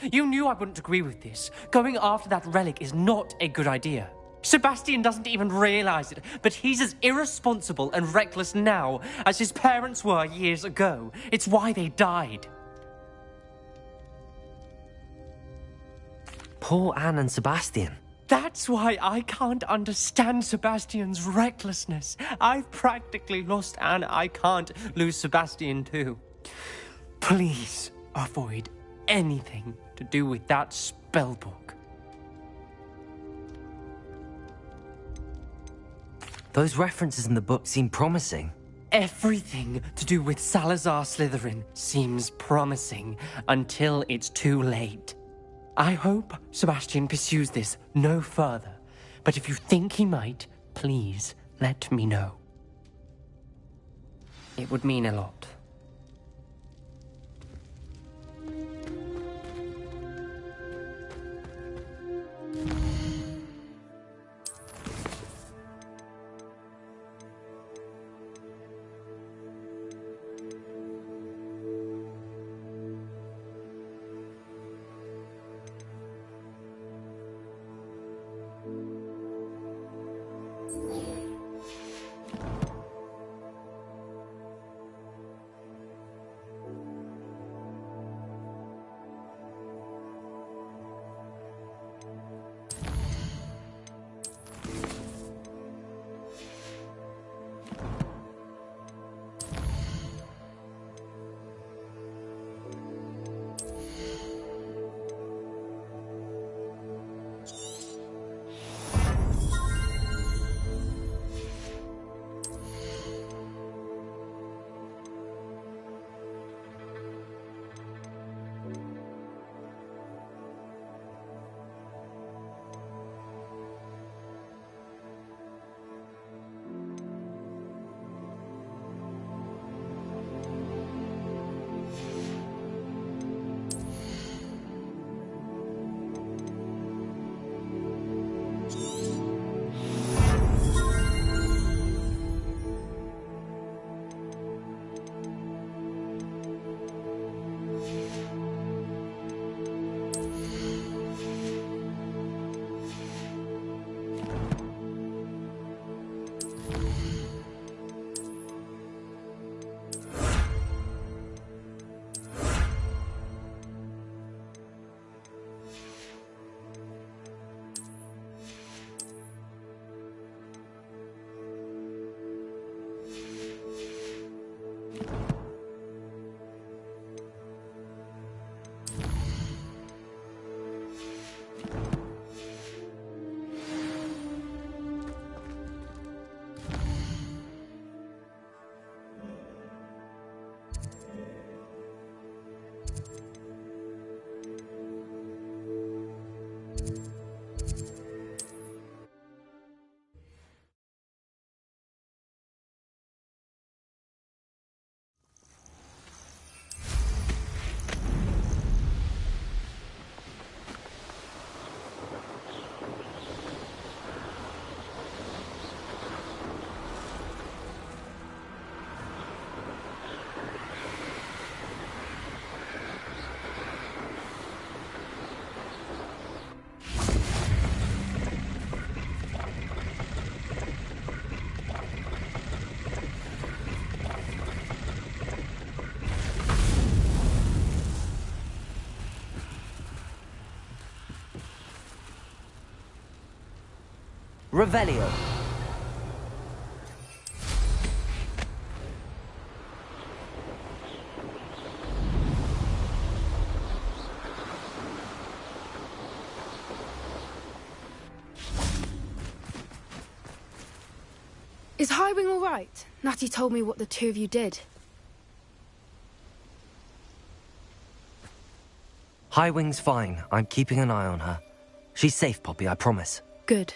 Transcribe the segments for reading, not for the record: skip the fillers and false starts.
You knew I wouldn't agree with this. Going after that relic is not a good idea. Sebastian doesn't even realize it, but he's as irresponsible and reckless now as his parents were years ago. It's why they died. Poor Anne and Sebastian. That's why I can't understand Sebastian's recklessness. I've practically lost Anne. I can't lose Sebastian too. Please avoid anything to do with that spellbook. Those references in the book seem promising. Everything to do with Salazar Slytherin seems promising until it's too late. I hope Sebastian pursues this no further, but if you think he might, please let me know. It would mean a lot. Revelio. Is Highwing all right? Natty told me what the two of you did. Highwing's fine. I'm keeping an eye on her. She's safe, Poppy, I promise. Good.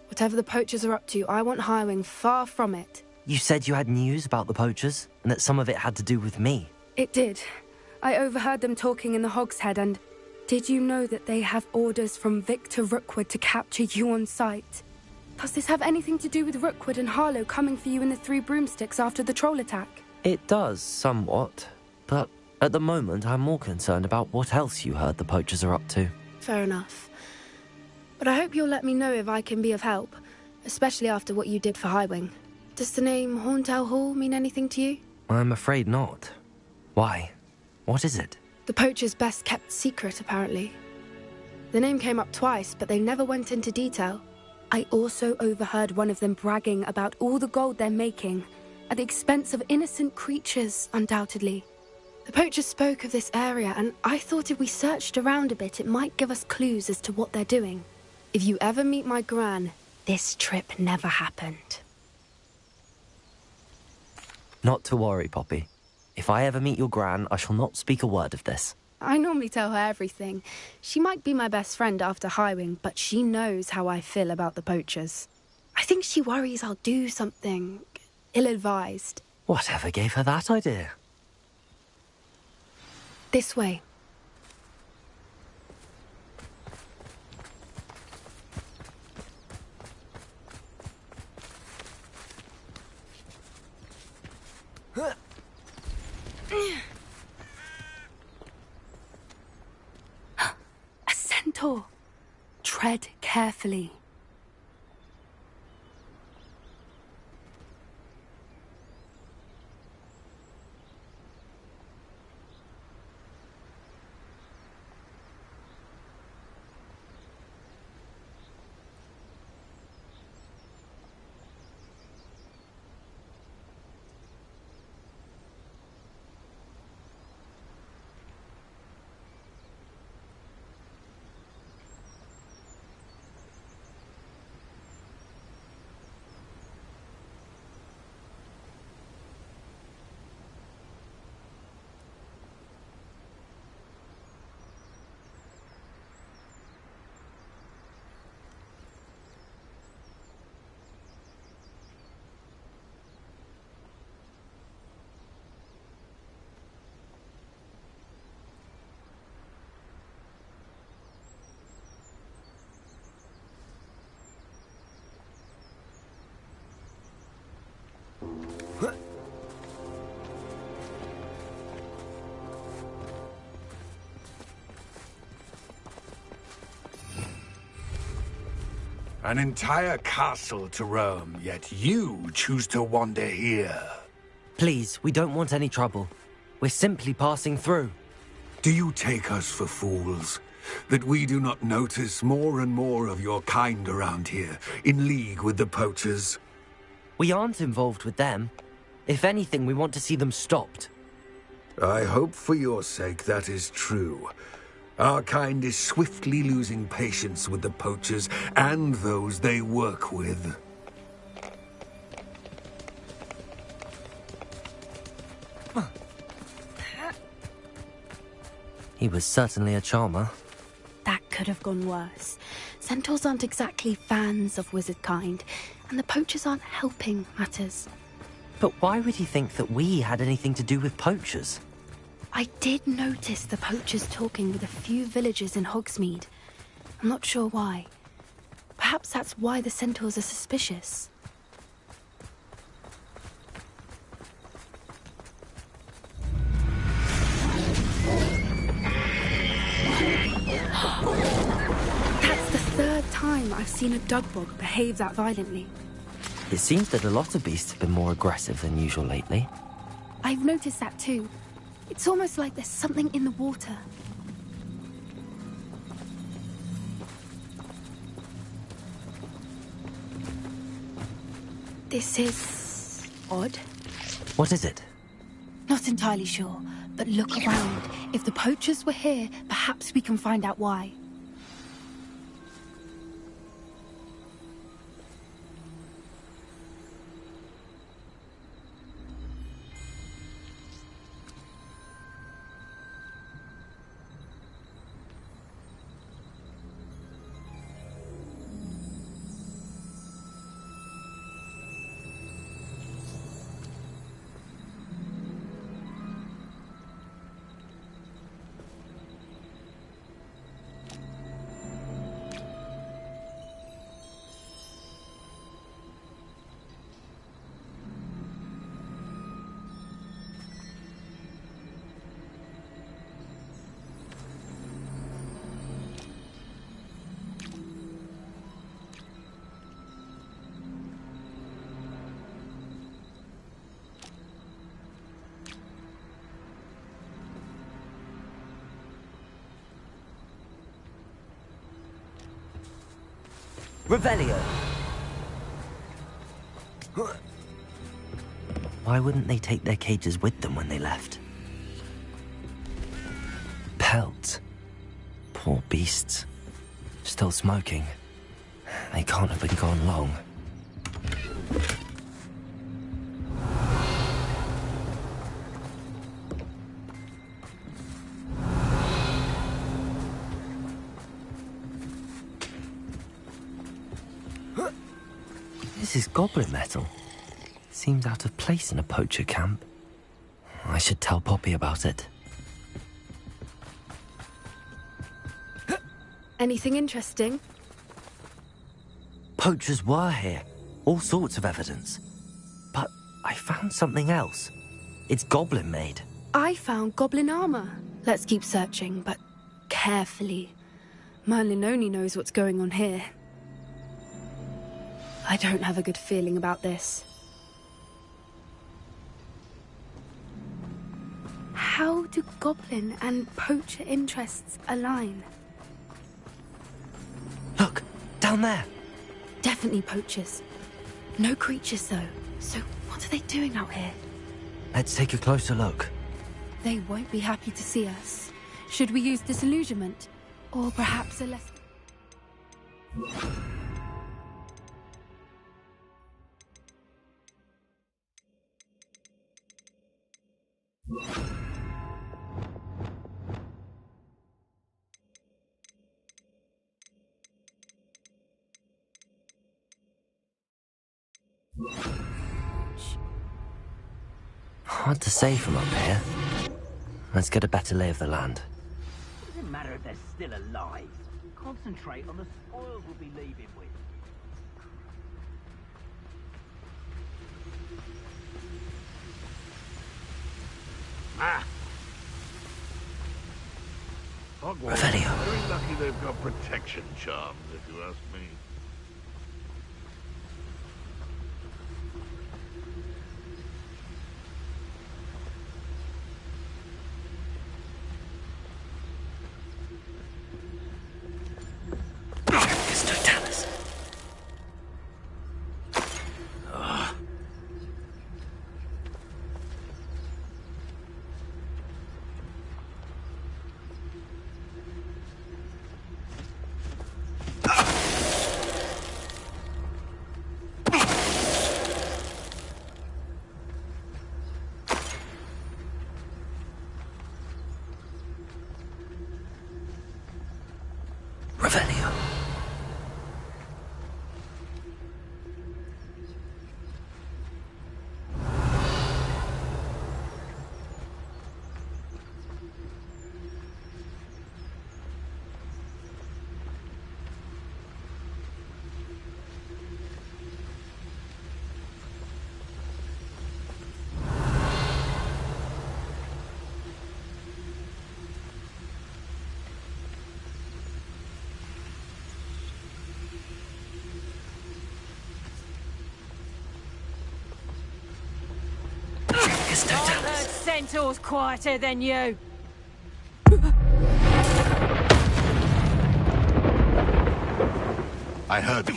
Whatever the poachers are up to, I want Highwing far from it. You said you had news about the poachers, and that some of it had to do with me. It did. I overheard them talking in the Hogshead, and did you know that they have orders from Victor Rookwood to capture you on sight? Does this have anything to do with Rookwood and Harlow coming for you in the Three Broomsticks after the troll attack? It does, somewhat. But At the moment, I'm more concerned about what else you heard the poachers are up to. Fair enough. But I hope you'll let me know if I can be of help, especially after what you did for Highwing. Does the name Horntail Hall mean anything to you? I'm afraid not. Why? What is it? The poachers' best kept secret, apparently. The name came up twice, but they never went into detail. I also overheard one of them bragging about all the gold they're making, at the expense of innocent creatures, undoubtedly. The poachers spoke of this area, and I thought if we searched around a bit, it might give us clues as to what they're doing. If you ever meet my gran, this trip never happened. Not to worry, Poppy. If I ever meet your gran, I shall not speak a word of this. I normally tell her everything. She might be my best friend after Highwing, but she knows how I feel about the poachers. I think she worries I'll do something ill-advised. Whatever gave her that idea? This way. A centaur. Tread carefully. An entire castle to roam, yet you choose to wander here. Please, we don't want any trouble. We're simply passing through. Do you take us for fools? That we do not notice more and more of your kind around here, in league with the poachers? We aren't involved with them. If anything, we want to see them stopped. I hope for your sake that is true. Our kind is swiftly losing patience with the poachers and those they work with. He was certainly a charmer. That could have gone worse. Centaurs aren't exactly fans of wizard kind, and the poachers aren't helping matters. But why would he think that we had anything to do with poachers? I did notice the poachers talking with a few villagers in Hogsmeade. I'm not sure why. Perhaps that's why the centaurs are suspicious. That's the third time I've seen a dugbog behave that violently. It seems that a lot of beasts have been more aggressive than usual lately. I've noticed that too. It's almost like there's something in the water. This is odd. What is it? Not entirely sure, but look around. If the poachers were here, perhaps we can find out why. Revelio! Why wouldn't they take their cages with them when they left? Pelts. Poor beasts. Still smoking. They can't have been gone long. This is goblin metal. Seems out of place in a poacher camp. I should tell Poppy about it. Anything interesting? Poachers were here. All sorts of evidence. But I found something else. It's goblin made. I found goblin armor. Let's keep searching, but carefully. Merlin only knows what's going on here. I don't have a good feeling about this. How do goblin and poacher interests align? Look, down there. Definitely poachers. No creatures, though. So what are they doing out here? Let's take a closer look. They won't be happy to see us. Should we use disillusionment? Or perhaps a less... Hard to say from up here. Let's get a better lay of the land. Doesn't matter if they're still alive. Concentrate on the spoils we'll be leaving with. Hogwarts. Revelio. Very lucky they've got protection charms, if you ask me. Revelio. Centaur's quieter than you. I heard them.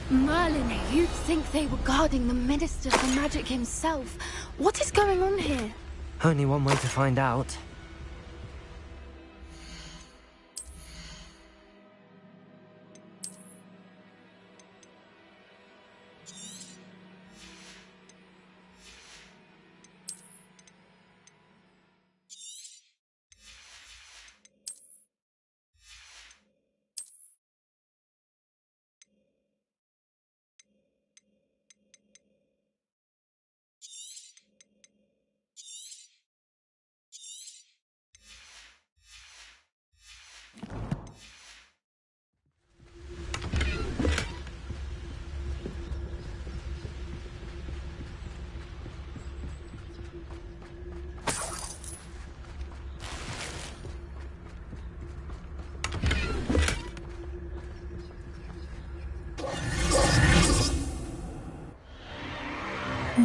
Merlin, you'd think they were guarding the Minister for Magic himself. What is going on here? Only one way to find out.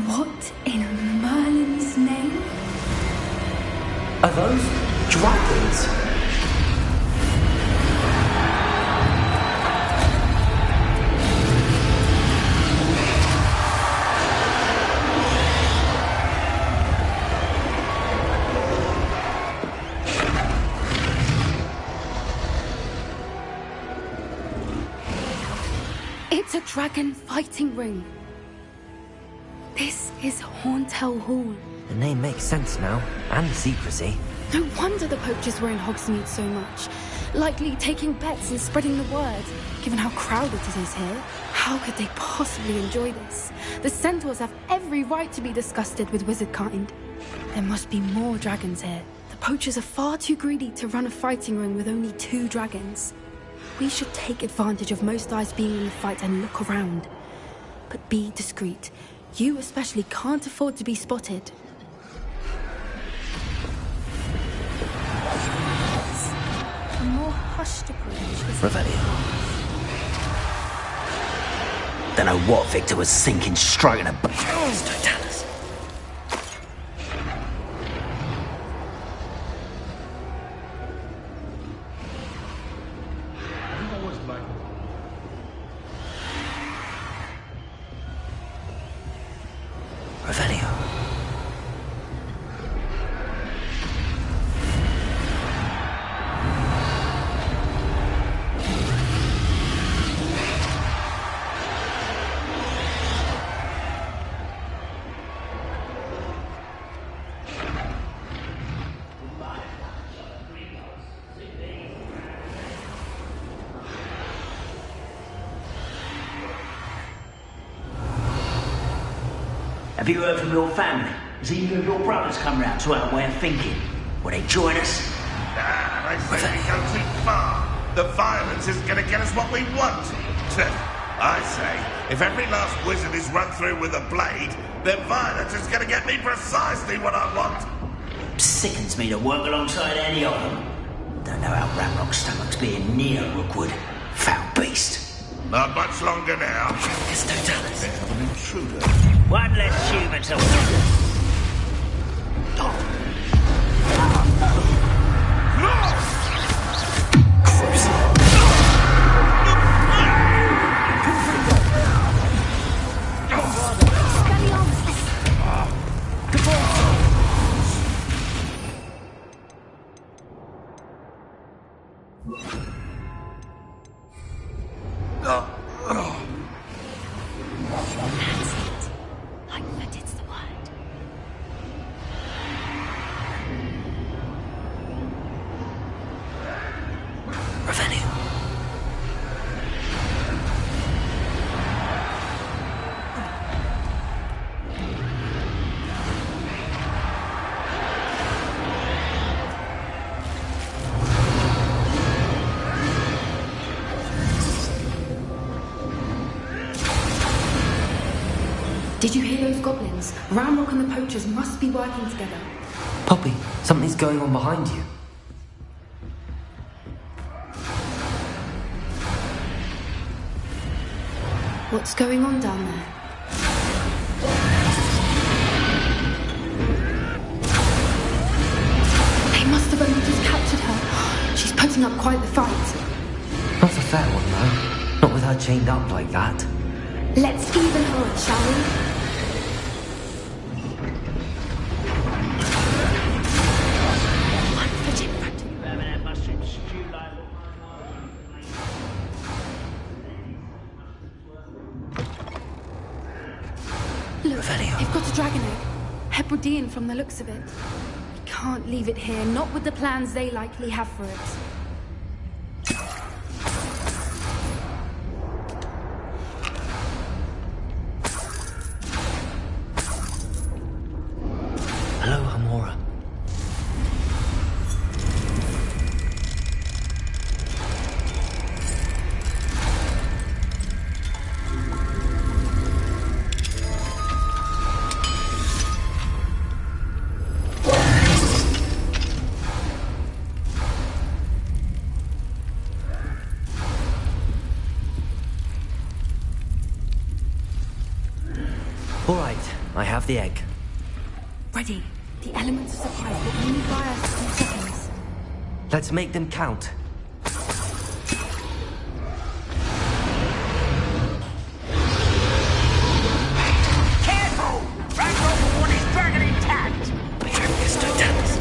What in Merlin's name? Are those dragons? dragon fighting ring. This is Hauntel Hall. The name makes sense now, and the secrecy. No wonder the poachers were in Hogsmeade so much. Likely taking bets and spreading the word. Given how crowded it is here, how could they possibly enjoy this? The centaurs have every right to be disgusted with wizard kind. There must be more dragons here. The poachers are far too greedy to run a fighting ring with only 2 dragons. We should take advantage of most eyes being in the fight and look around. But be discreet. You especially can't afford to be spotted. A more hushed approach is... Revelio. Don't know what Victor was thinking, striking a... Don't tell us. Revelio. Have you heard from your family? Has either of your brothers come round to our way of thinking? Will they join us? Nah, I say we go too far. The violence isn't going to get us what we want. I say, if every last wizard is run through with a blade, then violence is going to get me precisely what I want. Sickens me to work alongside any of them. Don't know how Ramrock's stomach's being near Rookwood. Foul beast. Not much longer now. Just don't tell us. They have an intruder. One less human to... Did you hear those goblins? Ramrock and the poachers must be working together. Poppy, something's going on behind you. What's going on down there? They must have only just captured her. She's putting up quite the fight. Not a fair one, though. Not with her chained up like that. Let's even her up, shall we? Look, they've got a dragon egg. Hebridean from the looks of it. We can't leave it here, not with the plans they likely have for it. Hello, Hamora. All right, I have the egg. Ready. The elements of surprise will only buy us a few seconds. Let's make them count. Careful! Ramrock will want his dragon intact! Just don't tell us.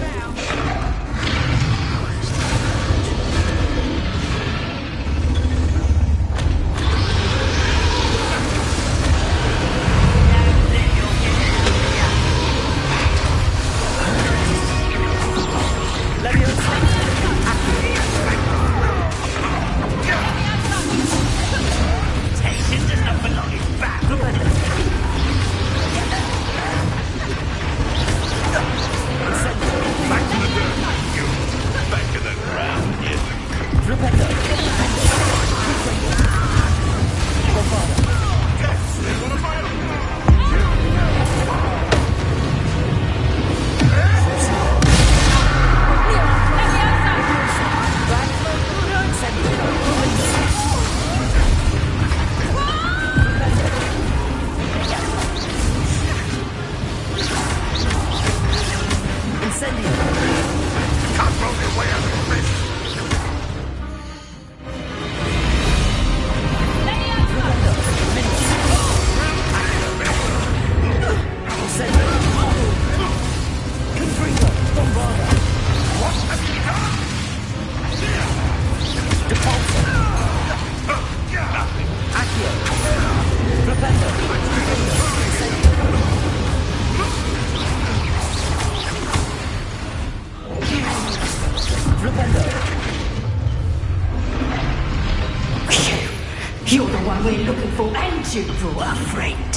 You're the one we're looking for, and you brought a friend.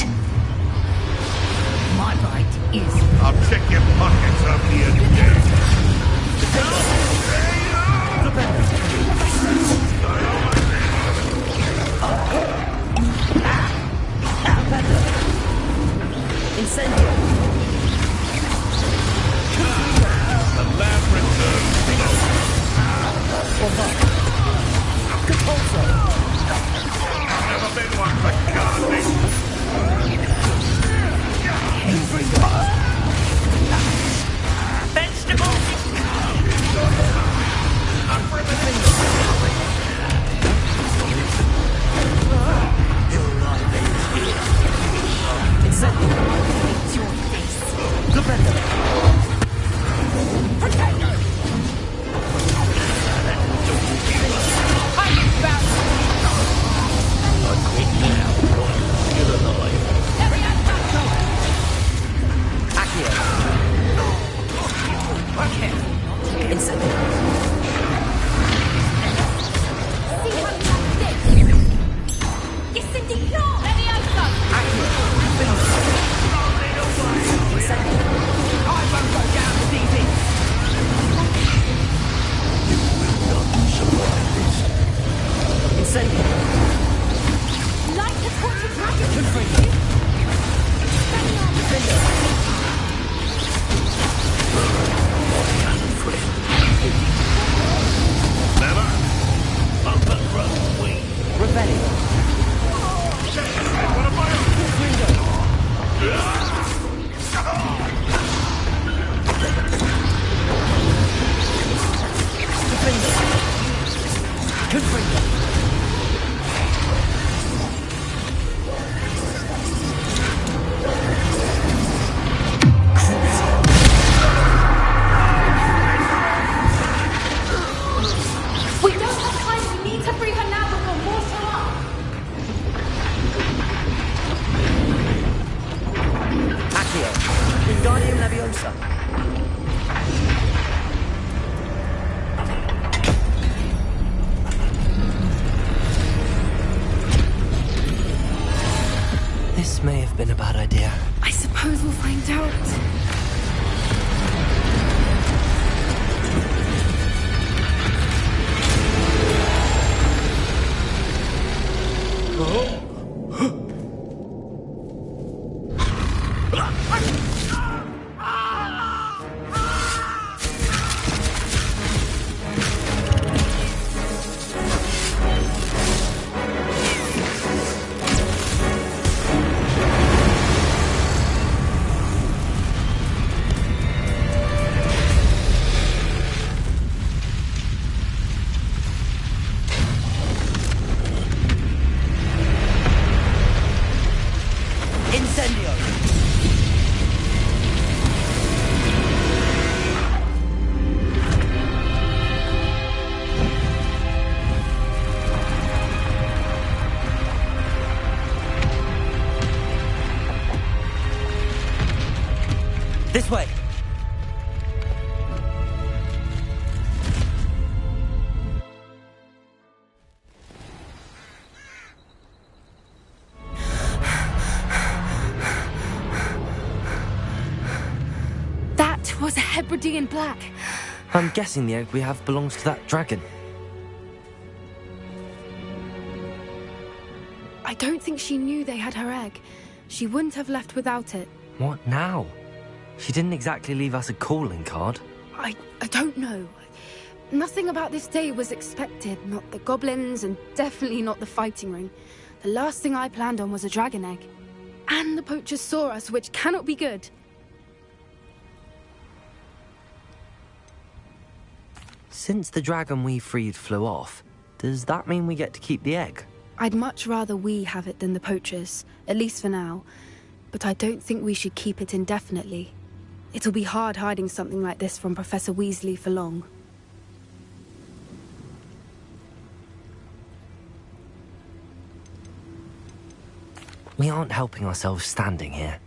My right is... I'll check your pockets after you're dead. Incendio! The lab returns. Never been one for gardening. This may have been a bad idea. I suppose we'll find out. This way! That was a Hebridean black. I'm guessing the egg we have belongs to that dragon. I don't think she knew they had her egg. She wouldn't have left without it. What now? She didn't exactly leave us a calling card. I don't know. Nothing about this day was expected. Not the goblins, and definitely not the fighting ring. The last thing I planned on was a dragon egg. And the poachers saw us, which cannot be good. Since the dragon we freed flew off, does that mean we get to keep the egg? I'd much rather we have it than the poachers, at least for now. But I don't think we should keep it indefinitely. It'll be hard hiding something like this from Professor Weasley for long. We aren't helping ourselves standing here.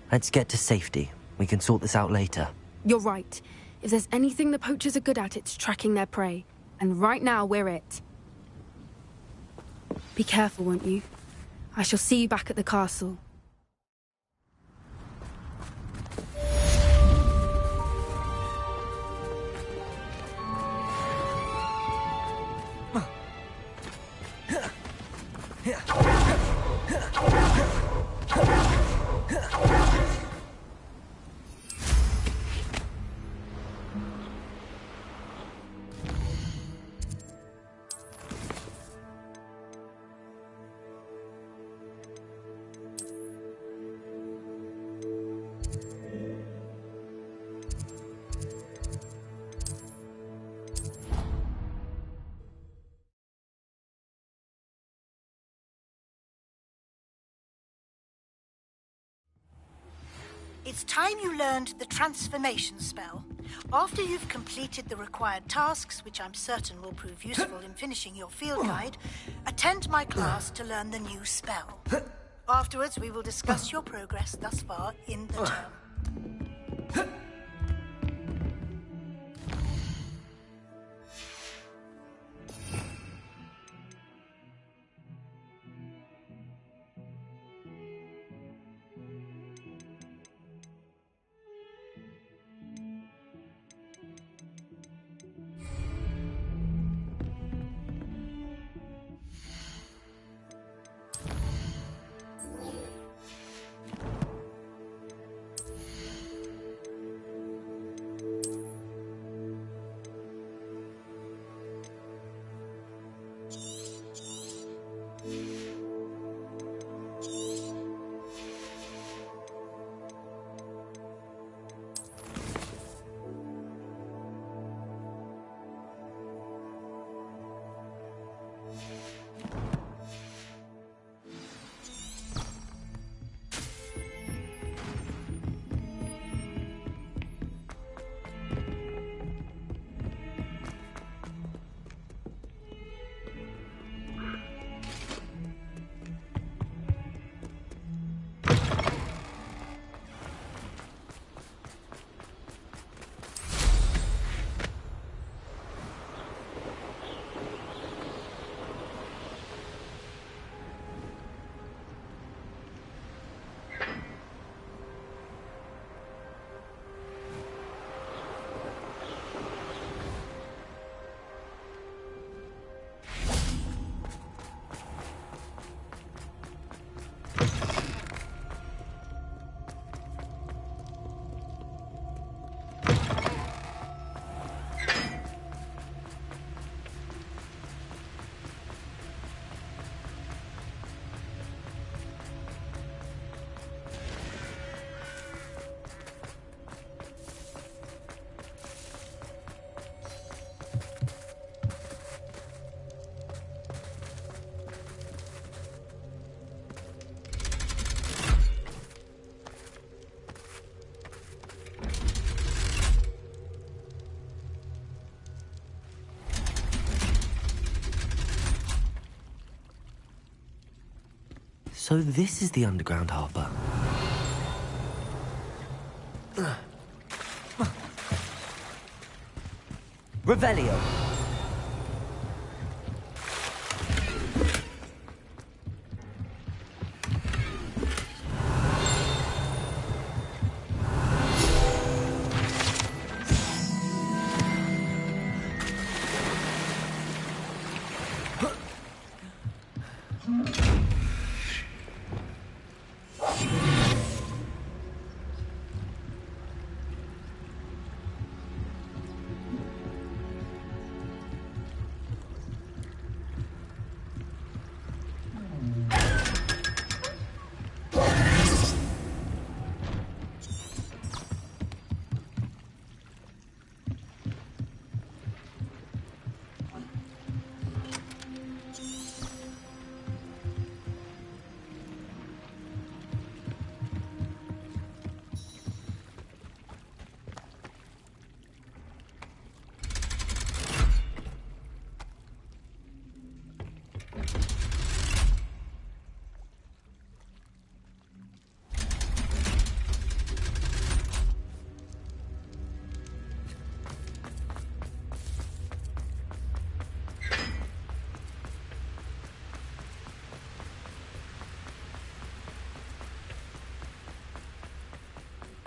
Let's get to safety. We can sort this out later. You're right. If there's anything the poachers are good at, it's tracking their prey. And right now, we're it. Be careful, won't you? I shall see you back at the castle. It's time you learned the transformation spell. After you've completed the required tasks, which I'm certain will prove useful in finishing your field guide, attend my class to learn the new spell. Afterwards, we will discuss your progress thus far in the term. So this is the underground harbour. Revelio.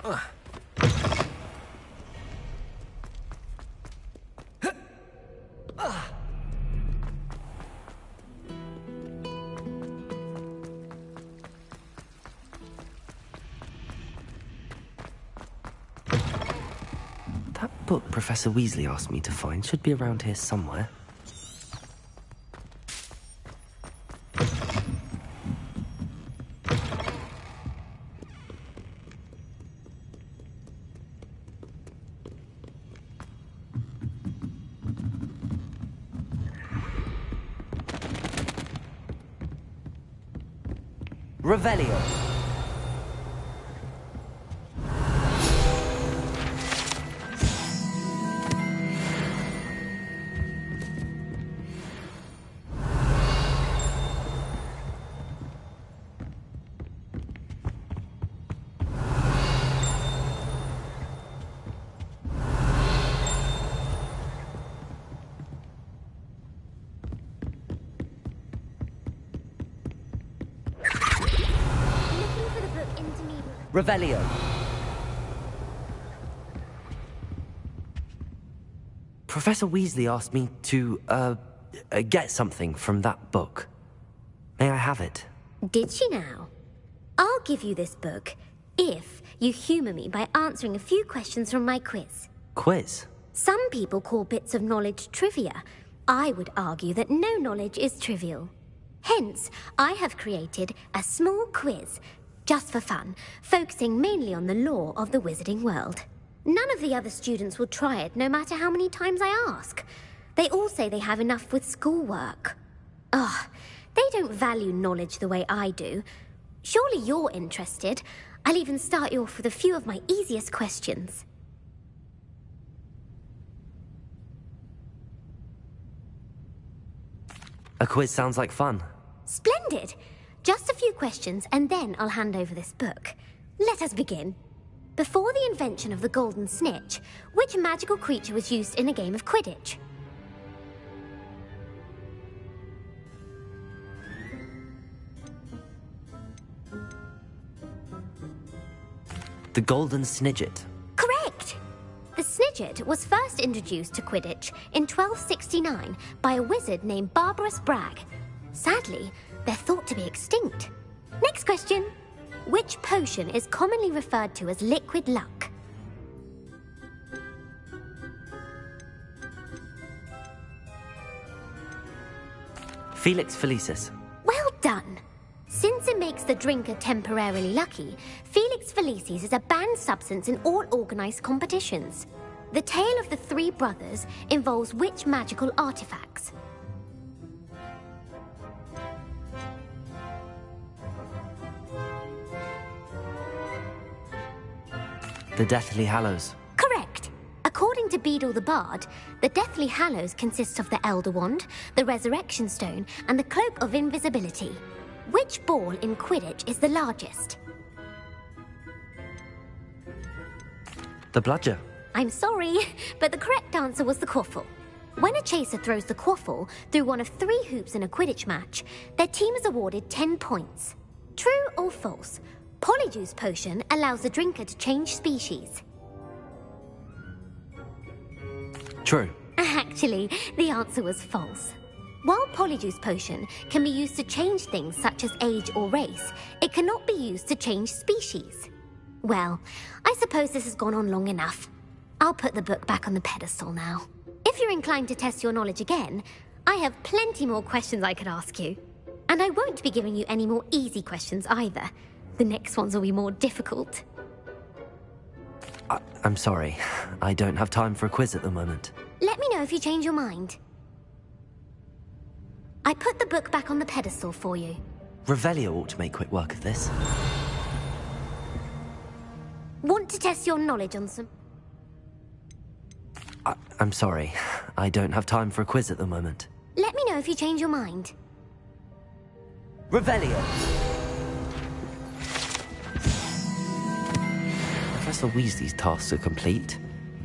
That book Professor Weasley asked me to find should be around here somewhere. Revelio. Revelio. Professor Weasley asked me to, get something from that book. May I have it? Did she now? I'll give you this book if you humour me by answering a few questions from my quiz. Quiz? Some people call bits of knowledge trivia. I would argue that no knowledge is trivial. Hence, I have created a small quiz just for fun, focusing mainly on the lore of the wizarding world. None of the other students will try it, no matter how many times I ask. They all say they have enough with schoolwork. Ugh, they don't value knowledge the way I do. Surely you're interested. I'll even start you off with a few of my easiest questions. A quiz sounds like fun. Splendid! Just a few questions, and then I'll hand over this book. Let us begin. Before the invention of the golden snitch, which magical creature was used in a game of Quidditch? The golden snidget. Correct! The snidget was first introduced to Quidditch in 1269 by a wizard named Barbarous Bragg. Sadly, they're thought to be extinct. Next question. Which potion is commonly referred to as liquid luck? Felix Felicis. Well done. Since it makes the drinker temporarily lucky, Felix Felicis is a banned substance in all organised competitions. The tale of the three brothers involves which magical artifacts? The Deathly Hallows. Correct. According to Beedle the Bard, the Deathly Hallows consists of the Elder Wand, the Resurrection Stone, and the Cloak of Invisibility. Which ball in Quidditch is the largest? The Bludger. I'm sorry, but the correct answer was the quaffle. When a chaser throws the quaffle through one of 3 hoops in a Quidditch match, their team is awarded 10 points. True or false? Polyjuice Potion allows the drinker to change species. True. Actually, the answer was false. While Polyjuice Potion can be used to change things such as age or race, it cannot be used to change species. Well, I suppose this has gone on long enough. I'll put the book back on the pedestal now. If you're inclined to test your knowledge again, I have plenty more questions I could ask you. And I won't be giving you any more easy questions either. The next ones will be more difficult. I'm sorry. I don't have time for a quiz at the moment. Let me know if you change your mind. I put the book back on the pedestal for you. Revelio ought to make quick work of this. Want to test your knowledge on some... I'm sorry. I don't have time for a quiz at the moment. Let me know if you change your mind. Revelio! Professor Weasley's tasks are complete.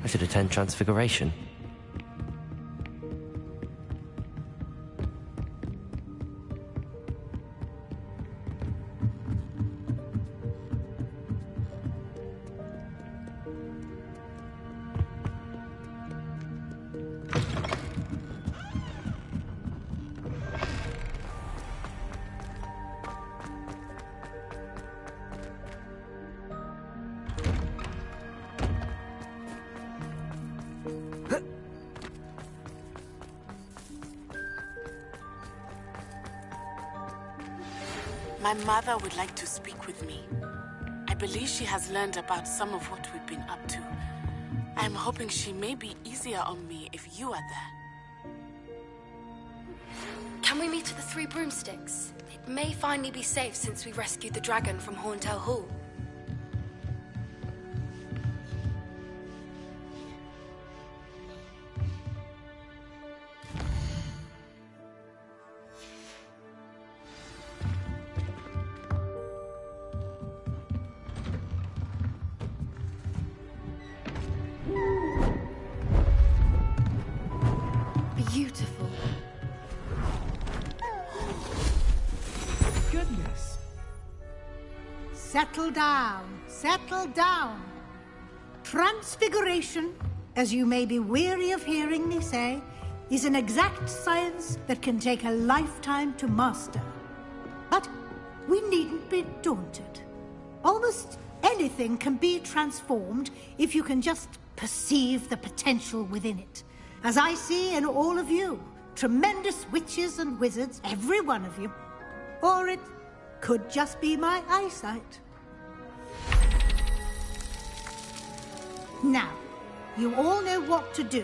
I should attend Transfiguration. My mother would like to speak with me. I believe she has learned about some of what we've been up to. I'm hoping she may be easier on me if you are there. Can we meet at the Three Broomsticks? It may finally be safe since we rescued the dragon from Horntail Hall. Beautiful. Goodness. Settle down, settle down. Transfiguration, as you may be weary of hearing me say, is an exact science that can take a lifetime to master. But we needn't be daunted. Almost anything can be transformed if you can just perceive the potential within it. As I see in all of you, tremendous witches and wizards, every one of you. Or it could just be my eyesight. Now, you all know what to do.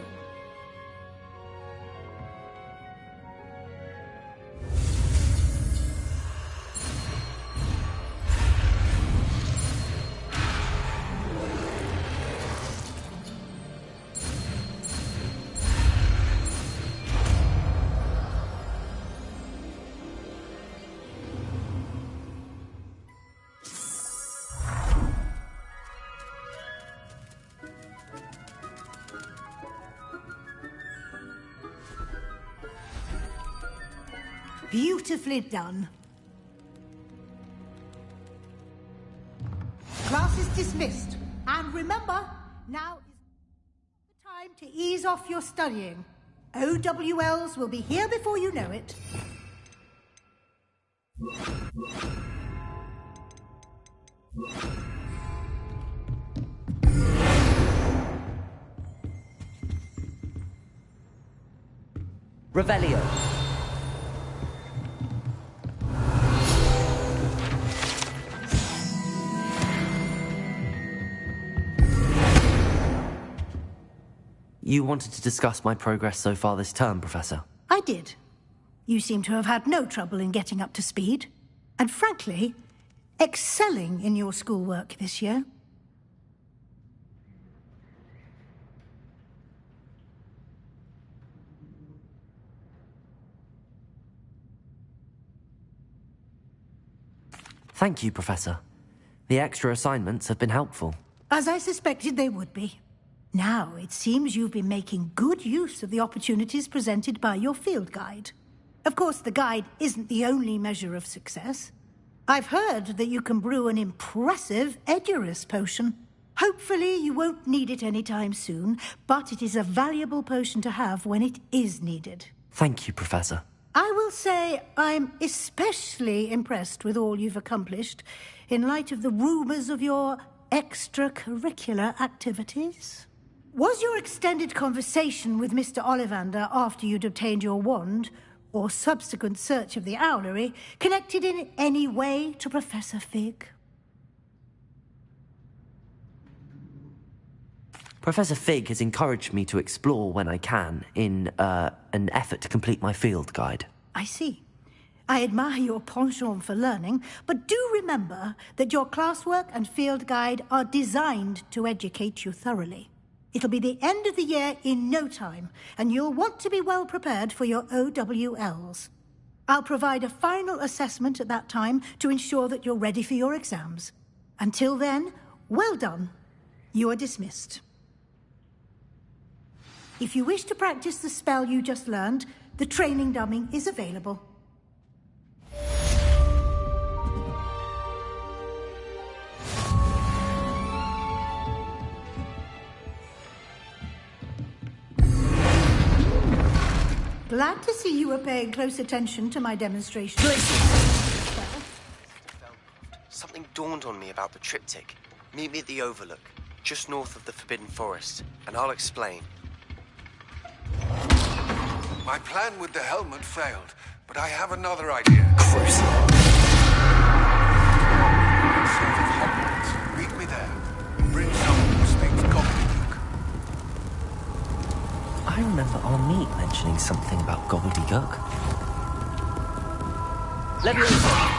Beautifully done. Class is dismissed. And remember, now is the time to ease off your studying. OWLs will be here before you know it. Revelio. You wanted to discuss my progress so far this term, Professor? I did. You seem to have had no trouble in getting up to speed. And frankly, excelling in your schoolwork this year. Thank you, Professor. The extra assignments have been helpful. As I suspected they would be. Now, it seems you've been making good use of the opportunities presented by your field guide. Of course, the guide isn't the only measure of success. I've heard that you can brew an impressive Edurus potion. Hopefully, you won't need it anytime soon, but it is a valuable potion to have when it is needed. Thank you, Professor. I will say I'm especially impressed with all you've accomplished in light of the rumors of your extracurricular activities. Was your extended conversation with Mr. Ollivander after you'd obtained your wand, or subsequent search of the owlery, connected in any way to Professor Fig? Professor Fig has encouraged me to explore when I can in an effort to complete my field guide. I see. I admire your penchant for learning, but do remember that your classwork and field guide are designed to educate you thoroughly. It'll be the end of the year in no time, and you'll want to be well prepared for your OWLs. I'll provide a final assessment at that time to ensure that you're ready for your exams. Until then, well done. You are dismissed. If you wish to practice the spell you just learned, the training dummy is available. Glad to see you were paying close attention to my demonstration. Something dawned on me about the triptych. Meet me at the Overlook, just north of the Forbidden Forest, and I'll explain. My plan with the helmet failed, but I have another idea. Crucible. Hogwarts. Meet me there. Bring someone who speaks gobbledygook. I remember our meet mentioning something about gobbledygook. Leviosa!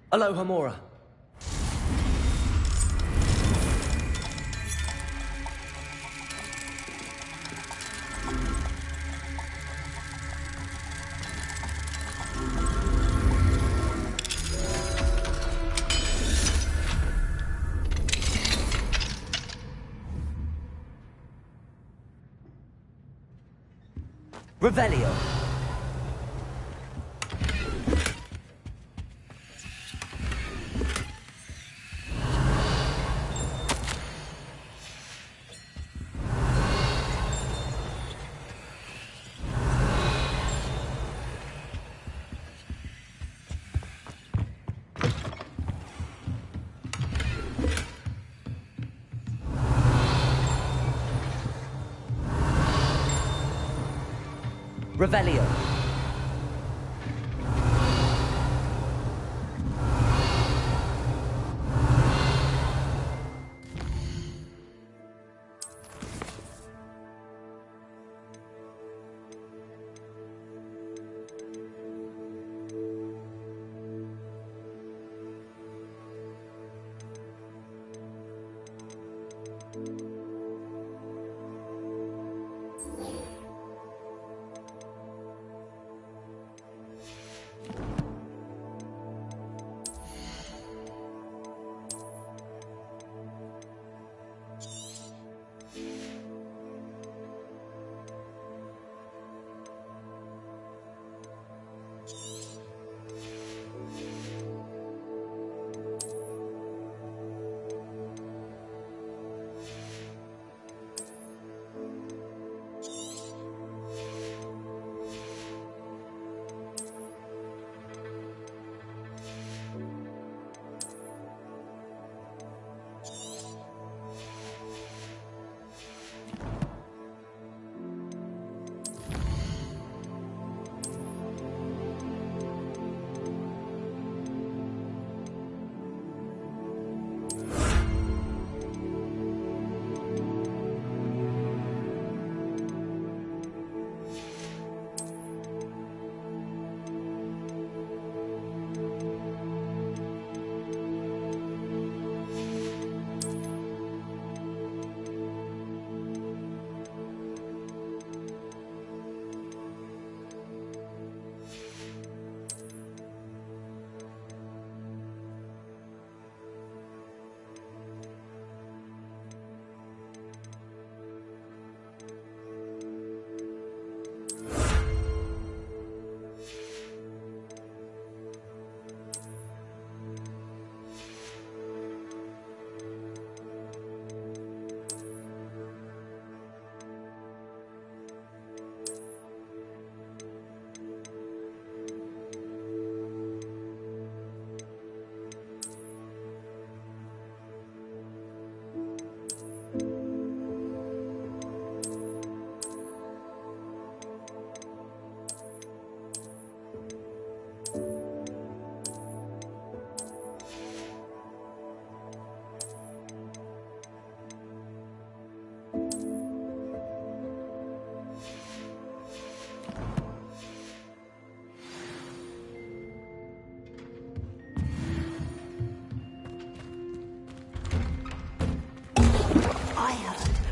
Aloha Mora. Revelio. Revelio.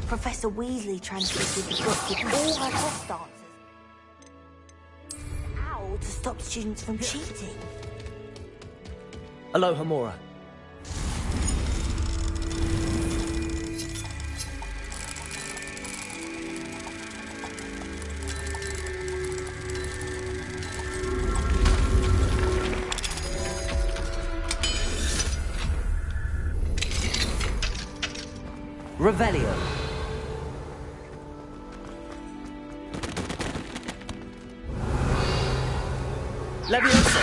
Professor Weasley transmitted the book with all her test answers. How to stop students from cheating? Aloha Mora. Revelio. Leviosa.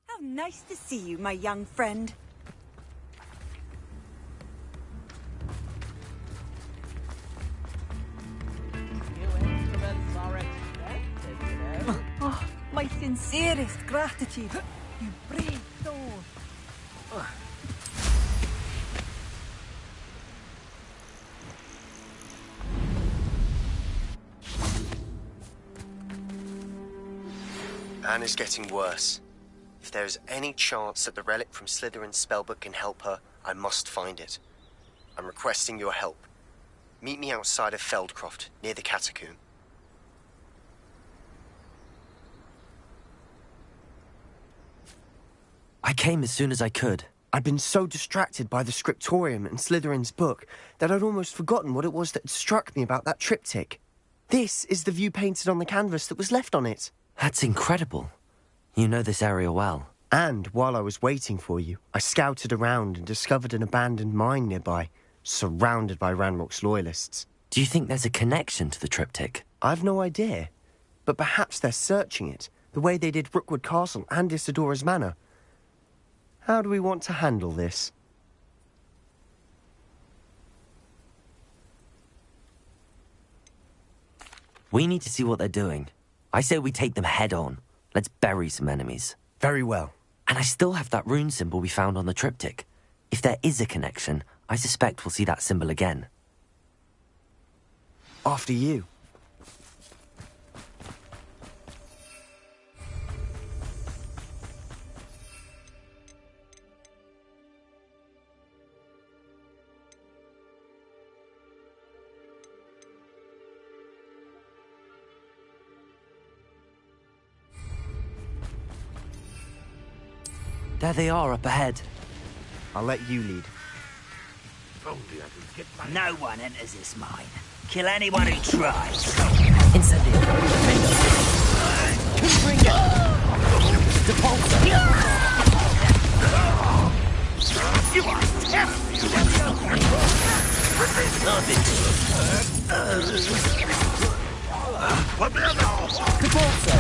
How nice to see you, my young friend. Oh, my sincerest gratitude. You brave soul. Anne is getting worse. If there is any chance that the relic from Slytherin's spellbook can help her, I must find it. I'm requesting your help. Meet me outside of Feldcroft, near the catacomb. I came as soon as I could. I'd been so distracted by the scriptorium and Slytherin's book that I'd almost forgotten what it was that had struck me about that triptych. This is the view painted on the canvas that was left on it. That's incredible. You know this area well. And while I was waiting for you, I scouted around and discovered an abandoned mine nearby, surrounded by Ranrock's loyalists. Do you think there's a connection to the triptych? I've no idea. But perhaps they're searching it, the way they did Rookwood Castle and Isidora's Manor. How do we want to handle this? We need to see what they're doing. I say we take them head on. Let's bury some enemies. Very well. And I still have that rune symbol we found on the triptych. If there is a connection, I suspect we'll see that symbol again. After you. There they are, up ahead. I'll let you lead. No one enters this mine. Kill anyone who tries. Incendio. Confringo. Depulso. You are terrible. What the hell? Depulso.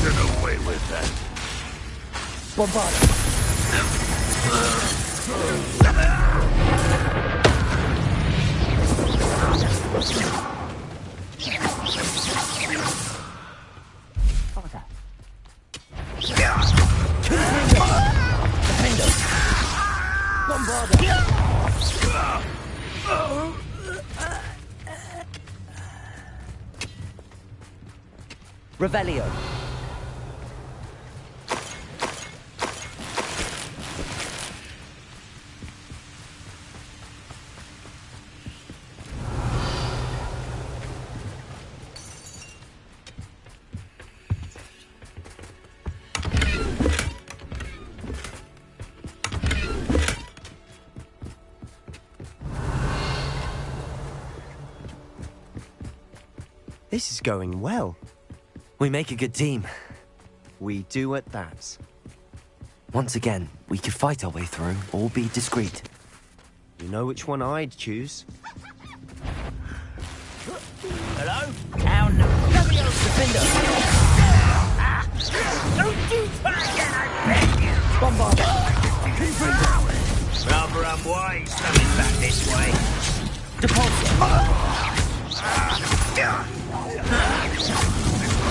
Get away with that. Bombarda. Revelio. This is going well. We make a good team. We do at that. Once again, we could fight our way through, or be discreet. You know which one I'd choose. Hello? How no? Defender! Don't you try again, I beg you! Bombarda! Rather unwise coming back this way. Depulso!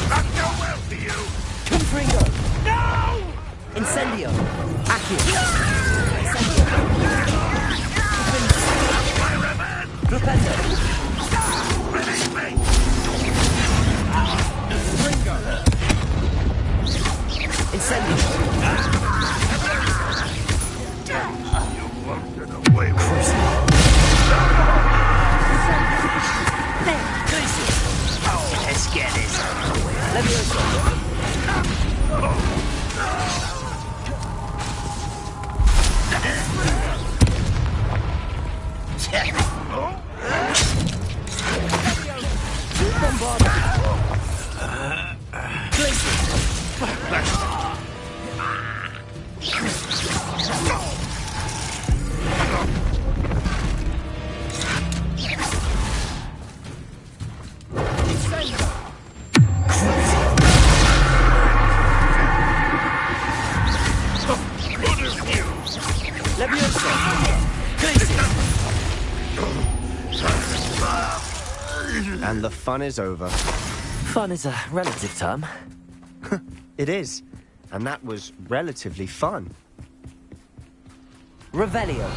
Not go well for you. Confringo! No! Incendio! Accio! My revenge. Defender! Release me. Let's get this over with. And the fun is over. Fun is a relative term. It is. And that was relatively fun. Revelio.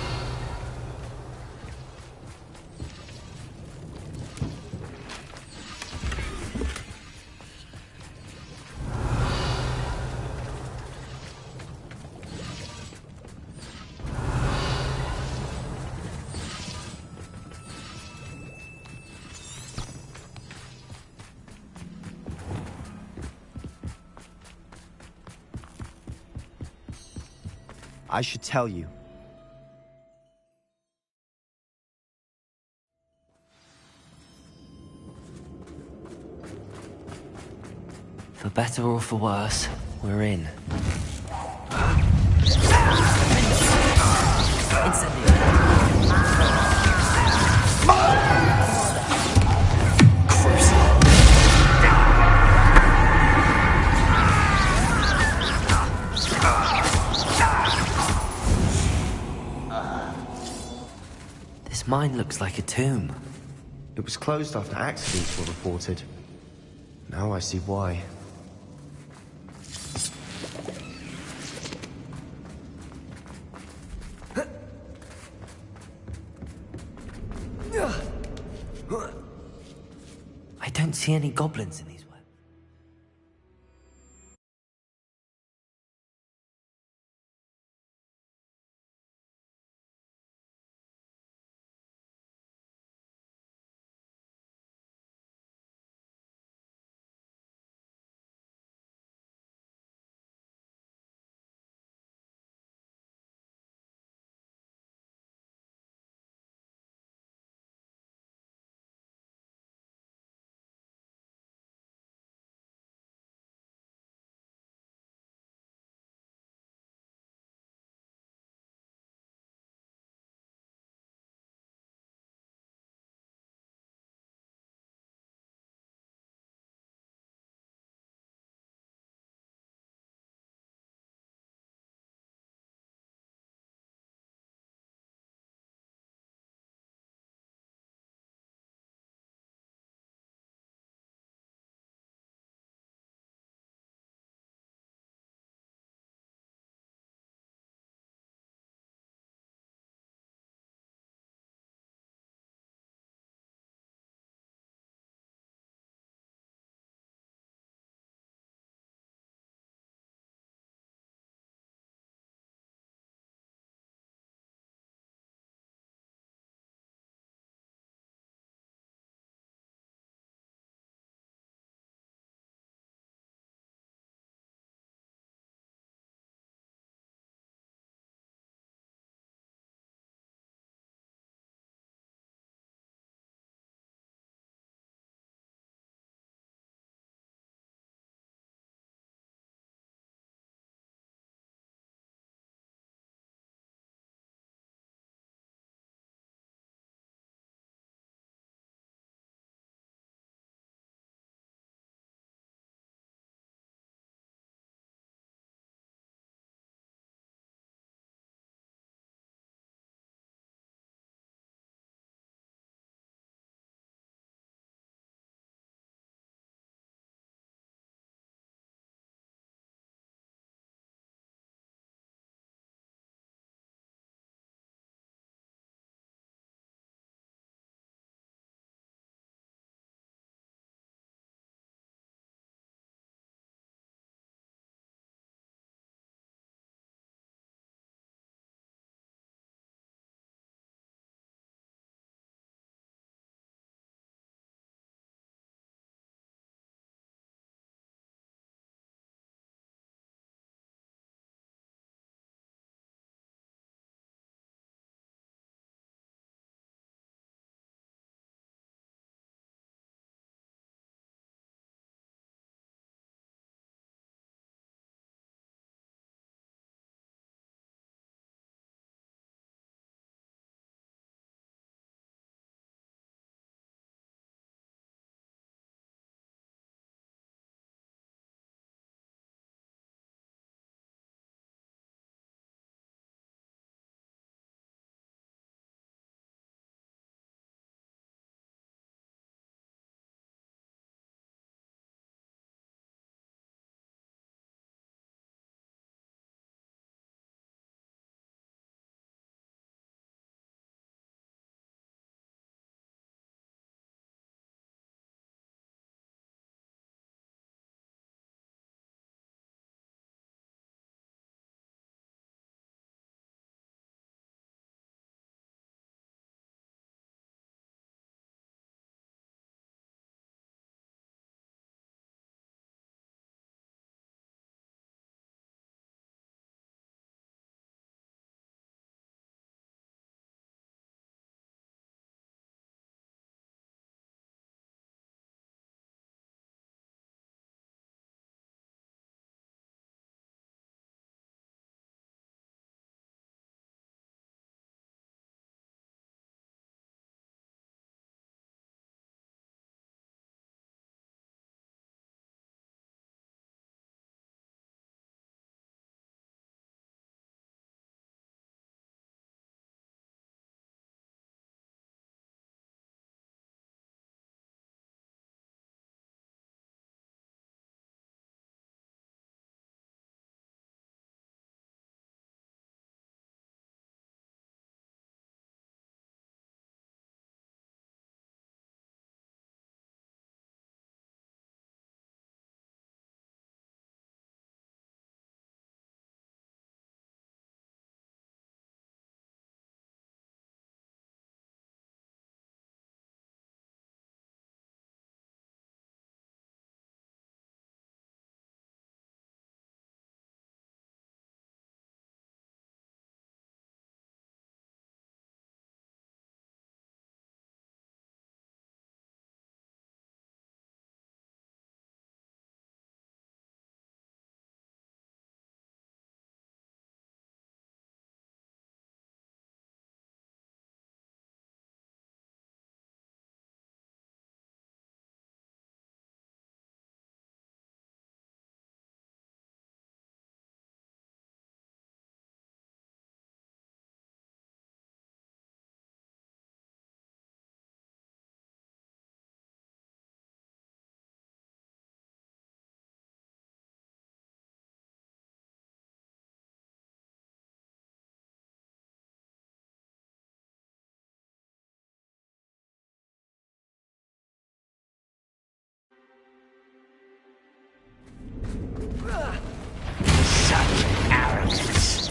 I should tell you. For better or for worse, we're in. This mine looks like a tomb. It was closed after accidents were reported. Now I see why. I don't see any goblins in these. Arrogance.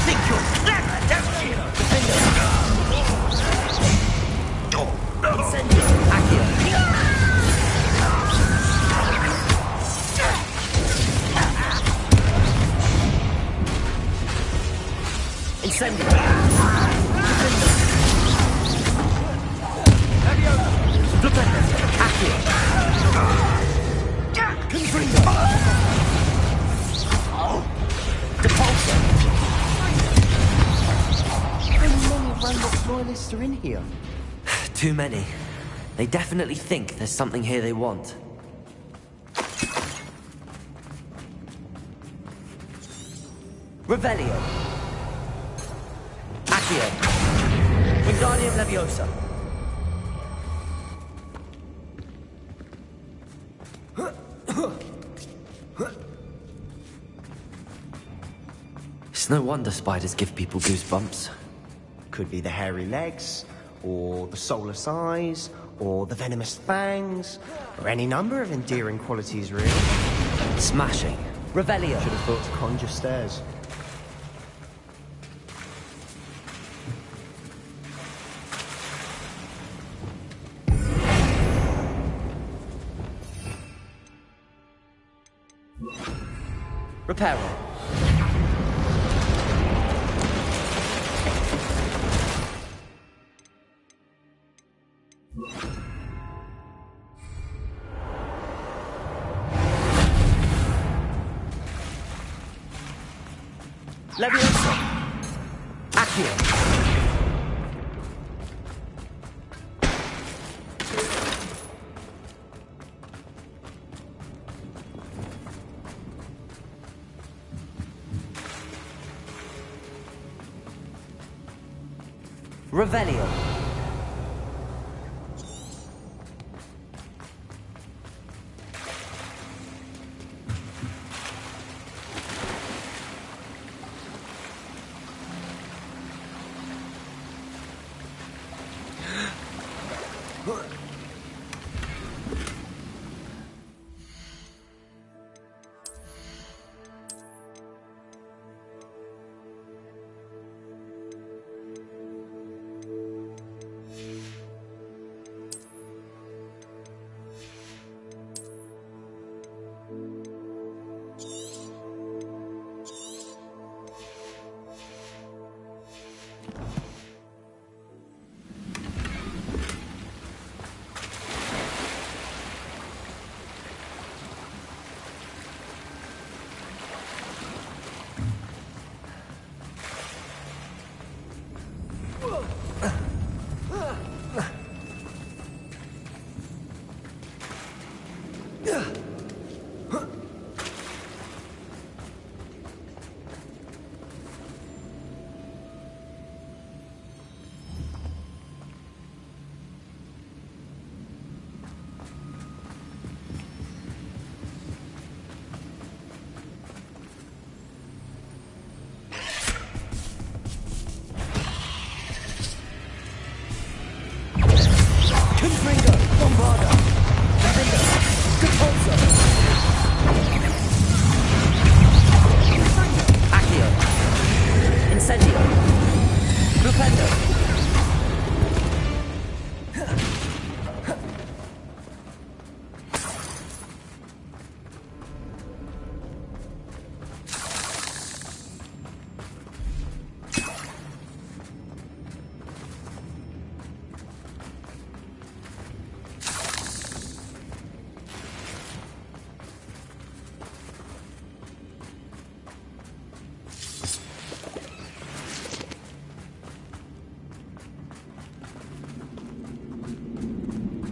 Think you're clever, don't you? Loyalists are in here? Too many. They definitely think there's something here they want. Revelio. Accio. Wingardium Leviosa. It's no wonder spiders give people goosebumps. Could be the hairy legs, or the soulless eyes, or the venomous fangs, or any number of endearing qualities, really. Smashing. Revelio. Should have thought to conjure stairs. Reparo. Leviosa. Accio. Revelio.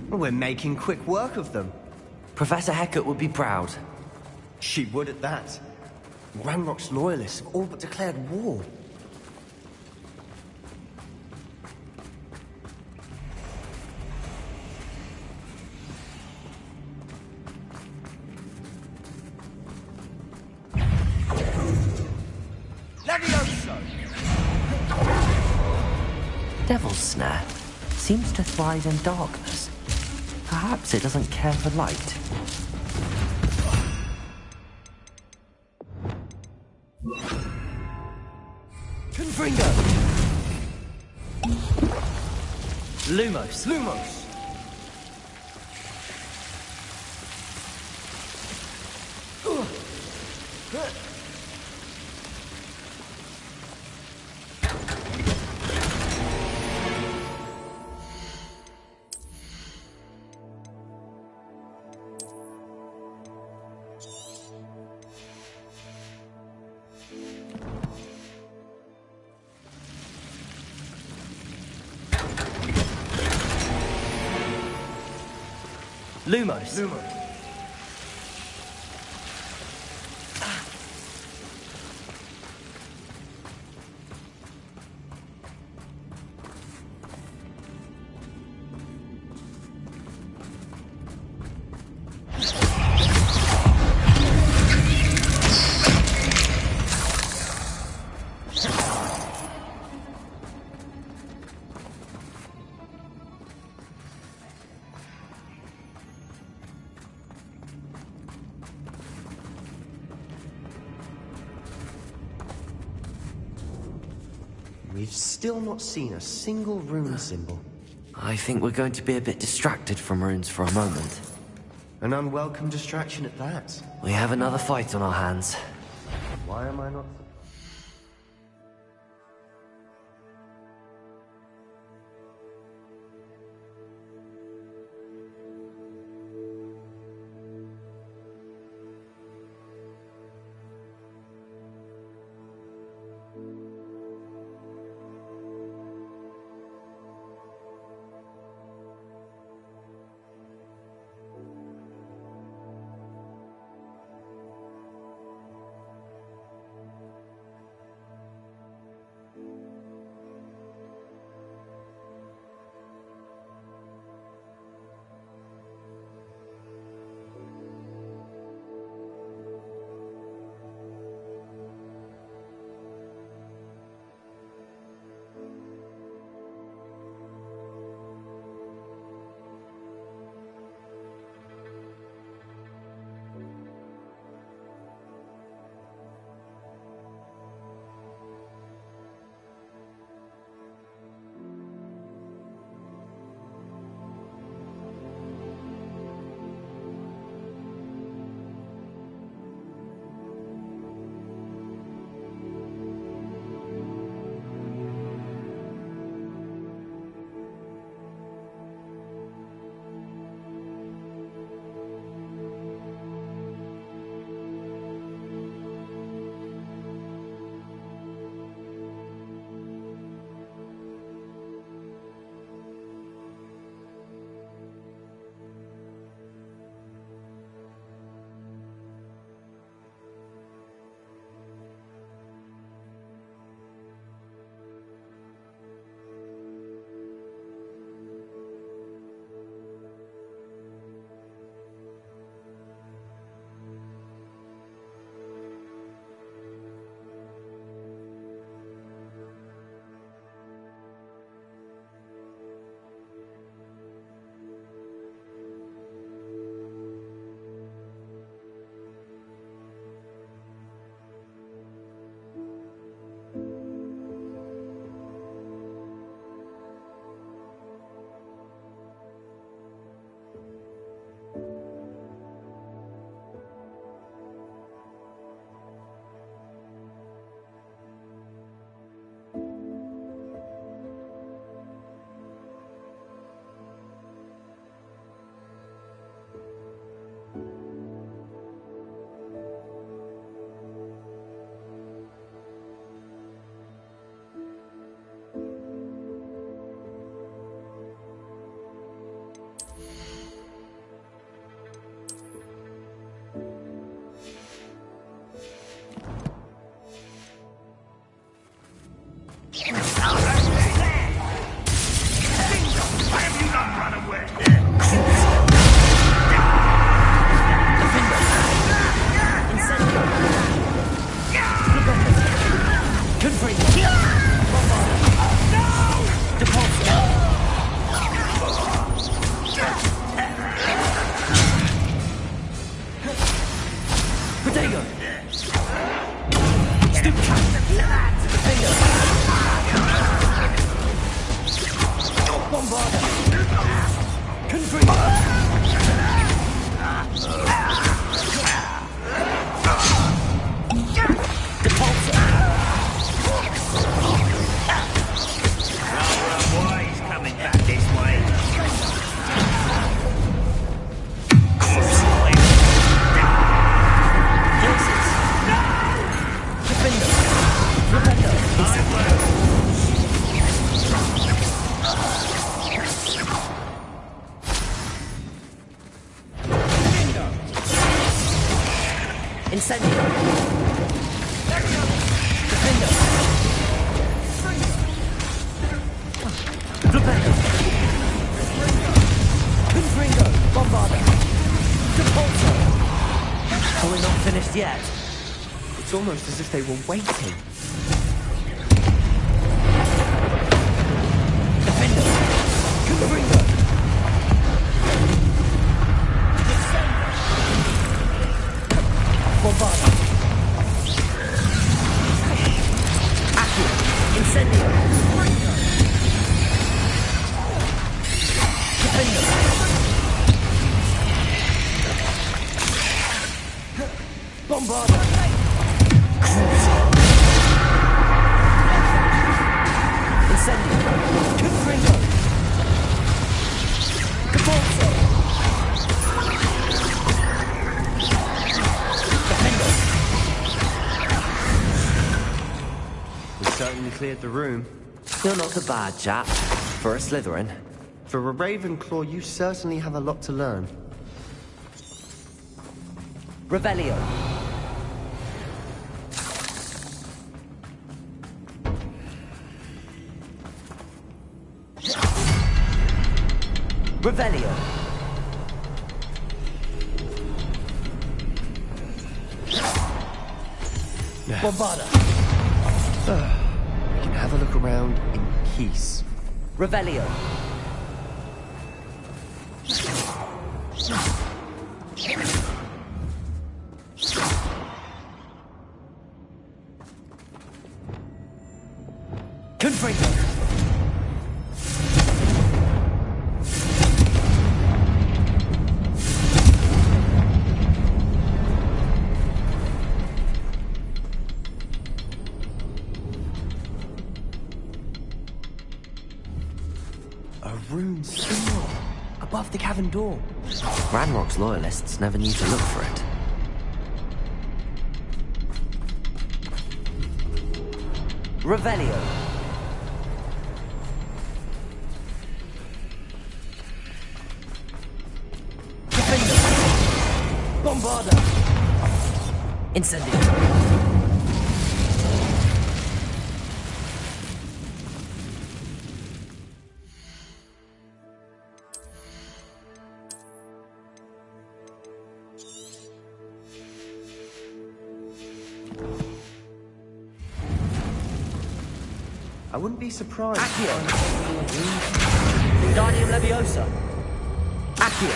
We're making quick work of them. Professor Hecat would be proud. She would at that. Ranrock's loyalists have all but declared war. Devil's Snare. seems to thrive in darkness. Perhaps it doesn't care for light. Confringo! Lumos! Lumos! Lumos! Lumos. We've still not seen a single rune symbol. I think we're going to be a bit distracted from runes for a moment. An unwelcome distraction at that. We have another fight on our hands. Why am I not... He's coming back this way. Incendio! Defender! Defender! Confringo! Bombarda! Depulso! Oh, we're not finished yet. It's almost as if they were waiting. Defender! Confringo! Bombarda! Accio! Incendio! Defender! Bombarda! Incendio! Confringo! Depulso! Certainly cleared the room. You're not a bad chap. For a Slytherin. For a Ravenclaw, you certainly have a lot to learn. Revelio. Revelio. Bombarda. We can have a look around in peace. Revelio. Confringo. A rune symbol above the cavern door. Ranrock's loyalists never knew to look for it. Revelio. Defender. Bombarda. Incendio. I wouldn't be surprised. Accio. Wingardium Leviosa. Accio.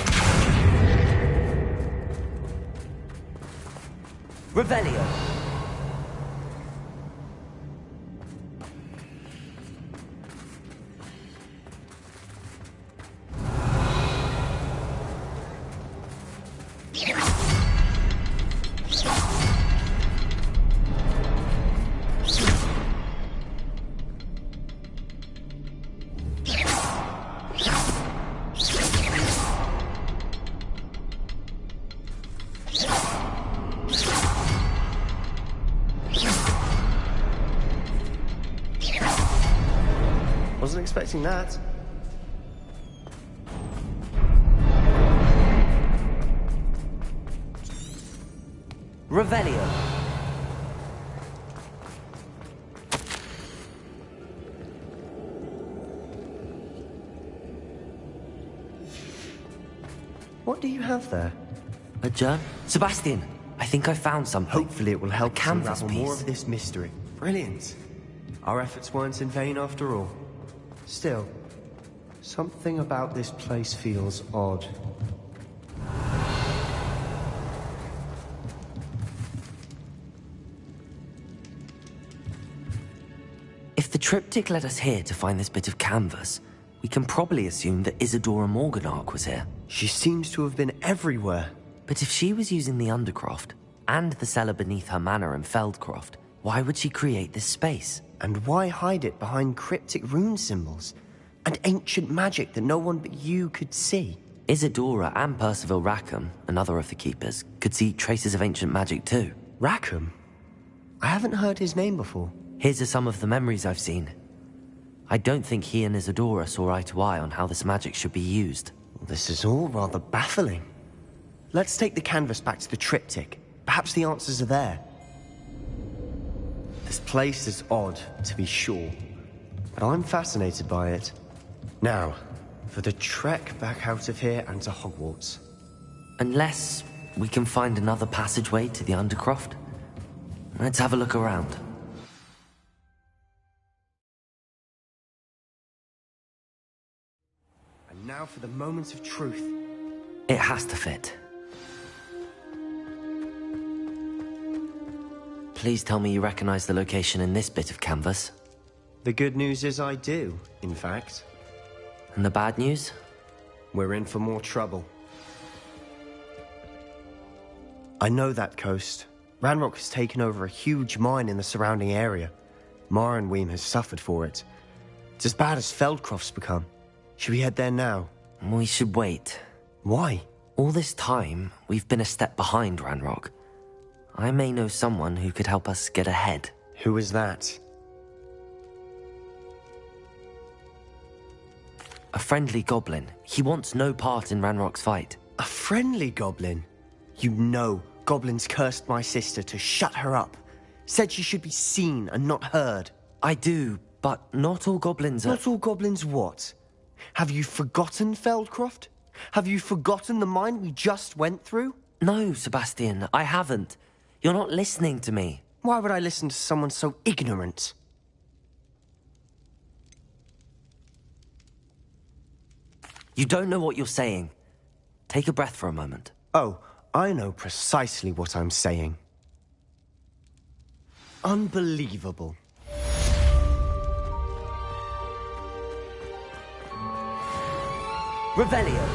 Revelio. Wasn't expecting that. Revelio. What do you have there? A journal? Sebastian, I think I found something. Hopefully it will help a canvas unravel piece. more of this mystery. Brilliant. Our efforts weren't in vain after all. Still, something about this place feels odd. If the triptych led us here to find this bit of canvas, We can probably assume that Isadora Morganark was here. She seems to have been everywhere. But if she was using the Undercroft, and the cellar beneath her manor in Feldcroft, why would she create this space? And why hide it behind cryptic rune symbols? And ancient magic that no one but you could see? Isadora and Percival Rackham, another of the Keepers, could see traces of ancient magic too. Rackham? I haven't heard his name before. Here's some of the memories I've seen. I don't think he and Isadora saw eye to eye on how this magic should be used. This is all rather baffling. Let's take the canvas back to the triptych. Perhaps the answers are there. This place is odd, to be sure, but I'm fascinated by it. Now, for the trek back out of here and to Hogwarts. Unless we can find another passageway to the Undercroft. Let's have a look around. And now for the moment of truth. It has to fit. Please tell me you recognize the location in this bit of canvas. The good news is I do, in fact. And the bad news? We're in for more trouble. I know that coast. Ranrock has taken over a huge mine in the surrounding area. Marrenweem has suffered for it. It's as bad as Feldcroft's become. Should we head there now? We should wait. Why? All this time, we've been a step behind Ranrock. I may know someone who could help us get ahead. Who is that? A friendly goblin. He wants no part in Ranrock's fight. A friendly goblin? You know goblins cursed my sister to shut her up. Said she should be seen and not heard. I do, but not all goblins are... Not all goblins what? Have you forgotten Feldcroft? Have you forgotten the mine we just went through? No, Sebastian, I haven't. You're not listening to me. Why would I listen to someone so ignorant? You don't know what you're saying. Take a breath for a moment. Oh, I know precisely what I'm saying. Unbelievable. Revelio!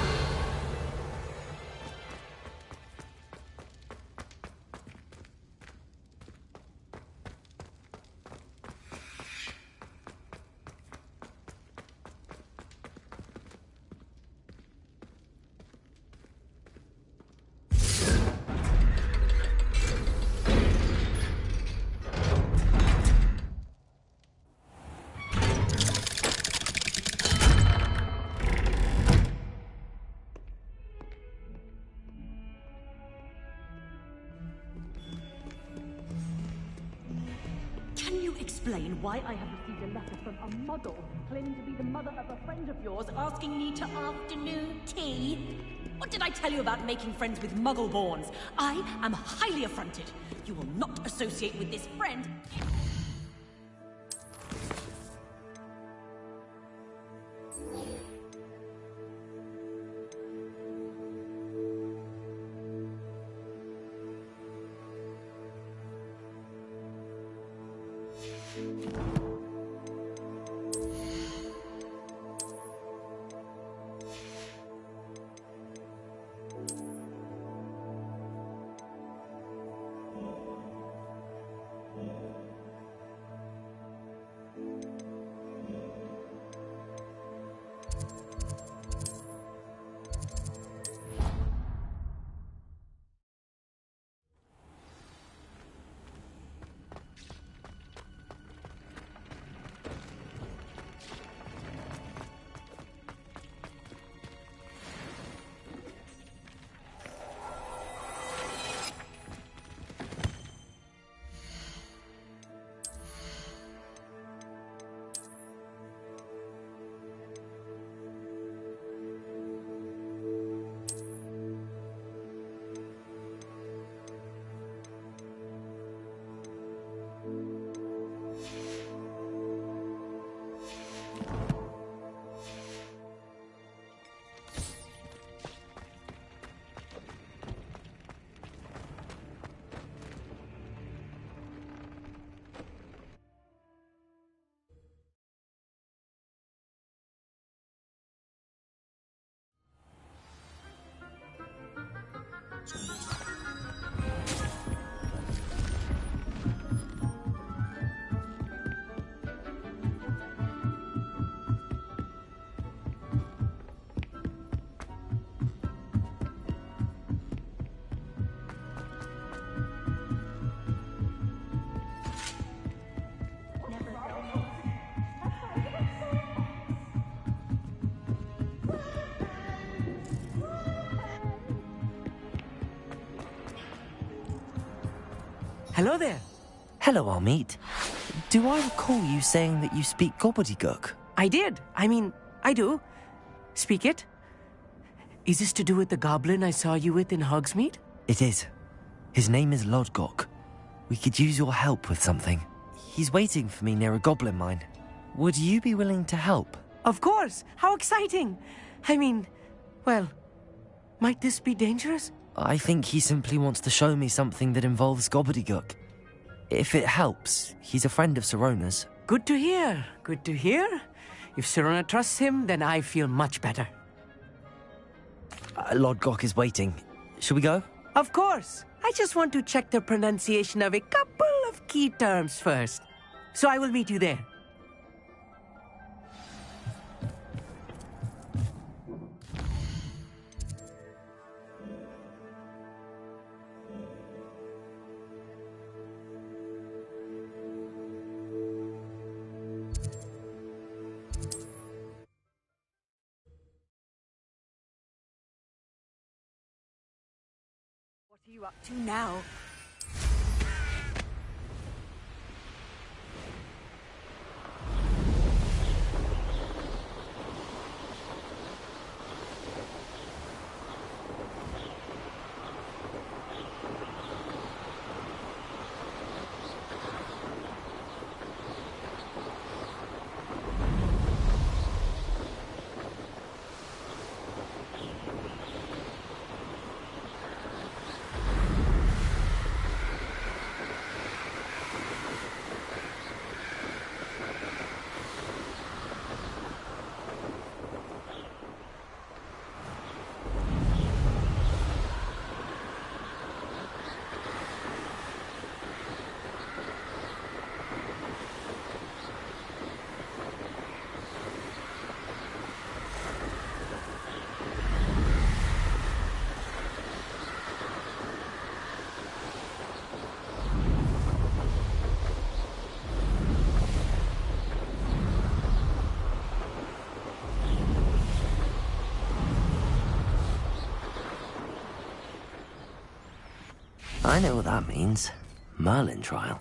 Explain why I have received a letter from a muggle claiming to be the mother of a friend of yours, asking me to afternoon tea. What did I tell you about making friends with muggle-borns? I am highly affronted. You will not associate with this friend. Hello there. Hello, Amit. Do I recall you saying that you speak gobbledygook? I did. I mean, I do. Speak it. Is this to do with the goblin I saw you with in Hogsmeade? It is. His name is Lodgok. We could use your help with something. He's waiting for me near a goblin mine. Would you be willing to help? Of course. How exciting. I mean, well, might this be dangerous? I think he simply wants to show me something that involves gobbledygook. If it helps, he's a friend of Sirona's. Good to hear. Good to hear. If Sirona trusts him, then I feel much better. Lodgok is waiting. Shall we go? Of course. I just want to check the pronunciation of a couple of key terms first. So I will meet you there. What are you up to now? I know what that means. Merlin trial.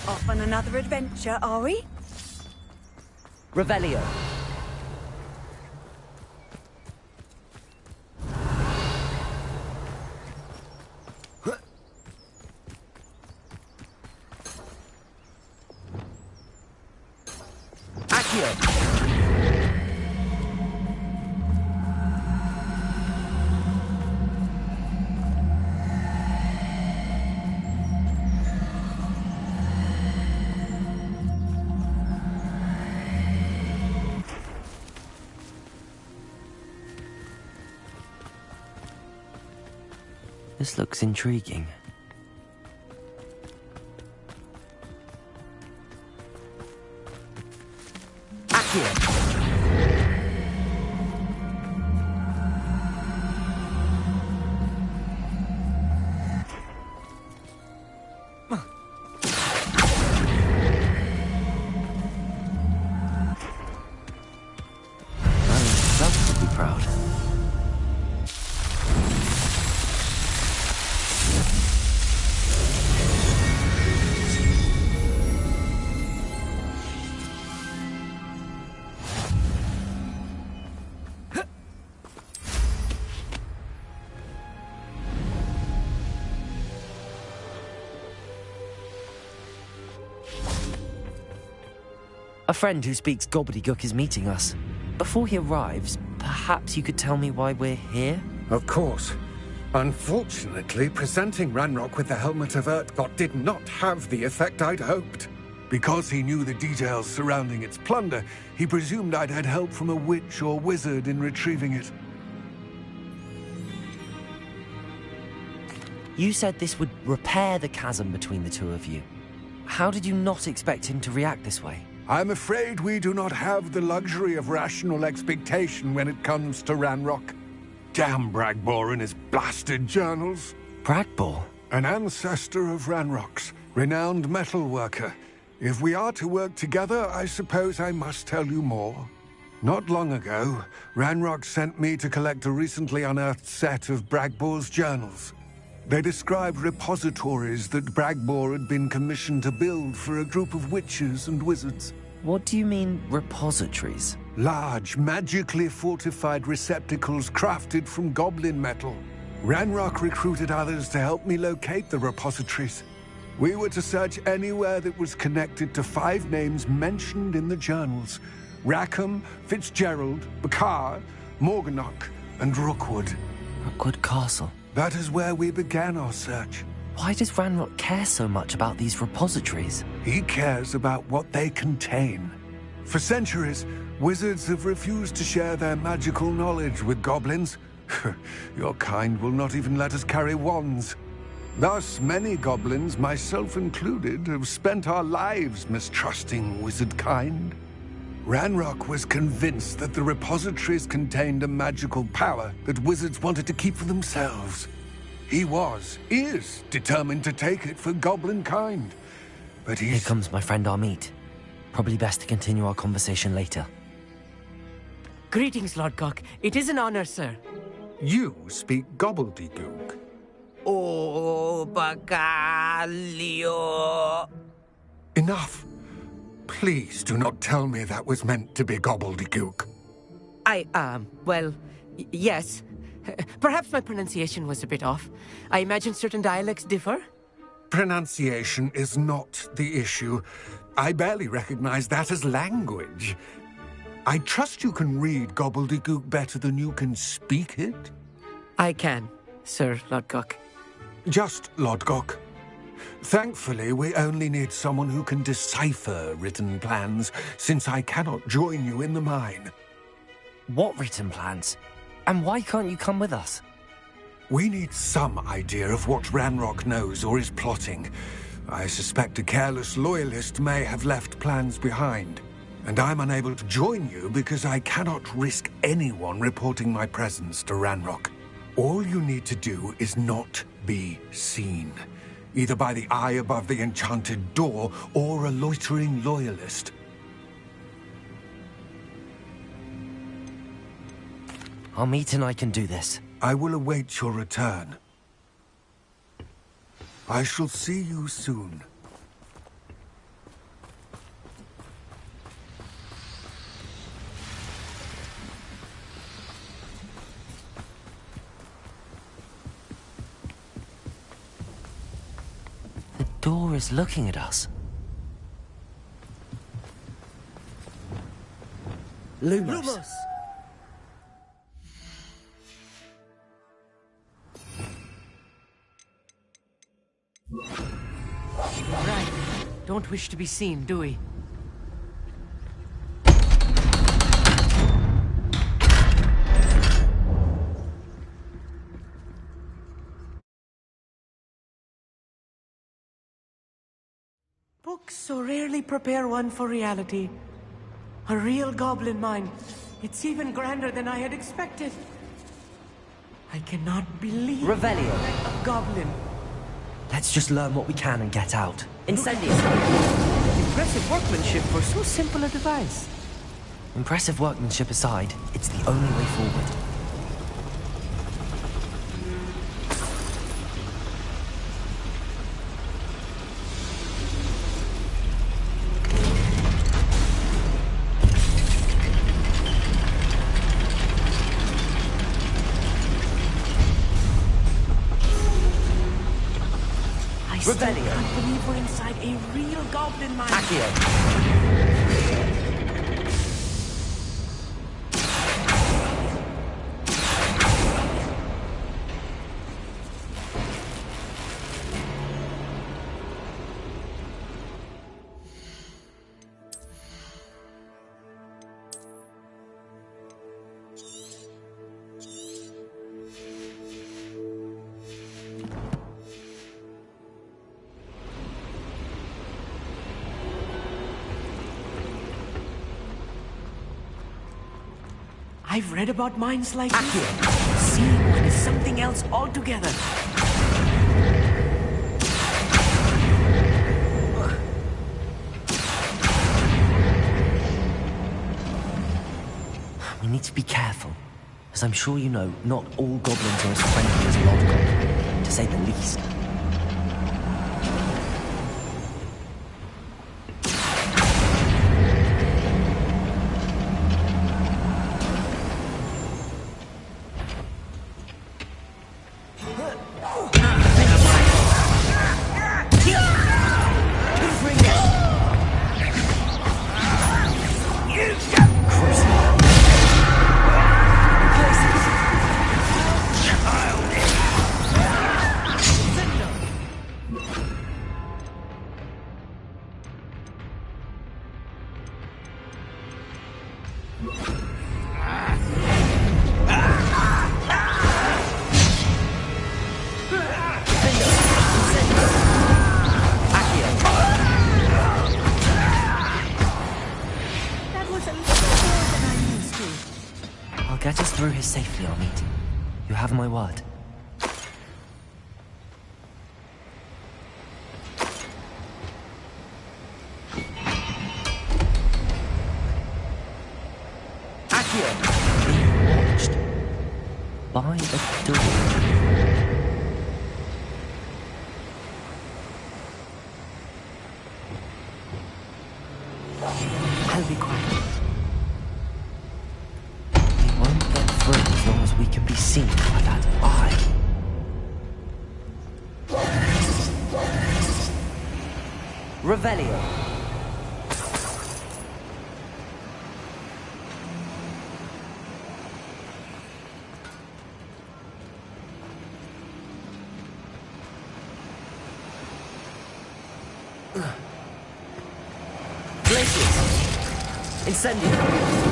Off on another adventure, are we? Revelio. This looks intriguing. A friend who speaks gobbledygook is meeting us. Before he arrives, perhaps you could tell me why we're here? Of course. Unfortunately, presenting Ranrock with the Helmet of Urtkot did not have the effect I'd hoped. Because he knew the details surrounding its plunder, he presumed I'd had help from a witch or wizard in retrieving it. You said this would repair the chasm between the two of you. How did you not expect him to react this way? I'm afraid we do not have the luxury of rational expectation when it comes to Ranrock. Damn Bragbor and his blasted journals. Bragbor? An ancestor of Ranrock's, renowned metal worker. If we are to work together, I suppose I must tell you more. Not long ago, Ranrock sent me to collect a recently unearthed set of Bragbor's journals. They described repositories that Bragbor had been commissioned to build for a group of witches and wizards. What do you mean, repositories? Large, magically fortified receptacles crafted from goblin metal. Ranrock recruited others to help me locate the repositories. We were to search anywhere that was connected to 5 names mentioned in the journals: Rackham, Fitzgerald, Bakar, Morganach, and Rookwood. Rookwood Castle. That is where we began our search. Why does Ranrock care so much about these repositories? He cares about what they contain. For centuries, wizards have refused to share their magical knowledge with goblins. Your kind will not even let us carry wands. Thus, many goblins, myself included, have spent our lives mistrusting wizard kind. Ranrock was convinced that the repositories contained a magical power that wizards wanted to keep for themselves. He is determined to take it for goblin kind. But Here comes my friend Amit. Probably best to continue our conversation later. Greetings, Lord Cock. It is an honor, sir. You speak gobbledygook. Oh, Bacalio. Enough. Please do not tell me that was meant to be gobbledygook. Well, yes. Perhaps my pronunciation was a bit off. I imagine certain dialects differ? Pronunciation is not the issue. I barely recognize that as language. I trust you can read gobbledygook better than you can speak it? I can, Sir Lodgok. Just Lodgok. Thankfully, we only need someone who can decipher written plans, since I cannot join you in the mine. What written plans? And why can't you come with us? We need some idea of what Ranrock knows or is plotting. I suspect a careless loyalist may have left plans behind. And I'm unable to join you because I cannot risk anyone reporting my presence to Ranrock. All you need to do is not be seen. Either by the eye above the enchanted door, or a loitering loyalist. Amit and I can do this. I will await your return. I shall see you soon. The door is looking at us. Lumos. Right. Don't wish to be seen, do we? Books so rarely prepare one for reality. A real goblin mine. It's even grander than I had expected. I cannot believe... Revelio. A goblin. Let's just learn what we can and get out. Incendies. Impressive workmanship for so simple a device. Impressive workmanship aside, it's the only way forward. I can't believe we're inside a real goblin mine. I've read about mines like this. Seeing one is something else altogether. We need to be careful. As I'm sure you know, not all goblins are as friendly as Lodgok, to say the least. Get us through here safely, Amit. You have my word. Accio! Being watched by a door. I'll be quiet. As long as we can be seen by that eye. Revelio. Glaciers. Incendio.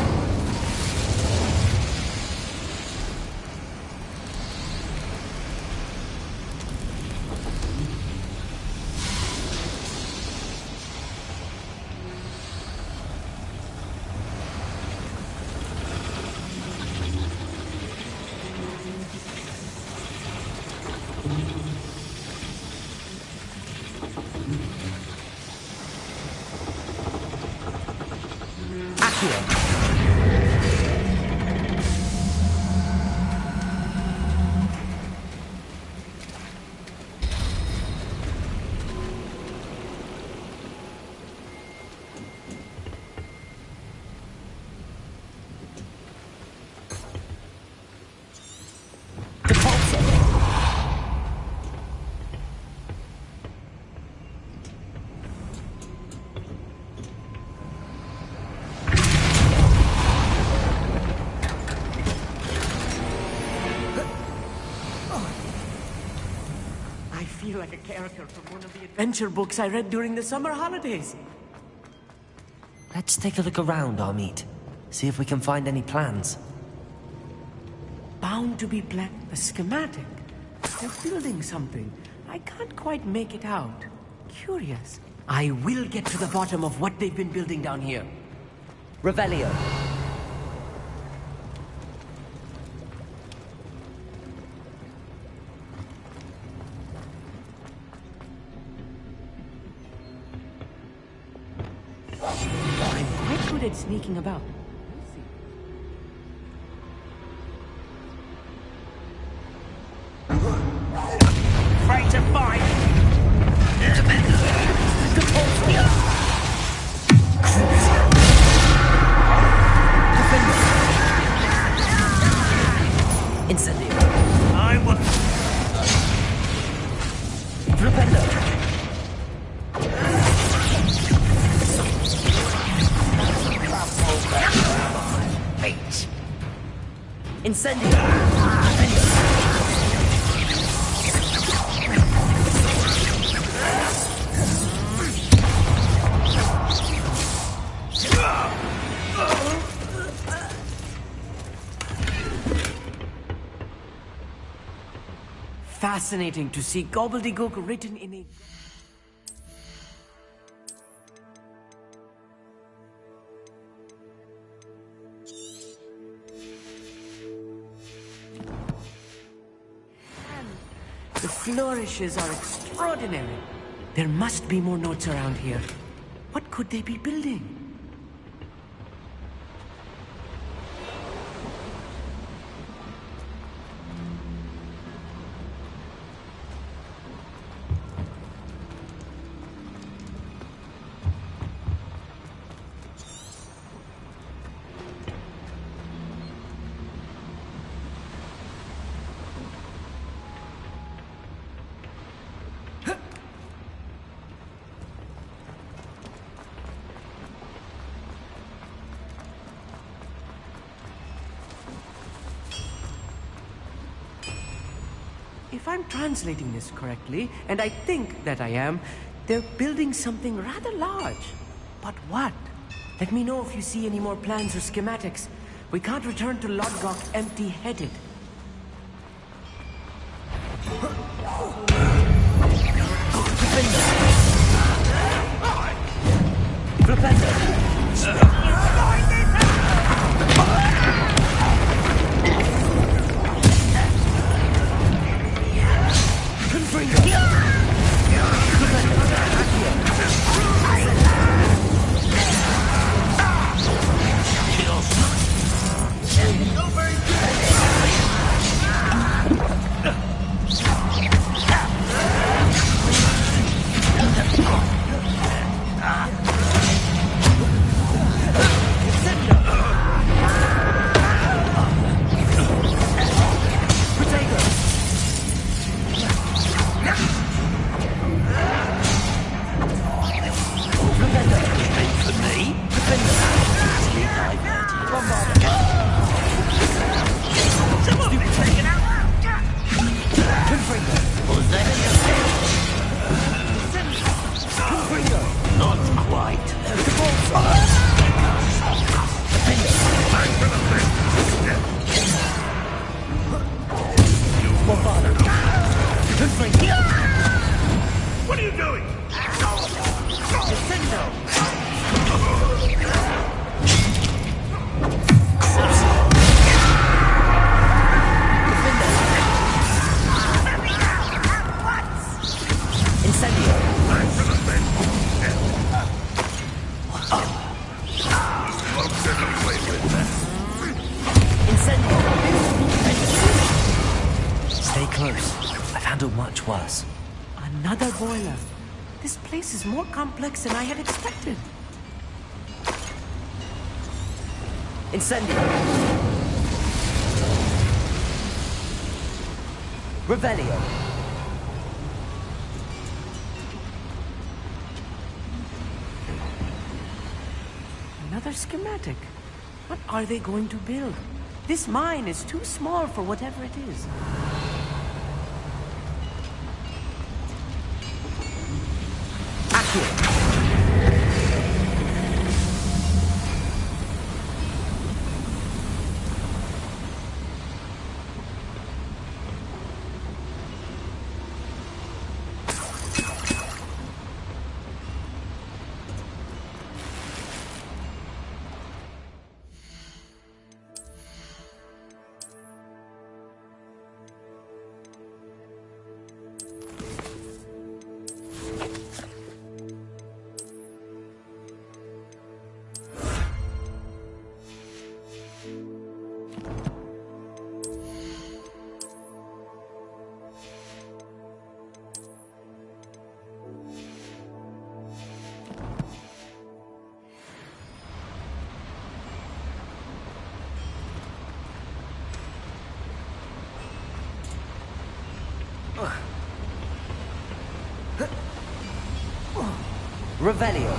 Like a character from one of the adventure books I read during the summer holidays. Let's take a look around, Amit. See if we can find any plans. Bound to be a schematic. They're building something. I can't quite make it out. Curious. I will get to the bottom of what they've been building down here. Revelio. At sneaking about. Afraid to fight! Incendio. I will. Flipendo. Incendio! Fascinating to see gobbledygook written in a... The flourishes are extraordinary. There must be more notes around here. What could they be building? If I'm translating this correctly, and I think that I am, they're building something rather large. But what? Let me know if you see any more plans or schematics. We can't return to Lodgok empty-headed. What are you doing? Stay close. I've handled much worse. Another boiler. This place is more complex than I had expected. Incendio. Revelio. Another schematic. What are they going to build? This mine is too small for whatever it is. Revelio.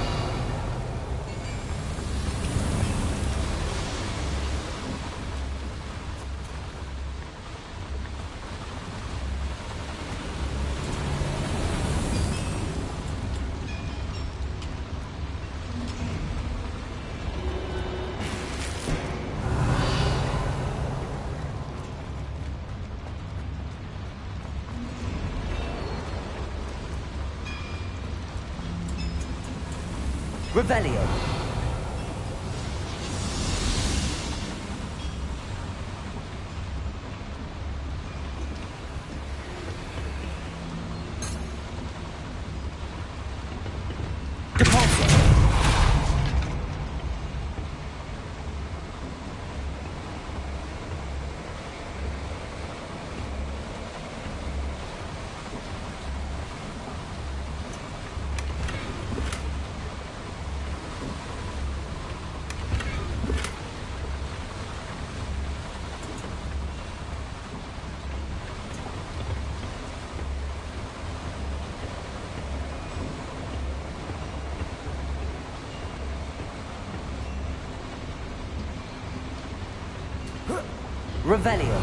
Revelio. Revelio.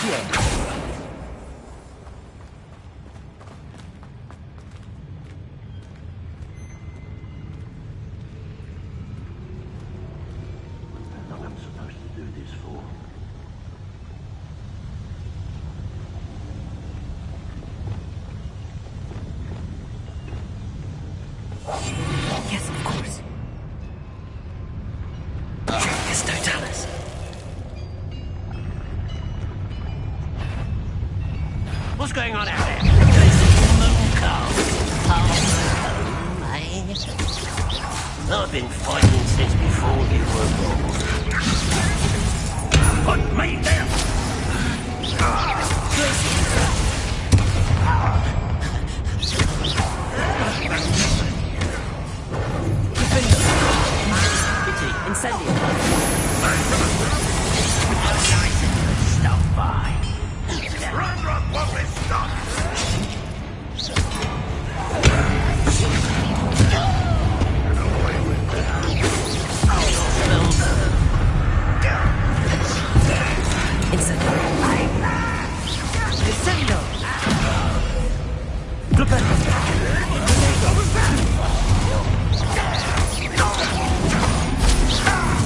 Accio! Yes, of course. Yes, Totalis. What's going on out there? I've been fighting since before you were born. Put me down! Incendio! Stop by. Run, won't be stopped!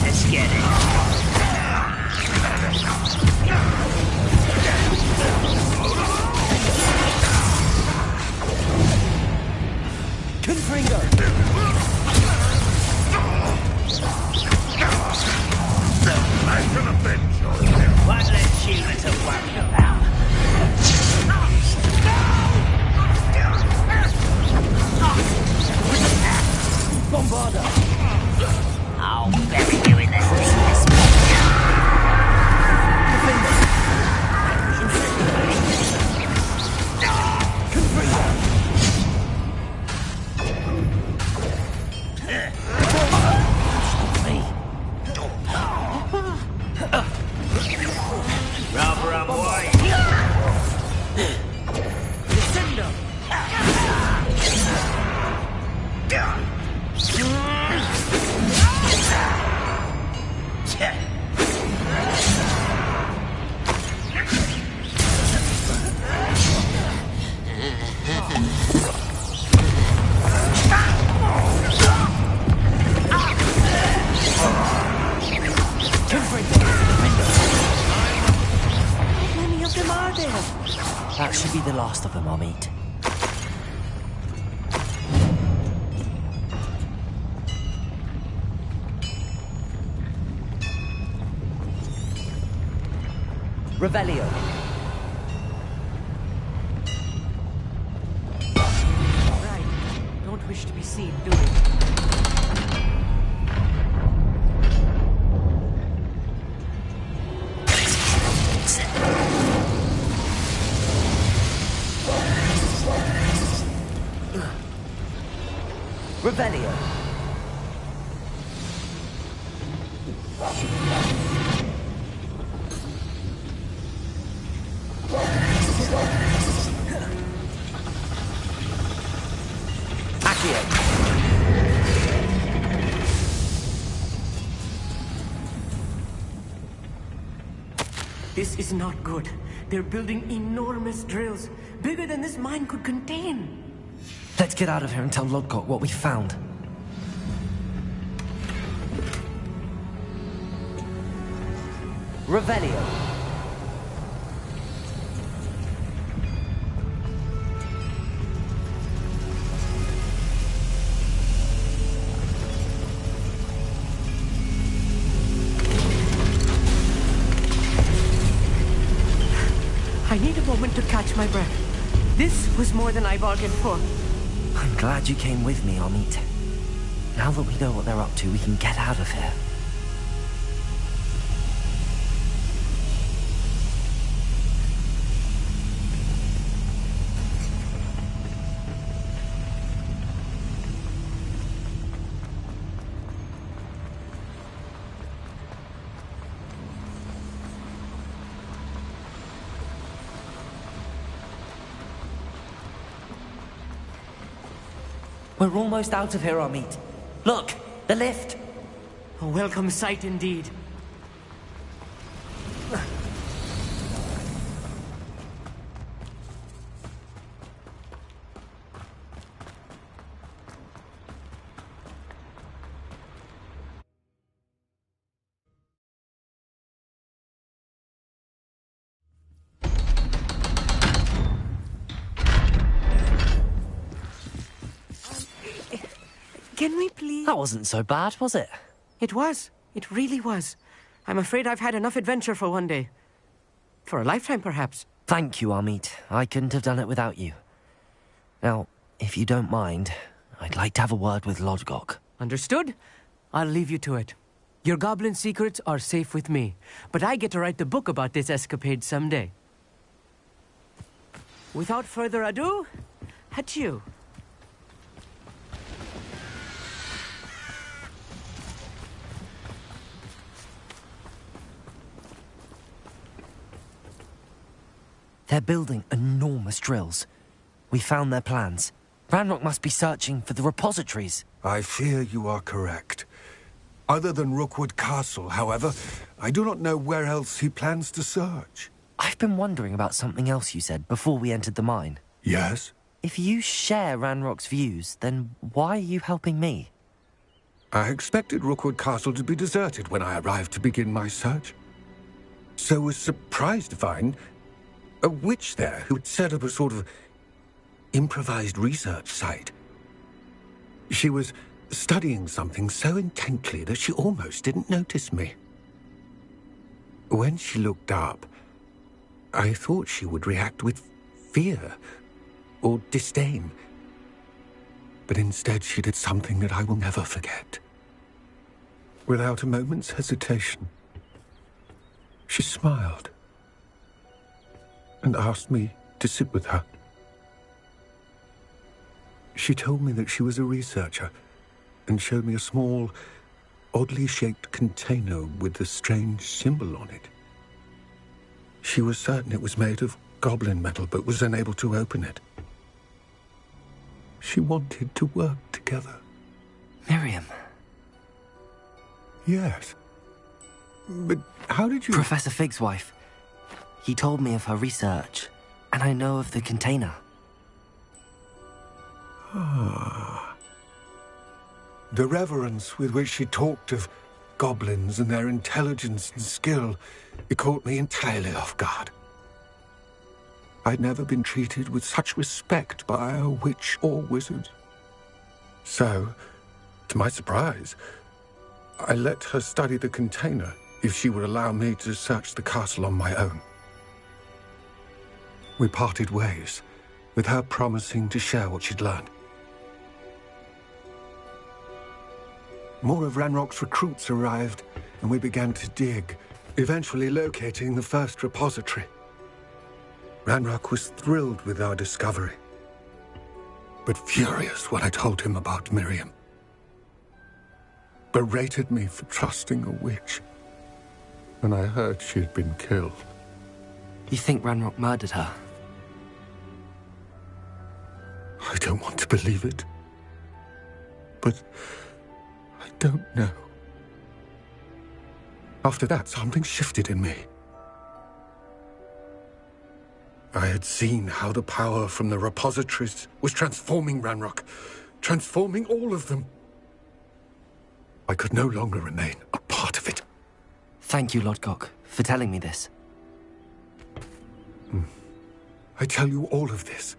Let's get it. Confringo! One less human to worry about. Bombarda! I'll bury you in the deepest pit. Rather unwise. That should be the last of them, I'll meet. Revelio! Right. Don't wish to be seen, do you? Revelio! Accio! This is not good. They're building enormous drills, bigger than this mine could contain. Let's get out of here and tell Lodgok what we found. Revelio! I need a moment to catch my breath. This was more than I bargained for. I'm glad you came with me, Amit. Now that we know what they're up to, we can get out of here. We're almost out of here, Amit. Look, the lift. A welcome sight indeed. Can we please... That wasn't so bad, was it? It was. It really was. I'm afraid I've had enough adventure for one day. For a lifetime, perhaps. Thank you, Amit. I couldn't have done it without you. Now, if you don't mind, I'd like to have a word with Lodgok. Understood? I'll leave you to it. Your goblin secrets are safe with me, but I get to write the book about this escapade someday. Without further ado, adieu. They're building enormous drills. We found their plans. Ranrock must be searching for the repositories. I fear you are correct. Other than Rookwood Castle, however, I do not know where else he plans to search. I've been wondering about something else you said before we entered the mine. Yes? If you share Ranrock's views, then why are you helping me? I expected Rookwood Castle to be deserted when I arrived to begin my search. So was surprised to find a witch there who had set up a sort of improvised research site. She was studying something so intently that she almost didn't notice me. When she looked up, I thought she would react with fear or disdain. But instead she did something that I will never forget. Without a moment's hesitation, she smiled and asked me to sit with her. She told me that she was a researcher and showed me a small, oddly shaped container with a strange symbol on it. She was certain it was made of goblin metal, but was unable to open it. She wanted to work together. Miriam. Yes. But how did you... Professor Fig's wife. He told me of her research, and I know of the container. Ah. The reverence with which she talked of goblins and their intelligence and skill, it caught me entirely off guard. I'd never been treated with such respect by a witch or wizard. So, to my surprise, I let her study the container if she would allow me to search the castle on my own. We parted ways, with her promising to share what she'd learned. More of Ranrock's recruits arrived, and we began to dig, eventually locating the first repository. Ranrock was thrilled with our discovery, but furious when I told him about Miriam. Berated me for trusting a witch when I heard she had been killed. You think Ranrock murdered her? I don't want to believe it, but I don't know. After that, something shifted in me. I had seen how the power from the repositories was transforming Ranrock, transforming all of them. I could no longer remain a part of it. Thank you, Lodgok, for telling me this. I tell you all of this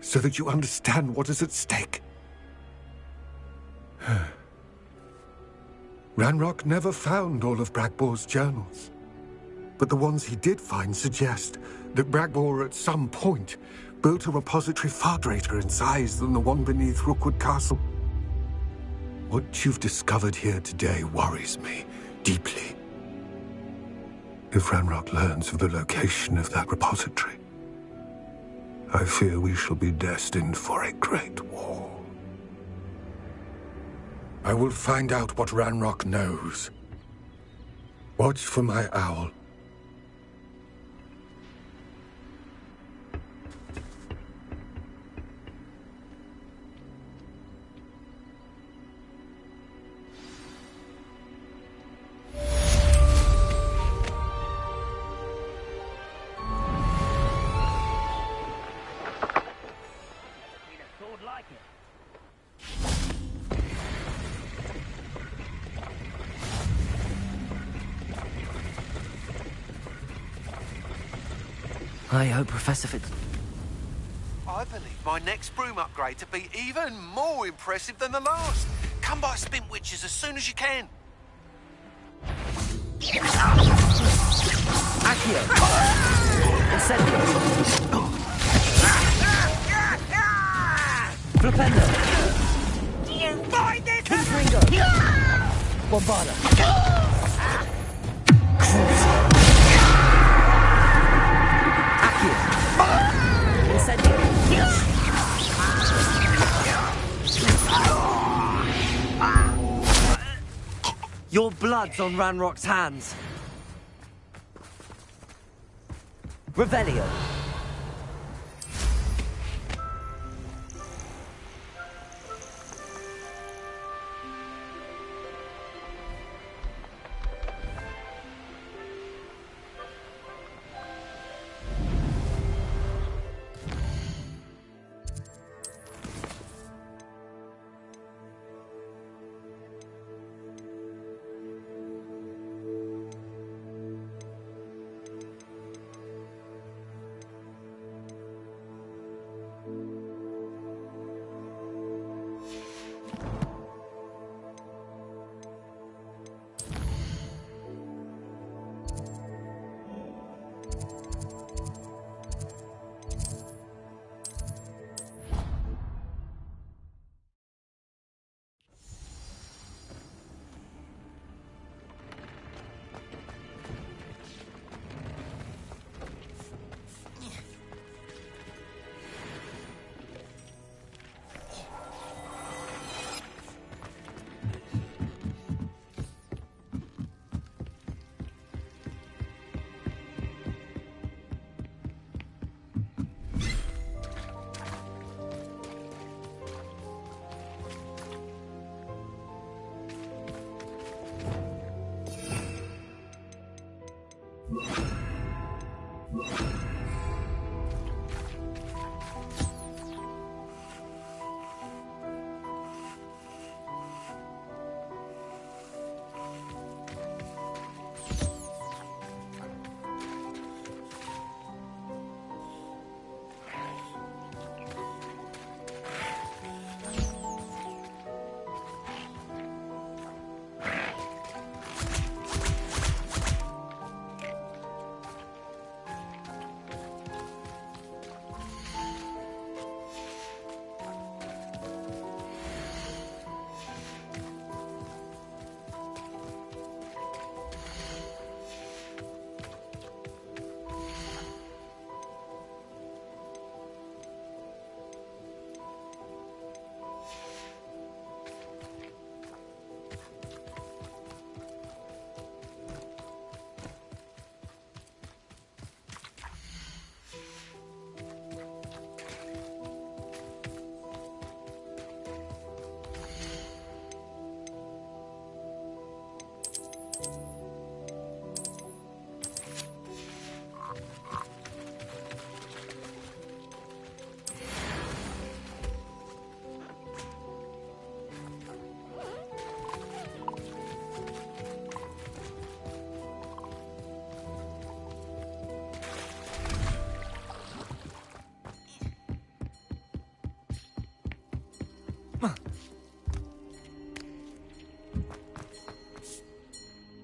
so that you understand what is at stake. Ranrock never found all of Bragbor's journals, but the ones he did find suggest that Bragbor at some point built a repository far greater in size than the one beneath Rookwood Castle. What you've discovered here today worries me deeply. If Ranrock learns of the location of that repository, I fear we shall be destined for a great war. I will find out what Ranrock knows. Watch for my owl. I hope Professor Fitz... I believe my next broom upgrade to be even more impressive than the last. come by Spin Witches as soon as you can. Accio! Incendio! Flipendo! Do you find this? Confringo! Bombarda! Accio! Incendio! Your blood's on Ranrock's hands. Revelio.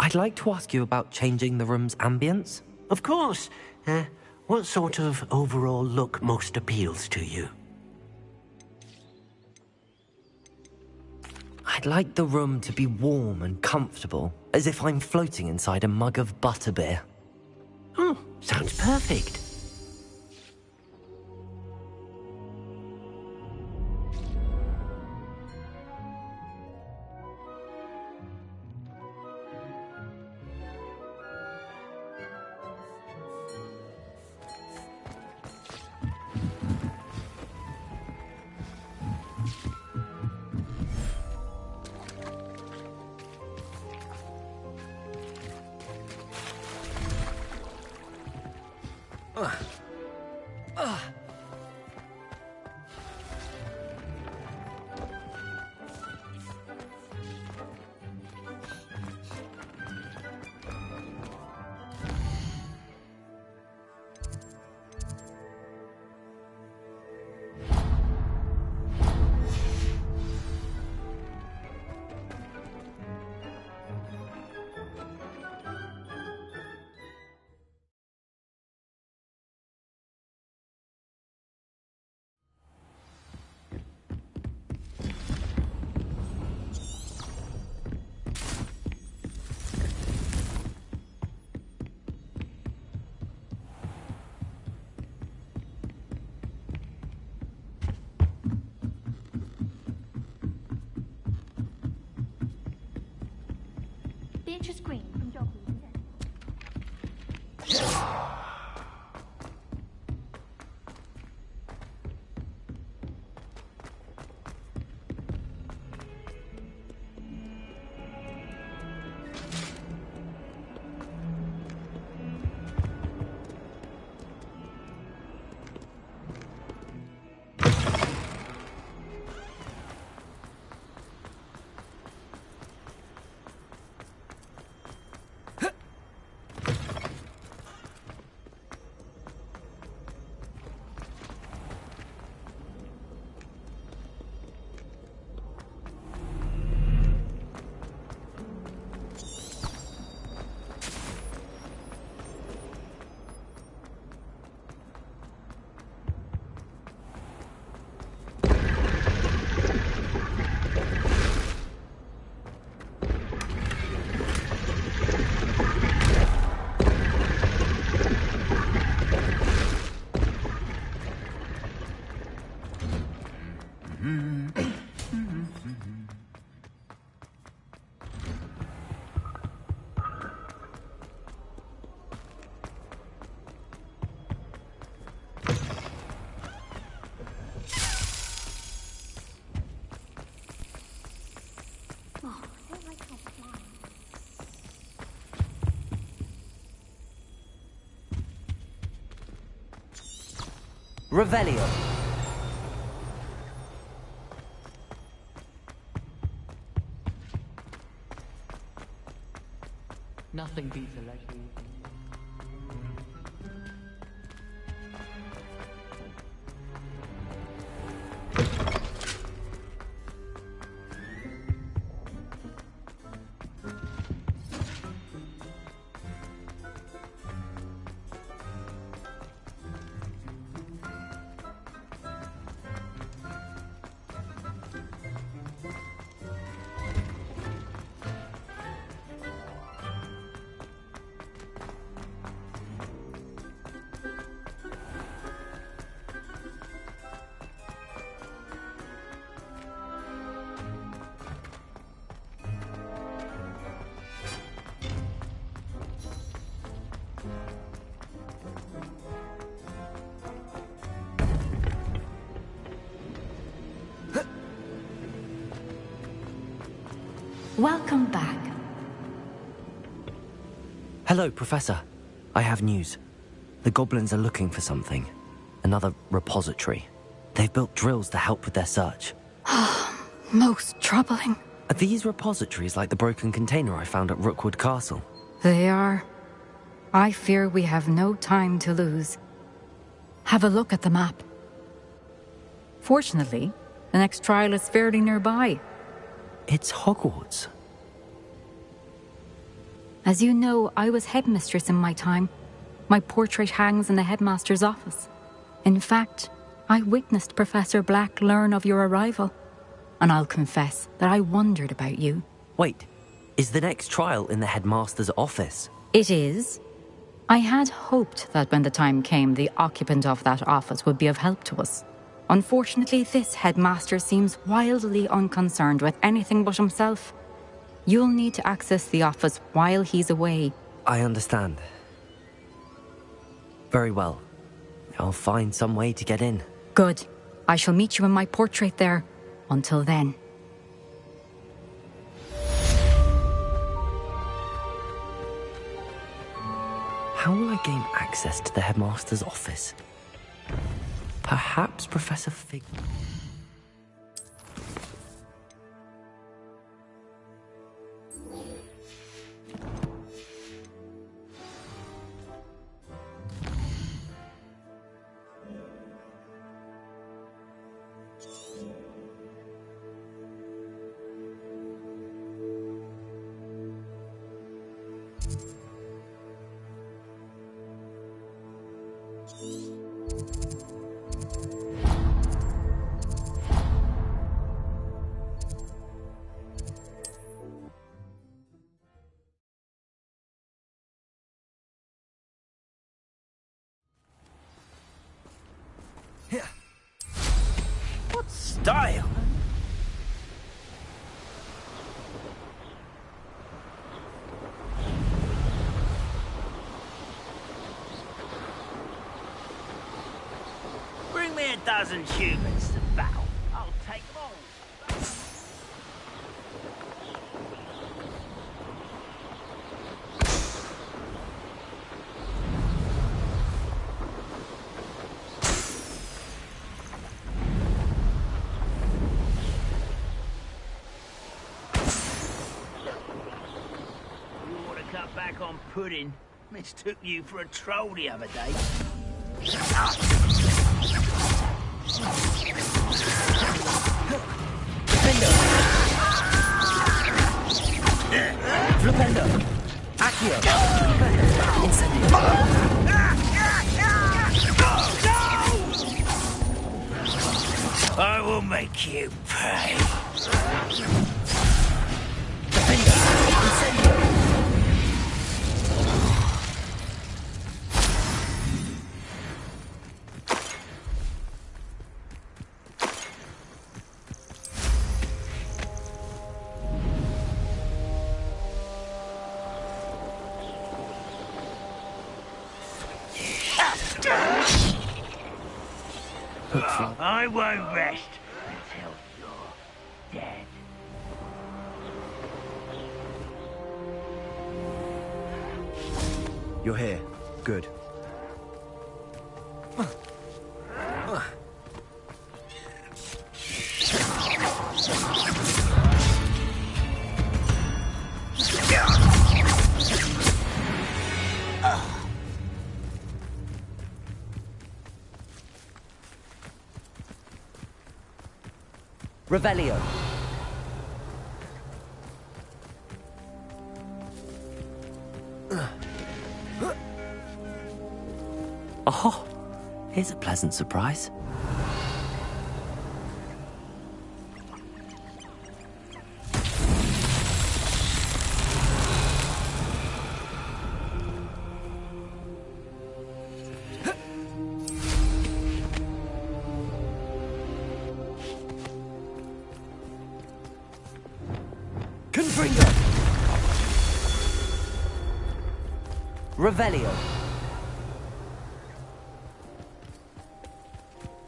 I'd like to ask you about changing the room's ambience. Of course. What sort of overall look most appeals to you? I'd like the room to be warm and comfortable, as if I'm floating inside a mug of butterbeer. Oh, sounds perfect. miniature screen from Jogging. Revelio. Nothing beats a leisurely evening. Welcome back. Hello, Professor. I have news. The goblins are looking for something. Another repository. They've built drills to help with their search. Most troubling. Are these repositories like the broken container I found at Rookwood Castle? They are. I fear we have no time to lose. Have a look at the map. Fortunately, the next trial is fairly nearby. It's Hogwarts. As you know, I was headmistress in my time. My portrait hangs in the headmaster's office. In fact, I witnessed Professor Black learn of your arrival. And I'll confess that I wondered about you. Wait, is the next trial in the headmaster's office? It is. I had hoped that when the time came, the occupant of that office would be of help to us. Unfortunately, this headmaster seems wildly unconcerned with anything but himself. You'll need to access the office while he's away. I understand. Very well. I'll find some way to get in. Good. I shall meet you in my portrait there. Until then. How will I gain access to the headmaster's office? Perhaps Professor Fig... What style? me a dozen humans to battle. I'll take them all. You ought to cut back on pudding. Mistook you for a troll the other day. Flipendo! Accio! Incendio! I will make you pay. Defender! Incendio! I won't rest until you're dead. You're here. Good. Revelio. Oh, here's a pleasant surprise. Confringo! Revelio!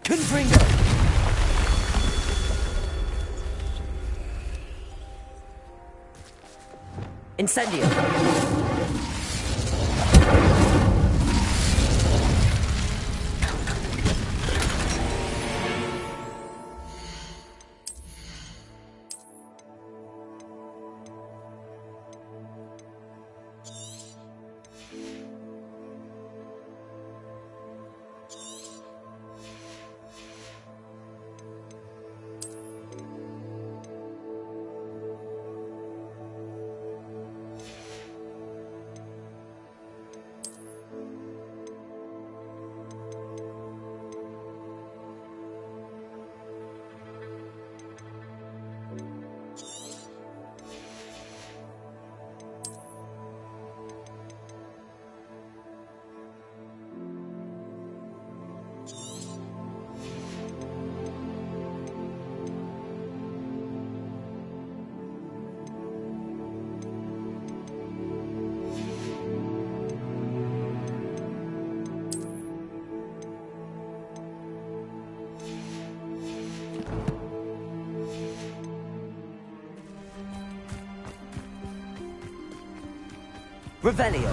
Confringo! Incendio! Revelio.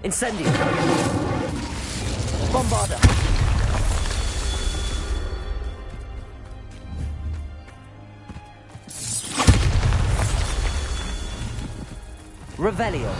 Incendio. Bombarda. Revelio.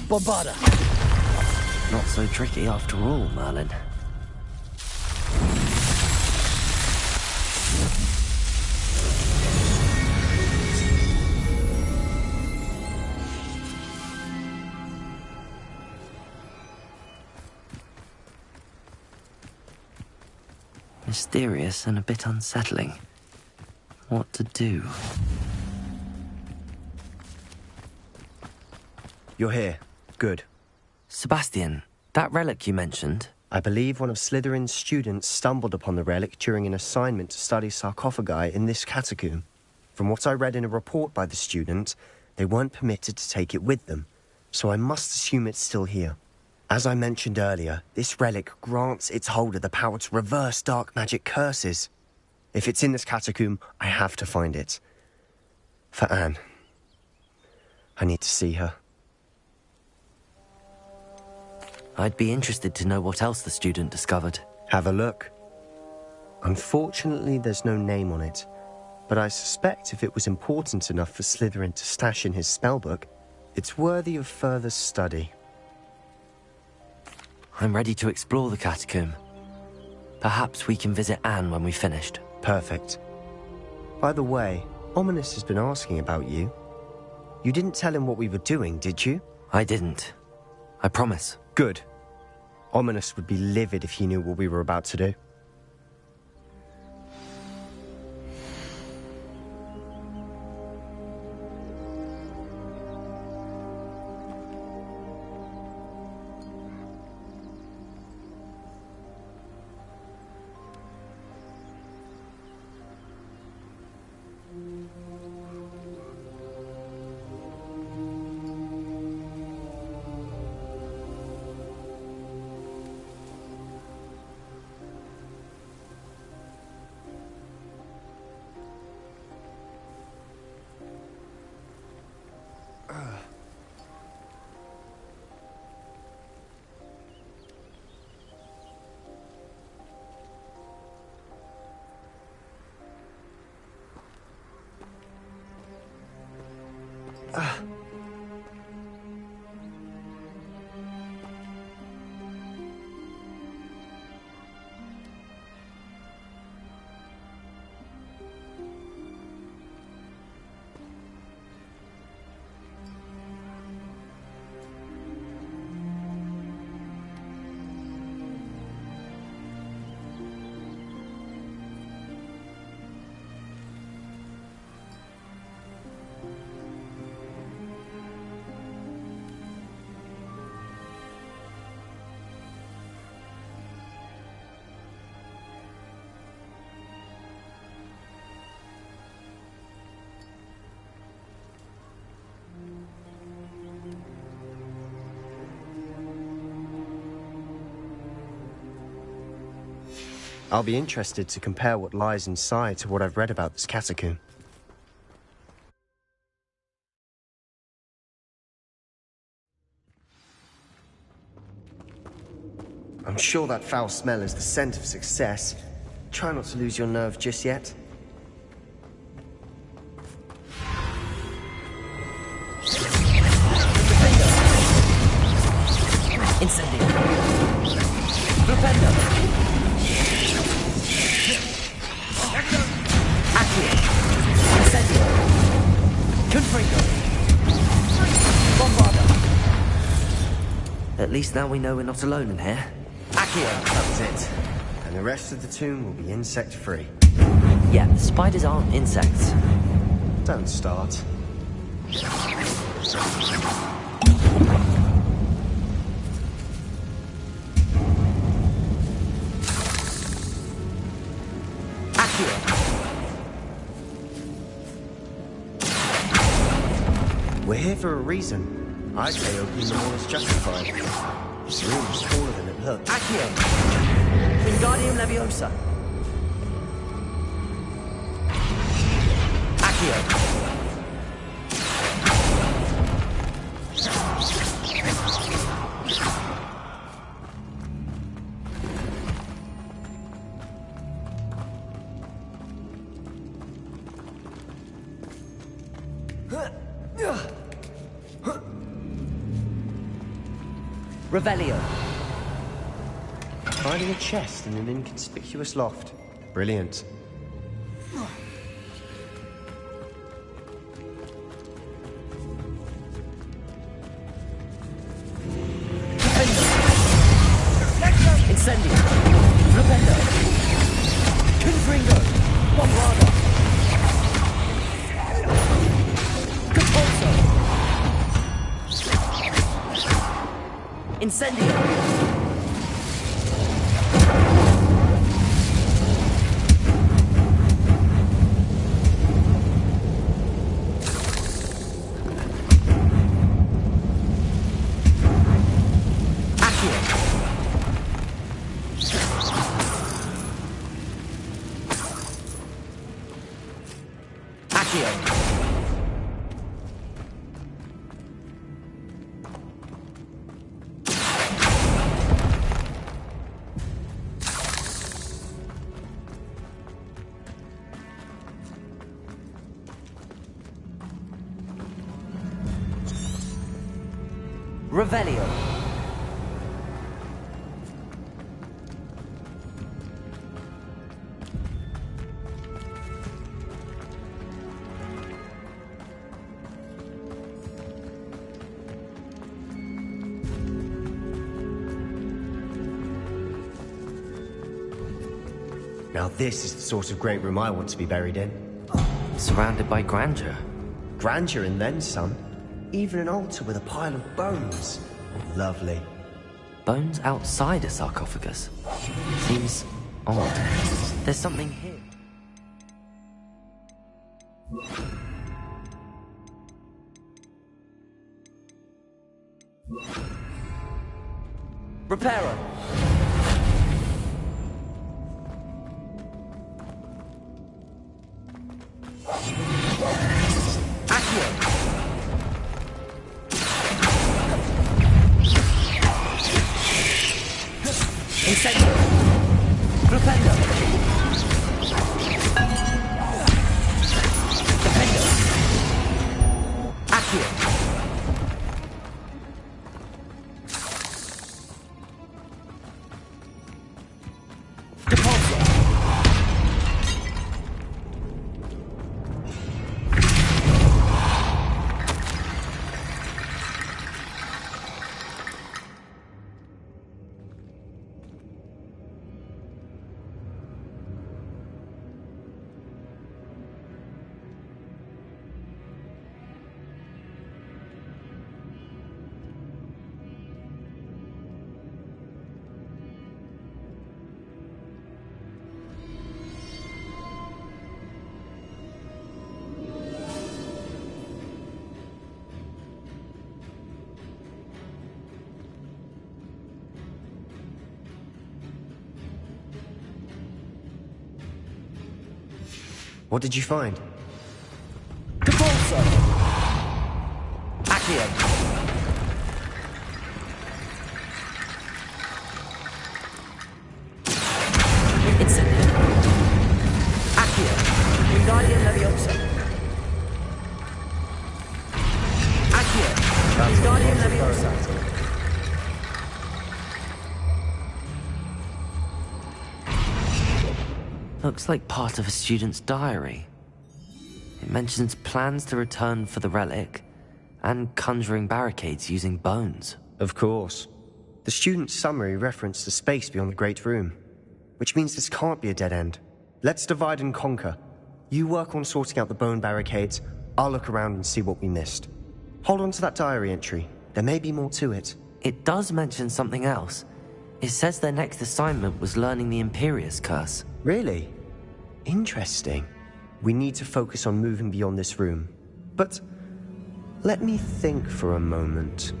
Bombarda. Not so tricky after all, Merlin. Mysterious and a bit unsettling. What to do? You're here. Good. Sebastian, that relic you mentioned... I believe one of Slytherin's students stumbled upon the relic during an assignment to study sarcophagi in this catacomb. From what I read in a report by the student, they weren't permitted to take it with them, so I must assume it's still here. As I mentioned earlier, this relic grants its holder the power to reverse dark magic curses. If it's in this catacomb, I have to find it. For Anne. I need to see her. I'd be interested to know what else the student discovered. Have a look. Unfortunately, there's no name on it, but I suspect if it was important enough for Slytherin to stash in his spellbook, it's worthy of further study. I'm ready to explore the catacomb. Perhaps we can visit Anne when we've finished. Perfect. By the way, Ominous has been asking about you. You didn't tell him what we were doing, did you? I didn't. I promise. Good. Ominous would be livid if he knew what we were about to do. I'll be interested to compare what lies inside to what I've read about this catacomb. I'm sure that foul smell is the scent of success. Try not to lose your nerve just yet. Incendio. Flipendo. Accio. Incendio. Confringo. Bombarda. At least now we know we're not alone in here. Accio. That's it. And the rest of the tomb will be insect-free. Yeah, spiders aren't insects. Don't start. We're here for a reason. I'd say opening the wall is justified. This room is smaller than it looks. Accio! Wingardium Leviosa! Accio! Revelio. Finding a chest in an inconspicuous loft. Brilliant. Incendio. Flipendo. Confringo. Bombarda. Capulso. Incendio. Revelio. Now this is the sort of great room I want to be buried in. Surrounded by grandeur. Grandeur and then some. Even an altar with a pile of bones. Lovely. Bones outside a sarcophagus? Seems odd. There's something here. Reparo. Incendio. Flipendo. Defendo. Accio. Depulso. What did you find? Capulso. Accio. Incendio. Accio. Wingardium Leviosa. Accio. Wingardium Leviosa. Looks like part of a student's diary. It mentions plans to return for the relic and conjuring barricades using bones. Of course. The student's summary referenced the space beyond the Great Room, which means this can't be a dead end. Let's divide and conquer. You work on sorting out the bone barricades, I'll look around and see what we missed. Hold on to that diary entry. There may be more to it. It does mention something else. It says their next assignment was learning the Imperius Curse. Really? Interesting. We need to focus on moving beyond this room. But let me think for a moment.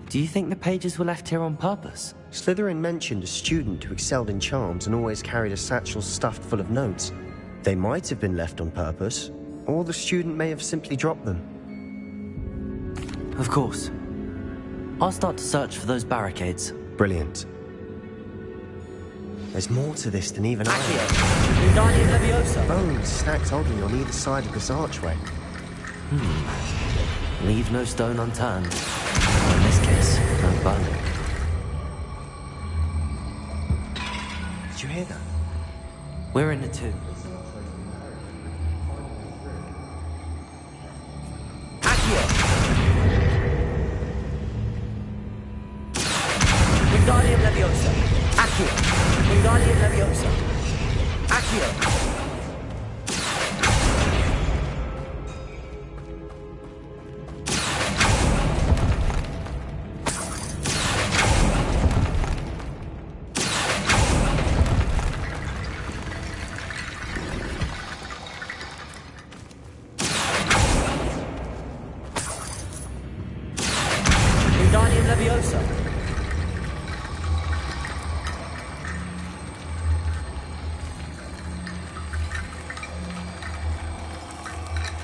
Do you think the pages were left here on purpose? Slytherin mentioned a student who excelled in charms and always carried a satchel stuffed full of notes. They might have been left on purpose, or the student may have simply dropped them. Of course. I'll start to search for those barricades. Brilliant. There's more to this than even Accio. Wingardium Leviosa. Bones stacked oddly on either side of this archway. Leave no stone unturned. In this case, no bone. Did you hear that? We're in the tomb. Accio! Wingardium Leviosa! Accio! Wingardium Leviosa! Accio! Wingardium Leviosa!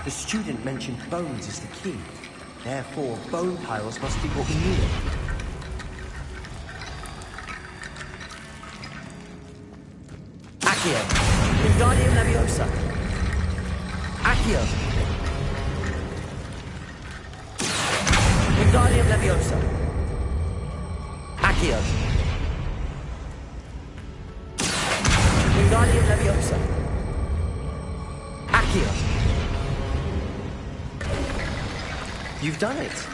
The student mentioned bones as the key. Therefore, bone piles must be what we need. Accio! Wingardium Leviosa! Accio! Wingardium Leviosa! Accio! Wingardium Leviosa! Accio! You've done it.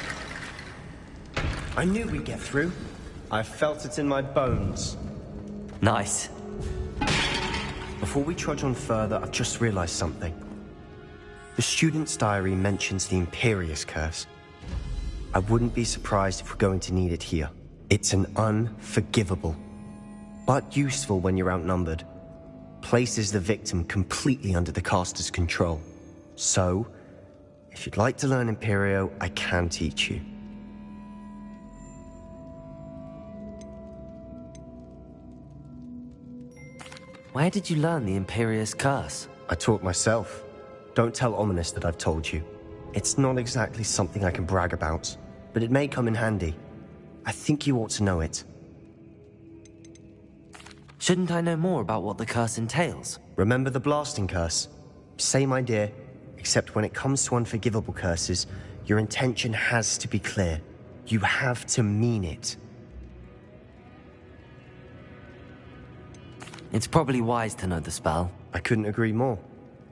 I knew we'd get through. I felt it in my bones. Nice. Before we trudge on further, I've just realized something. The student's diary mentions the Imperious Curse. I wouldn't be surprised if we're going to need it here. It's an unforgivable, but useful when you're outnumbered. Places the victim completely under the caster's control. So, if you'd like to learn Imperio, I can teach you. Where did you learn the Imperious Curse? I taught myself. Don't tell Ominous that I've told you. It's not exactly something I can brag about, but it may come in handy. I think you ought to know it. Shouldn't I know more about what the curse entails? Remember the blasting curse? Same idea, except when it comes to unforgivable curses, your intention has to be clear. You have to mean it. It's probably wise to know the spell. I couldn't agree more.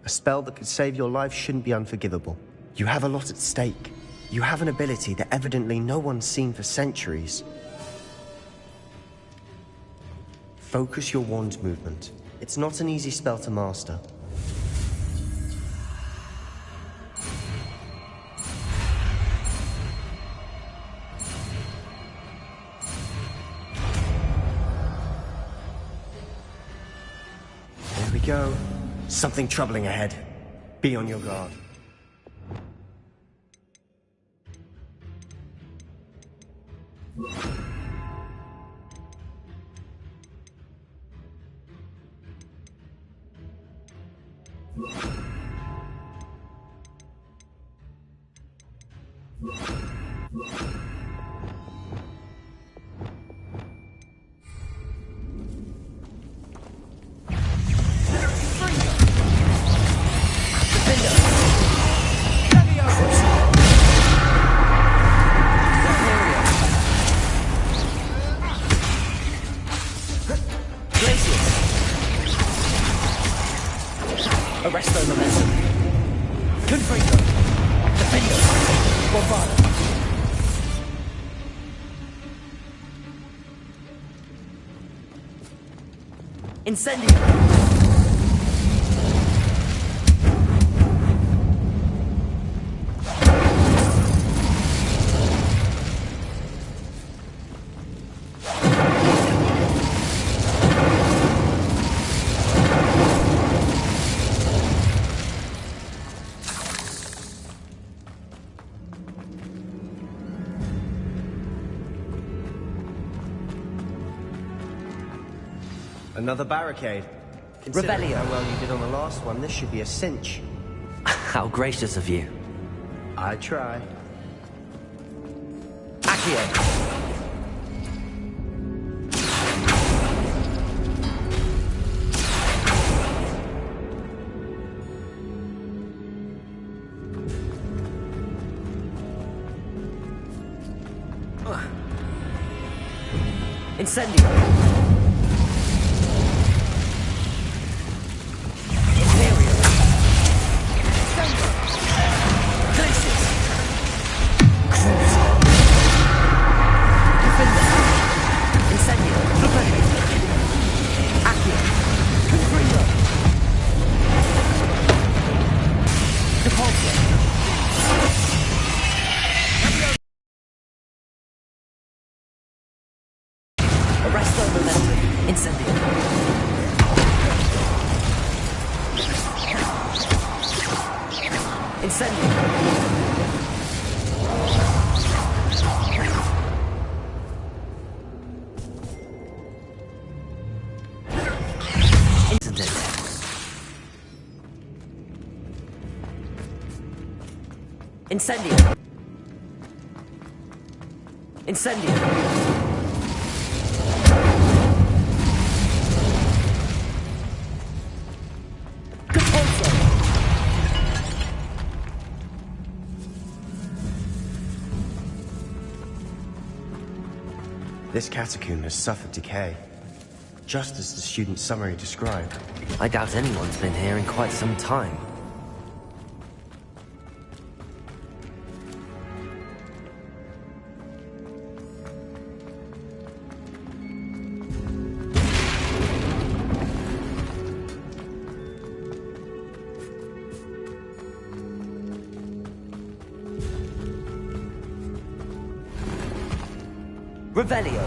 A spell that could save your life shouldn't be unforgivable. You have a lot at stake. You have an ability that evidently no one's seen for centuries. Focus your wand movement. It's not an easy spell to master. There we go. Something troubling ahead. Be on your guard. Arresto momentum. Confringo. Defendo. Bombard. Incendio. Another barricade. Considering Rebellion. how well you did on the last one, this should be a cinch. How gracious of you. I try. Accio. Incendio! Imperio! Glacius! Cruiser! Defender! Incendio! Propelli! Accio! Confringo! Depulso! Arresto Momentum! Incendio! Incendio! Incendio! Incendio! Depulso! This catacomb has suffered decay, just as the student's summary described. I doubt anyone's been here in quite some time. Revelio!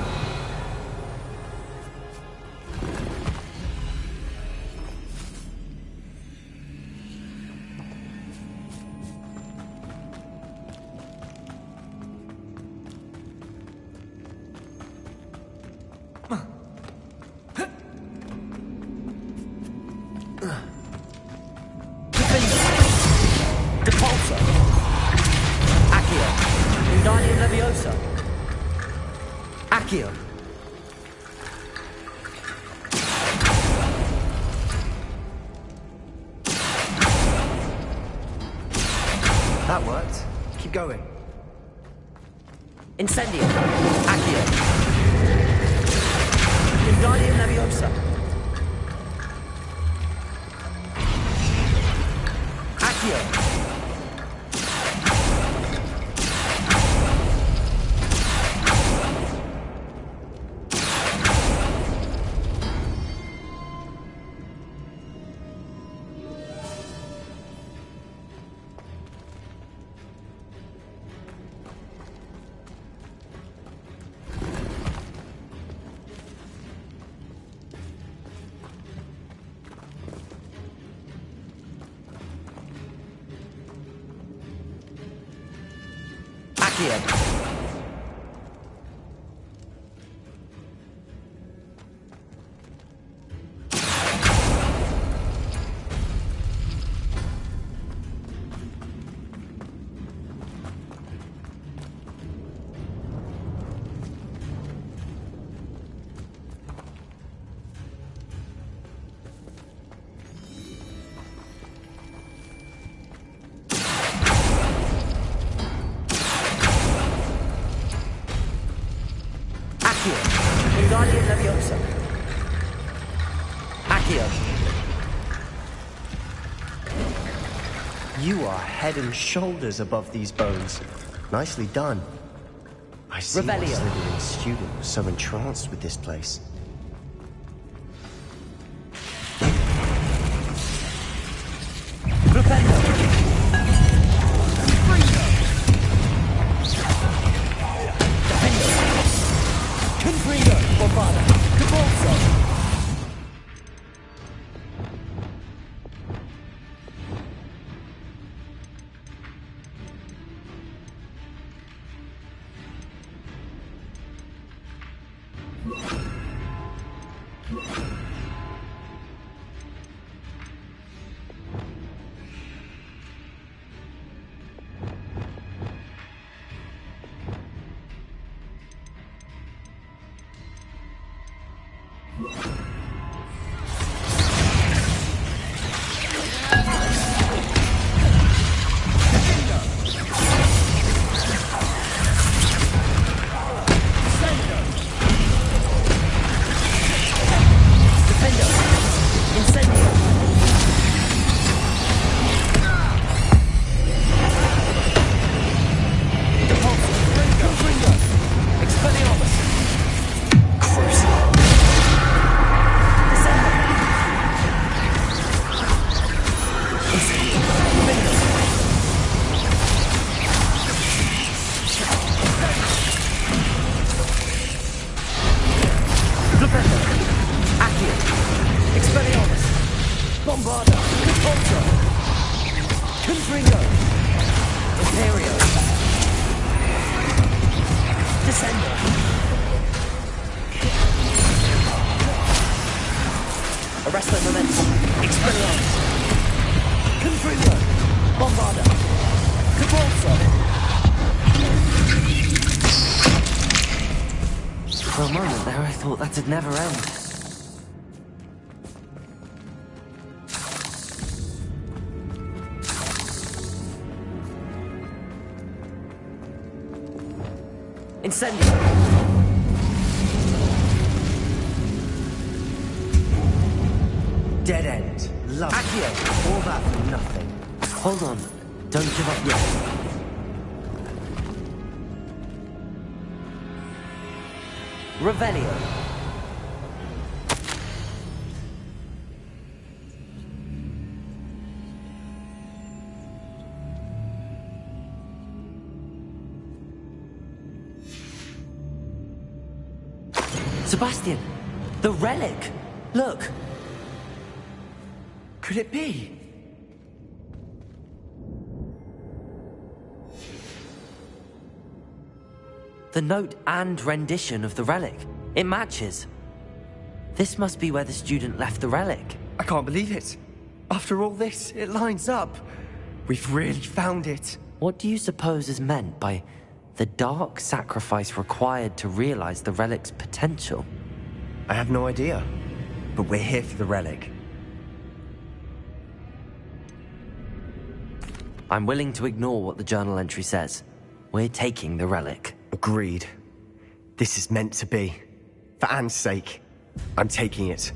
Depulso! Accio! Wingardium Leviosa! Accio! That worked. Keep going. Incendio! Accio! Wingardium Leviosa! Accio! Accio! Accio! Wingardium Leviosa! Accio! You are head and shoulders above these bones. Nicely done. I see why Revelio. Slytherin's student was so entranced with this place. Propello! Confringo! Bombada! Depulso! swear I thought that'd never end. Incendio! Dead end. Love it. All that for nothing. Hold on. Don't give up yet. Revelio. Sebastian! The relic! Look! Could it be? The note and rendition of the relic. It matches. This must be where the student left the relic. I can't believe it. After all this, it lines up. We've really found it. What do you suppose is meant by the dark sacrifice required to realize the relic's potential? I have no idea, but we're here for the relic. I'm willing to ignore what the journal entry says. We're taking the relic. Agreed. This is meant to be. For Anne's sake, I'm taking it.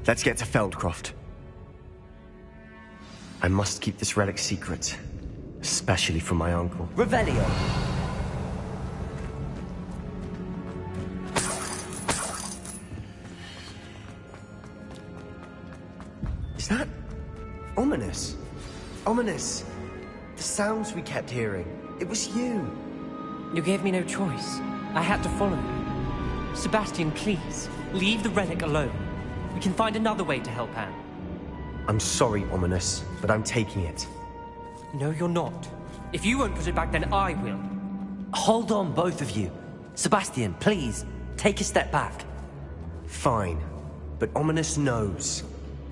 Let's get to Feldcroft. I must keep this relic secret, especially from my uncle. Revelio! Is that ominous? Ominous! The sounds we kept hearing. It was you. You gave me no choice. I had to follow you. Sebastian, please, leave the relic alone. We can find another way to help Anne. I'm sorry, Ominous, but I'm taking it. No, you're not. If you won't put it back, then I will. Hold on, both of you. Sebastian, please, take a step back. Fine, but Ominous knows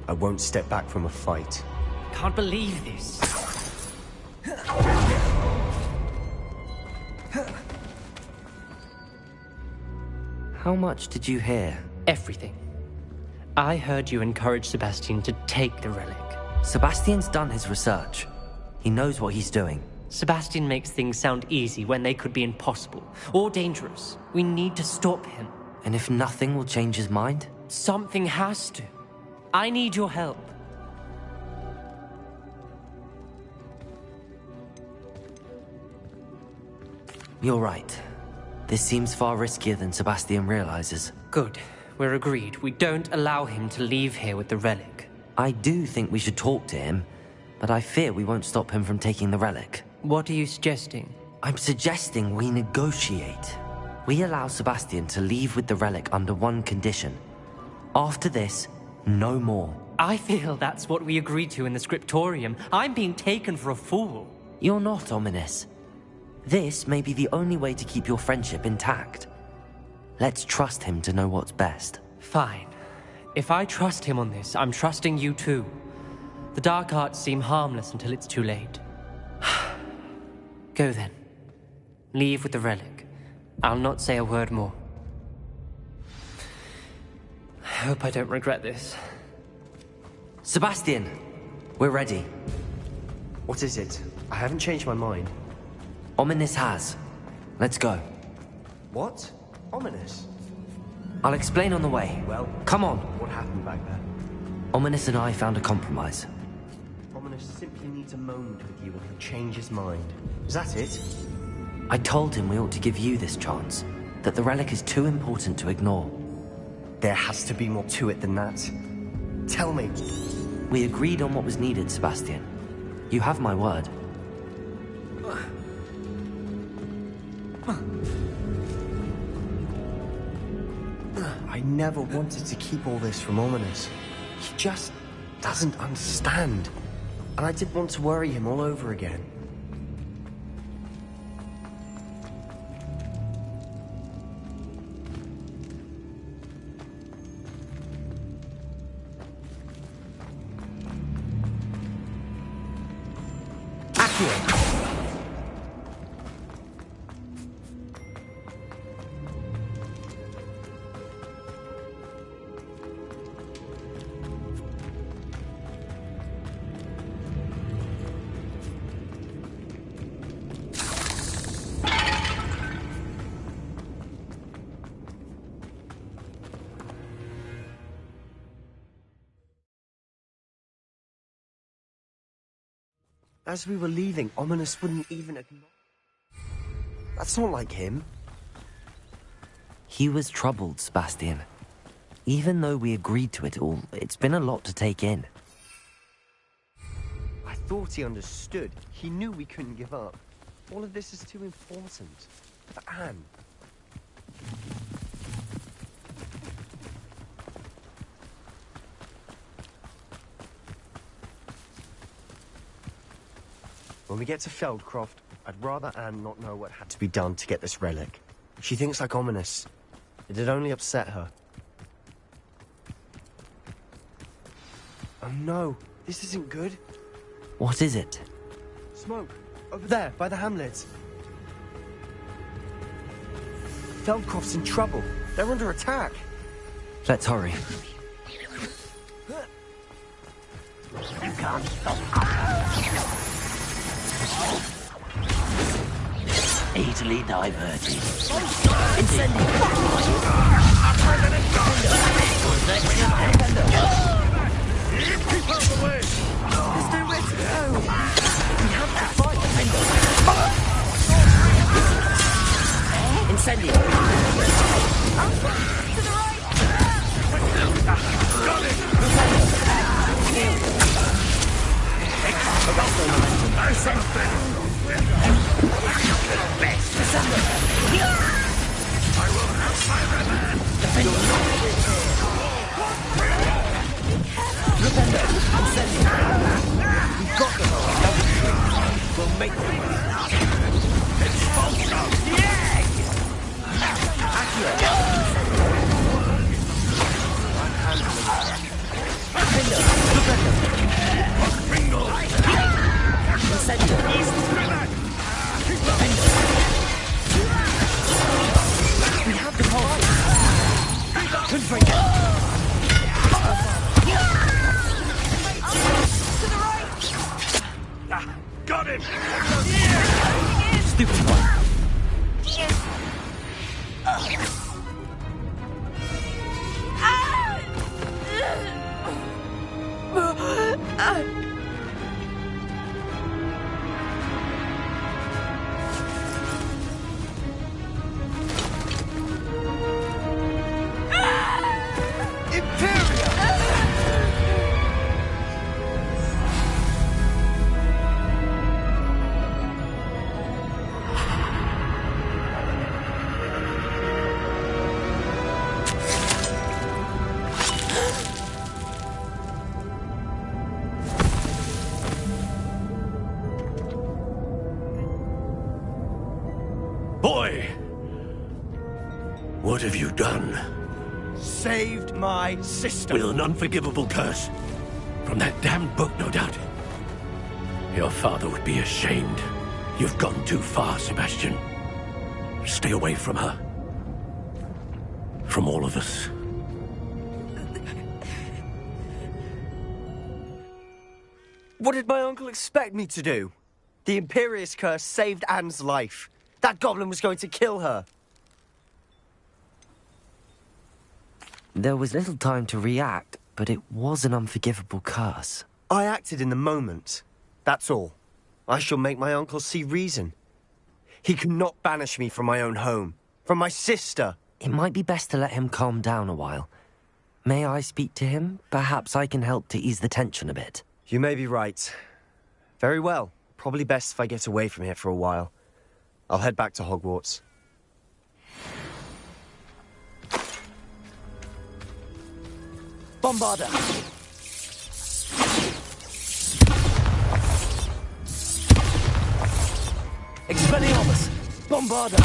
I won't step back from a fight. Can't believe this. How much did you hear? Everything. I heard you encourage Sebastian to take the relic. Sebastian's done his research. He knows what he's doing. Sebastian makes things sound easy when they could be impossible or dangerous. We need to stop him. And if nothing will change his mind? Something has to. I need your help. You're right. This seems far riskier than Sebastian realizes. Good. We're agreed. We don't allow him to leave here with the relic. I do think we should talk to him, but I fear we won't stop him from taking the relic. What are you suggesting? I'm suggesting we negotiate. We allow Sebastian to leave with the relic under one condition. After this, no more. I feel that's what we agreed to in the scriptorium. I'm being taken for a fool. You're not, Ominous. This may be the only way to keep your friendship intact. Let's trust him to know what's best. Fine. If I trust him on this, I'm trusting you too. The dark arts seem harmless until it's too late. Go then. Leave with the relic. I'll not say a word more. I hope I don't regret this. Sebastian, we're ready. What is it? I haven't changed my mind. Ominous has. Let's go. What? Ominous? I'll explain on the way. Well, come on. What happened back there? Ominous and I found a compromise. Ominous simply needs a moment with you and he'll change his mind. Is that it? I told him we ought to give you this chance. That the relic is too important to ignore. There has to be more to it than that. Tell me. We agreed on what was needed, Sebastian. You have my word. I never wanted to keep all this from Ominous. He just doesn't understand. And I didn't want to worry him all over again. As we were leaving, Ominous wouldn't even acknowledge... That's not like him. He was troubled, Sebastian. Even though we agreed to it all, it's been a lot to take in. I thought he understood. He knew we couldn't give up. All of this is too important. For Anne. When we get to Feldcroft, I'd rather Anne not know what had to be done to get this relic. She thinks like Ominous. It'd only upset her. Oh no, this isn't good. What is it? Smoke, over there, by the hamlet. Feldcroft's in trouble. They're under attack. Let's hurry. You can't stop. Easily diverted. Incendio! Keep out of the way! There's nowhere to go! We have to fight! Incendio! To the right! Got it! I will have my revenge! We've got them. We'll make them. It's false! We have the pole. Good for you. Got him! Stupid one. Boy! What have you done? Saved my sister. With an unforgivable curse. From that damned book, no doubt. Your father would be ashamed. You've gone too far, Sebastian. Stay away from her. From all of us. What did my uncle expect me to do? The Imperious curse saved Anne's life. That goblin was going to kill her. There was little time to react, but it was an unforgivable curse. I acted in the moment. That's all. I shall make my uncle see reason. He cannot banish me from my own home. From my sister. It might be best to let him calm down a while. May I speak to him? Perhaps I can help to ease the tension a bit. You may be right. Very well. Probably best if I get away from here for a while. I'll head back to Hogwarts. Bombarda! Expelliarmus! Bombarda!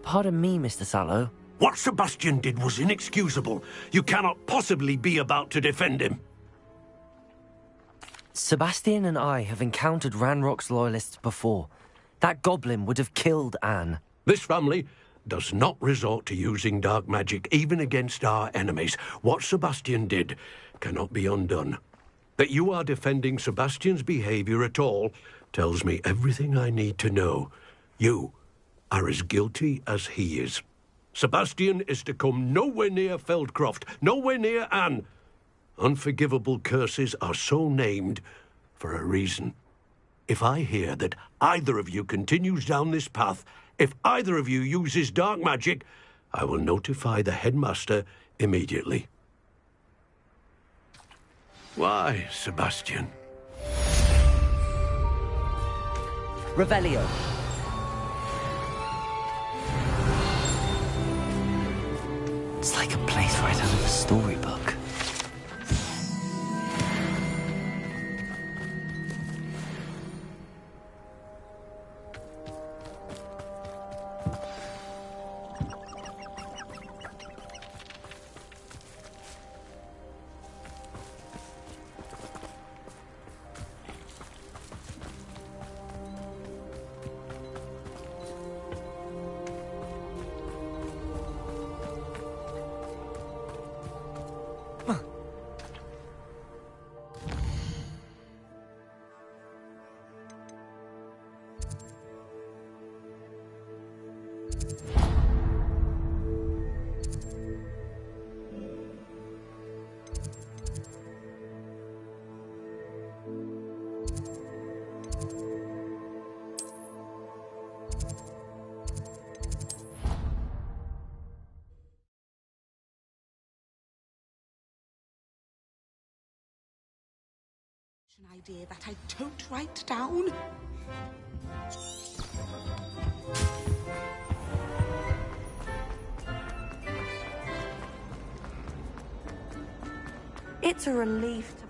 Pardon me, Mr. Sallow. What Sebastian did was inexcusable. You cannot possibly be about to defend him. Sebastian and I have encountered Ranrock's loyalists before. That goblin would have killed Anne. This family does not resort to using dark magic even against our enemies. What Sebastian did cannot be undone. That you are defending Sebastian's behavior at all tells me everything I need to know. You are as guilty as he is. Sebastian is to come nowhere near Feldcroft, nowhere near Anne. Unforgivable curses are so named for a reason. If I hear that either of you continues down this path, if either of you uses dark magic, I will notify the headmaster immediately. Why, Sebastian? Revelio. It's like a place right out of a storybook. An idea that I don't write down. It's a relief to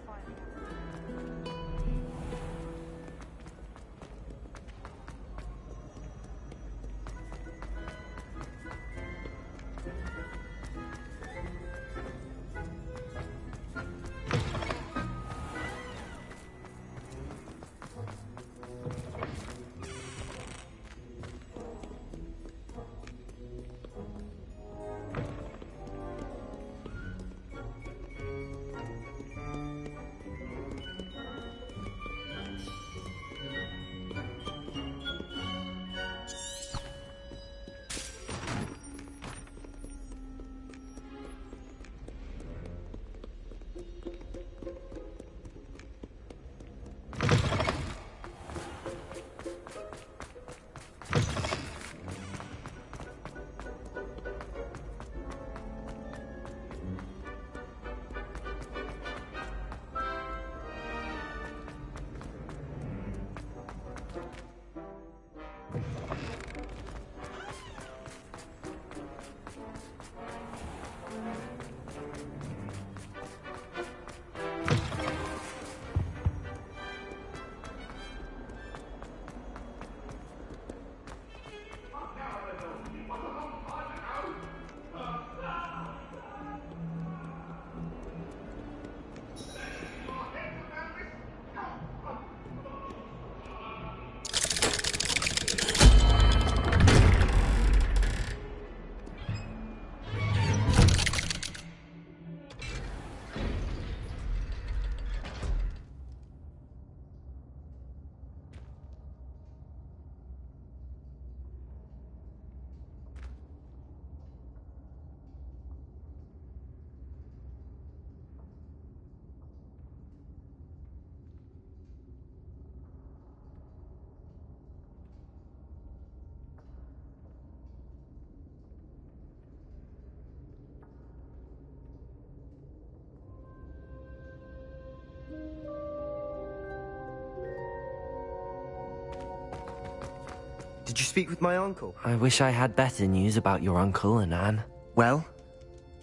Did you speak with my uncle? I wish I had better news about your uncle and Anne. Well,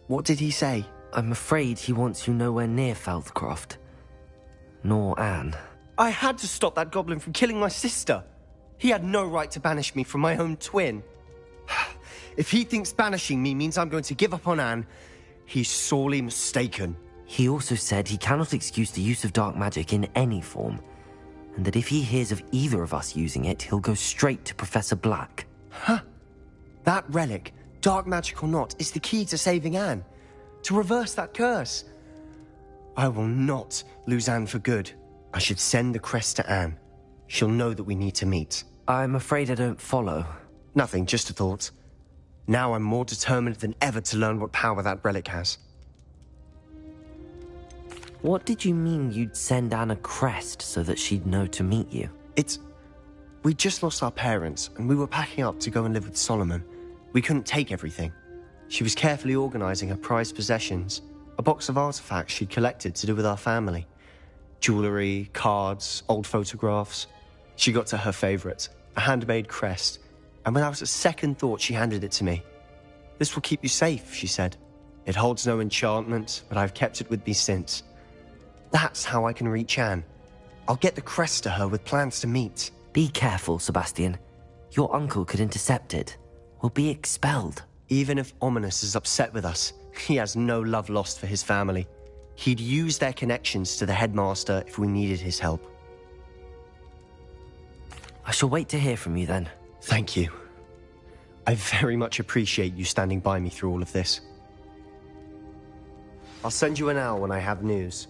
what did he say? I'm afraid he wants you nowhere near Feldcroft. Nor Anne. I had to stop that goblin from killing my sister. He had no right to banish me from my own twin. If he thinks banishing me means I'm going to give up on Anne, he's sorely mistaken. He also said he cannot excuse the use of dark magic in any form, and that if he hears of either of us using it, he'll go straight to Professor Black. Huh? That relic, dark magic or not, is the key to saving Anne. To reverse that curse. I will not lose Anne for good. I should send the crest to Anne. She'll know that we need to meet. I'm afraid I don't follow. Nothing, just a thought. Now I'm more determined than ever to learn what power that relic has. What did you mean you'd send Anne a crest so that she'd know to meet you? We just lost our parents, and we were packing up to go and live with Solomon. We couldn't take everything. She was carefully organizing her prized possessions, a box of artifacts she'd collected to do with our family. Jewelry, cards, old photographs. She got to her favorite, a handmade crest, and without a second thought she handed it to me. "This will keep you safe," she said. "It holds no enchantment, but I've kept it with me since. That's how I can reach Anne. I'll get the crest to her with plans to meet." Be careful, Sebastian. Your uncle could intercept it. We'll be expelled. Even if Ominous is upset with us, he has no love lost for his family. He'd use their connections to the headmaster if we needed his help. I shall wait to hear from you then. Thank you. I very much appreciate you standing by me through all of this. I'll send you an owl when I have news.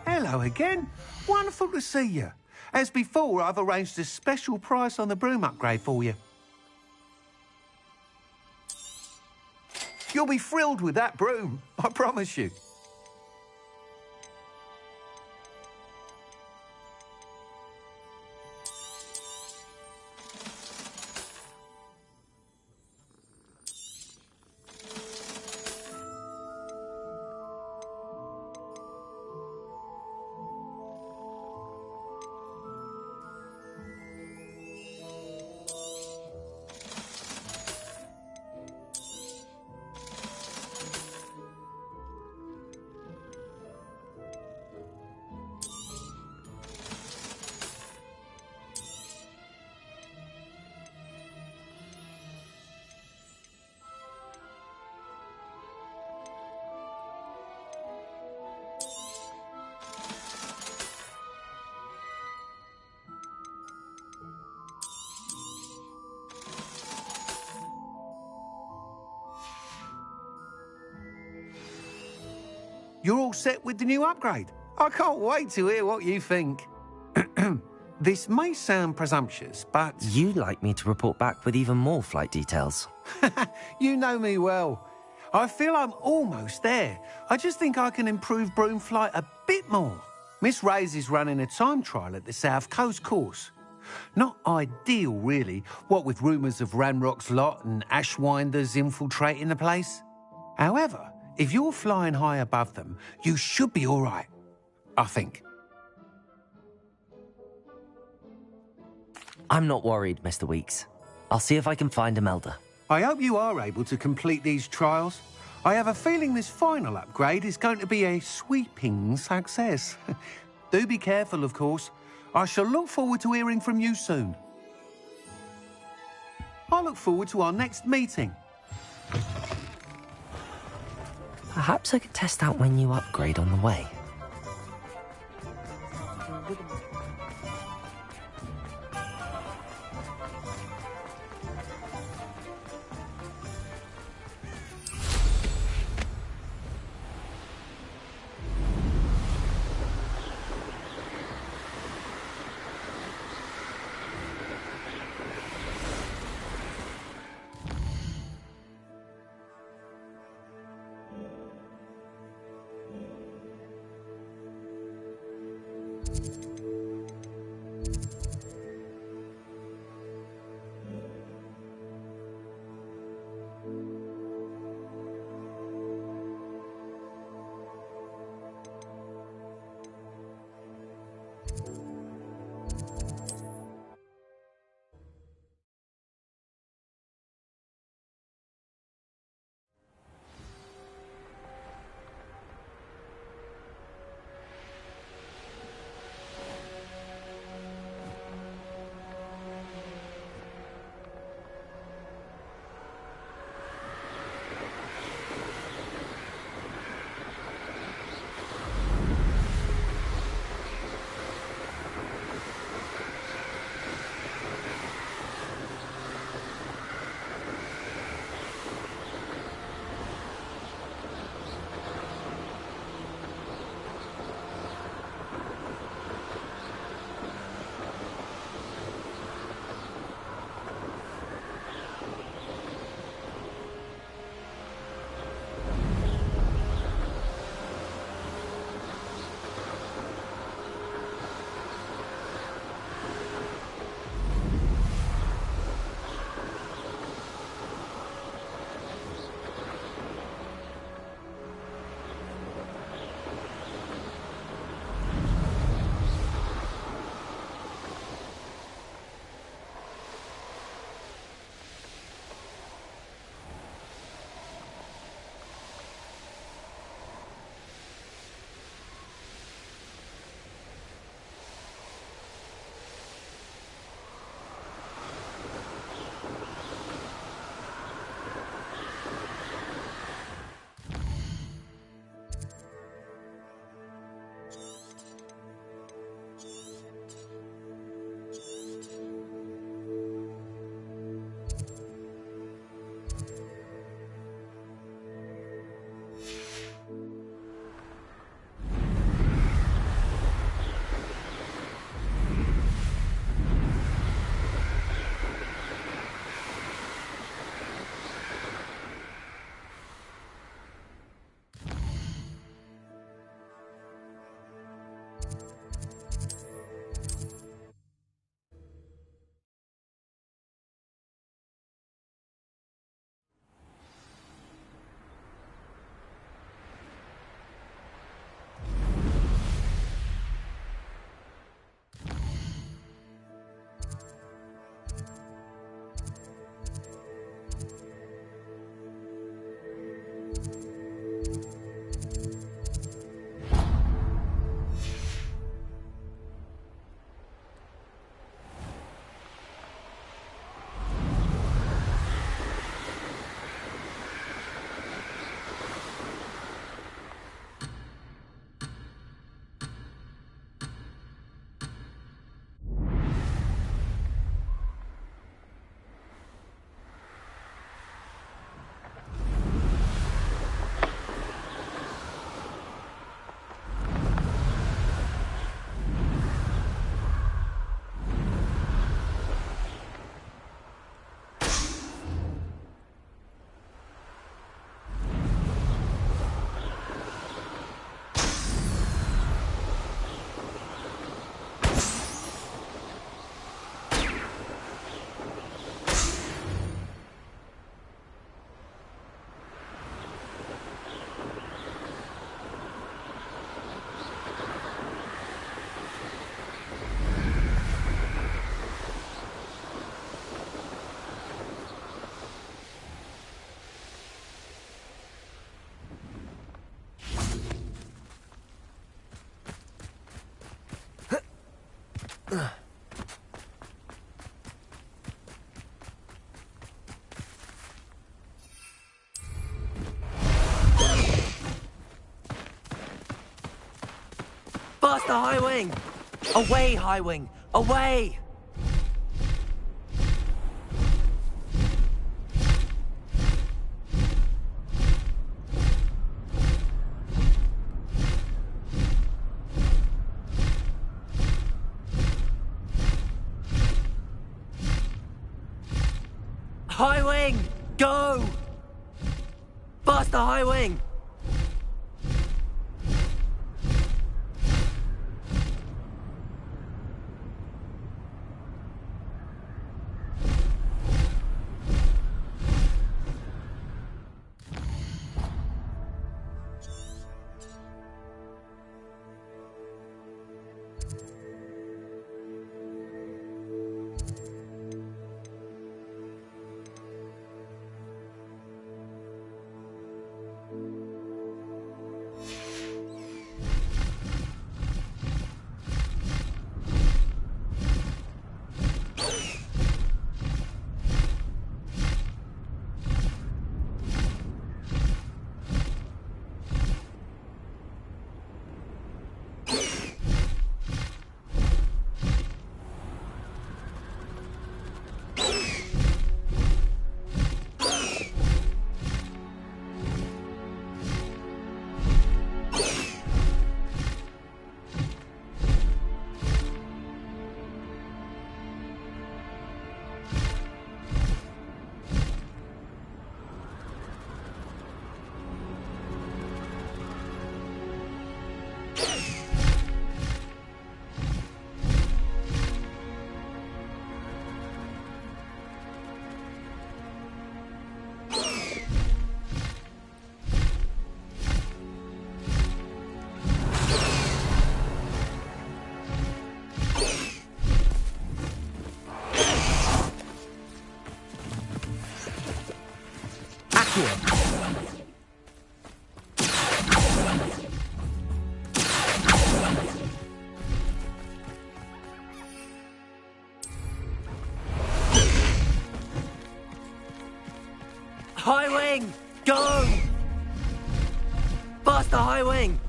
Hello again. Wonderful to see you. As before, I've arranged a special price on the broom upgrade for you. You'll be thrilled with that broom, I promise you. You're all set with the new upgrade. I can't wait to hear what you think. This may sound presumptuous, but... You'd like me to report back with even more flight details. You know me well. I feel I'm almost there. I just think I can improve broom flight a bit more. Miss Ray's is running a time trial at the South Coast course. Not ideal, really, what with rumours of Ranrock's lot and Ashwinders infiltrating the place. However, if you're flying high above them, you should be all right, I think. I'm not worried, Mr. Weeks. I'll see if I can find Imelda. I hope you are able to complete these trials. I have a feeling this final upgrade is going to be a sweeping success. Do be careful, of course. I shall look forward to hearing from you soon. I look forward to our next meeting. Perhaps I could test out my new upgrade on the way. Faster, High Wing! Away, High Wing! Away! High Wing! Go! Faster, High Wing! High Wing! Go! Faster, High Wing!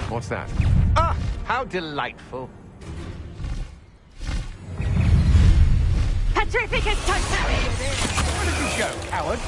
What's that? Ah, how delightful. Petrificus totalus! Where did you go, coward?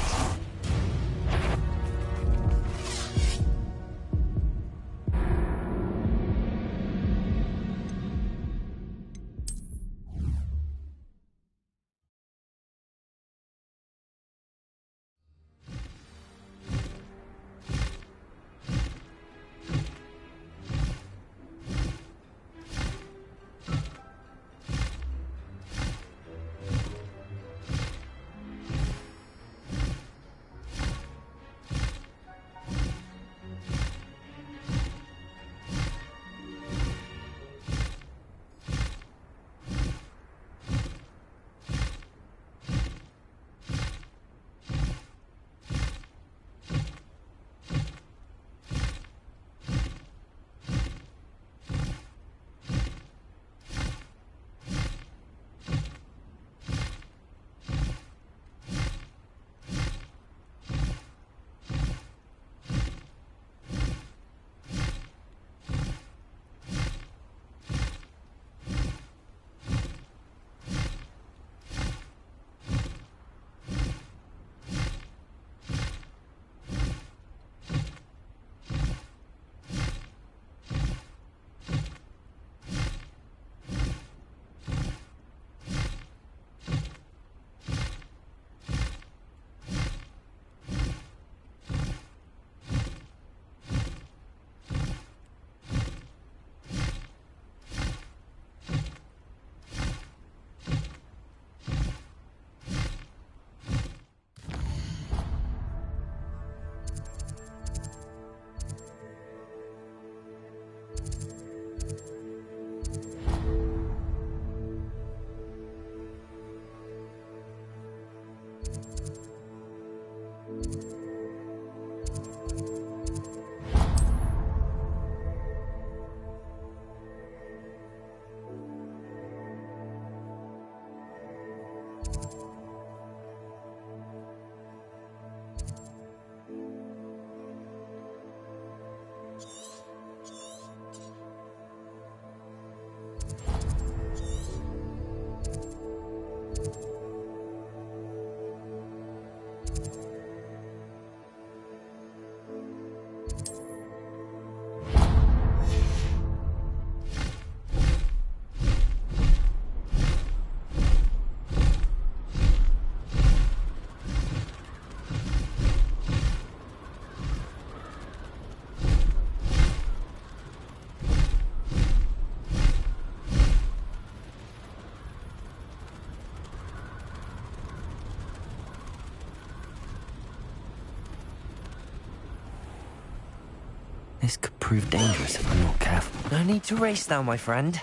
This could prove dangerous if I'm not careful. No need to race now, my friend.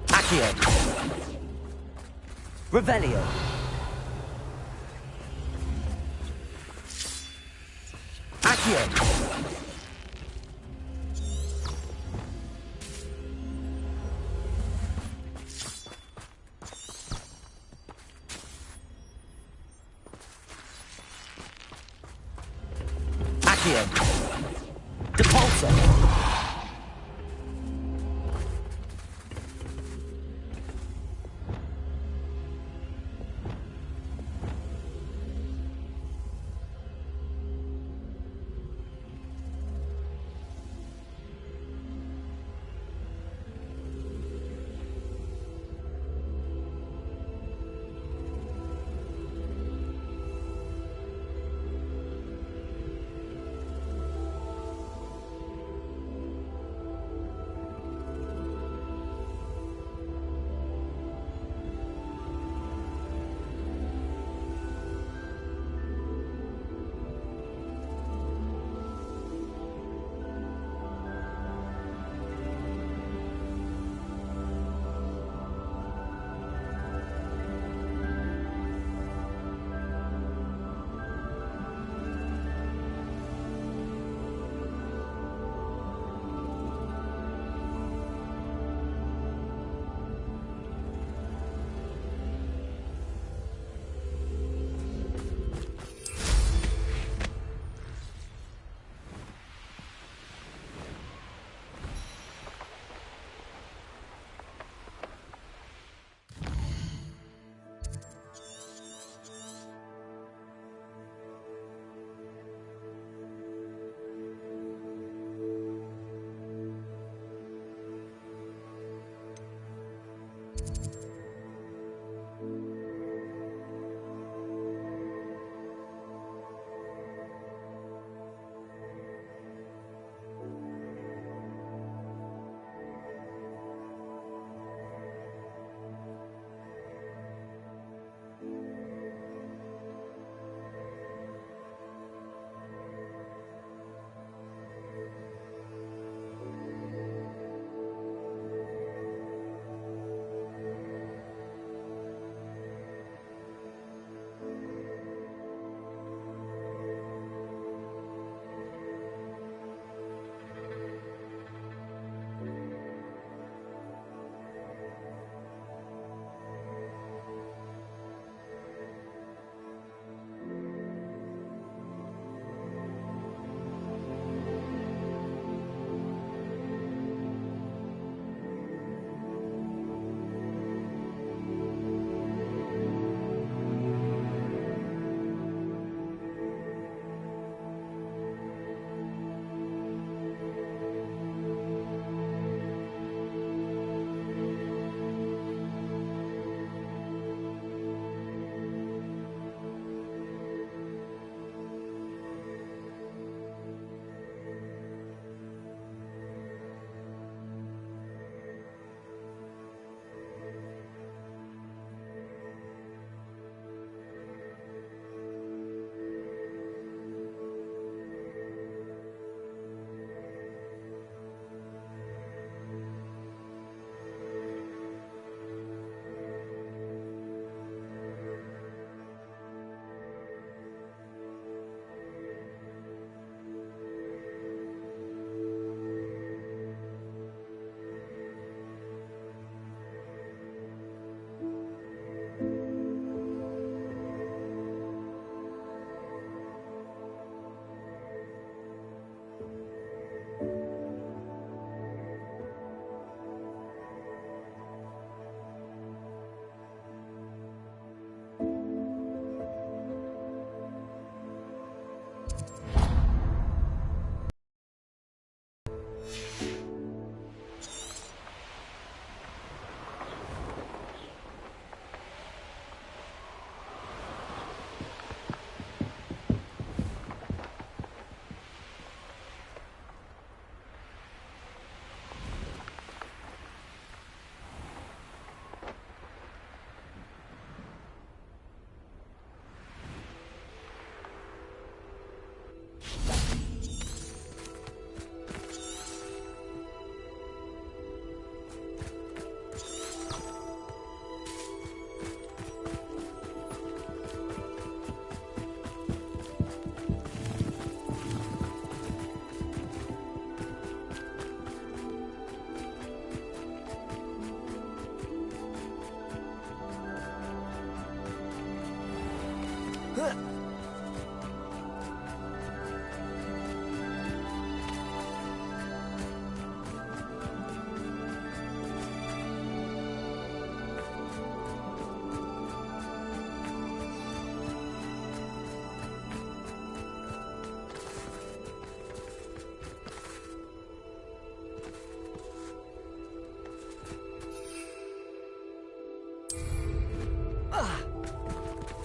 Accio. Revelio. Accio. Accio. Depulso.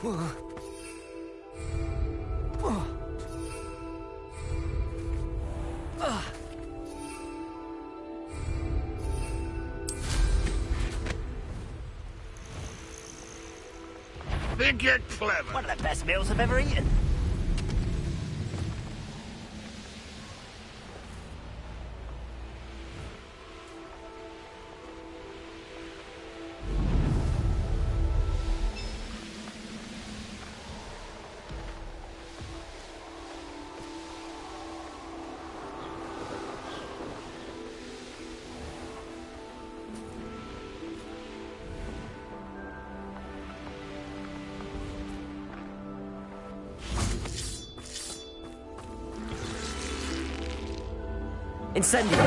Think you're clever. One of the best meals I've ever eaten. Incendio!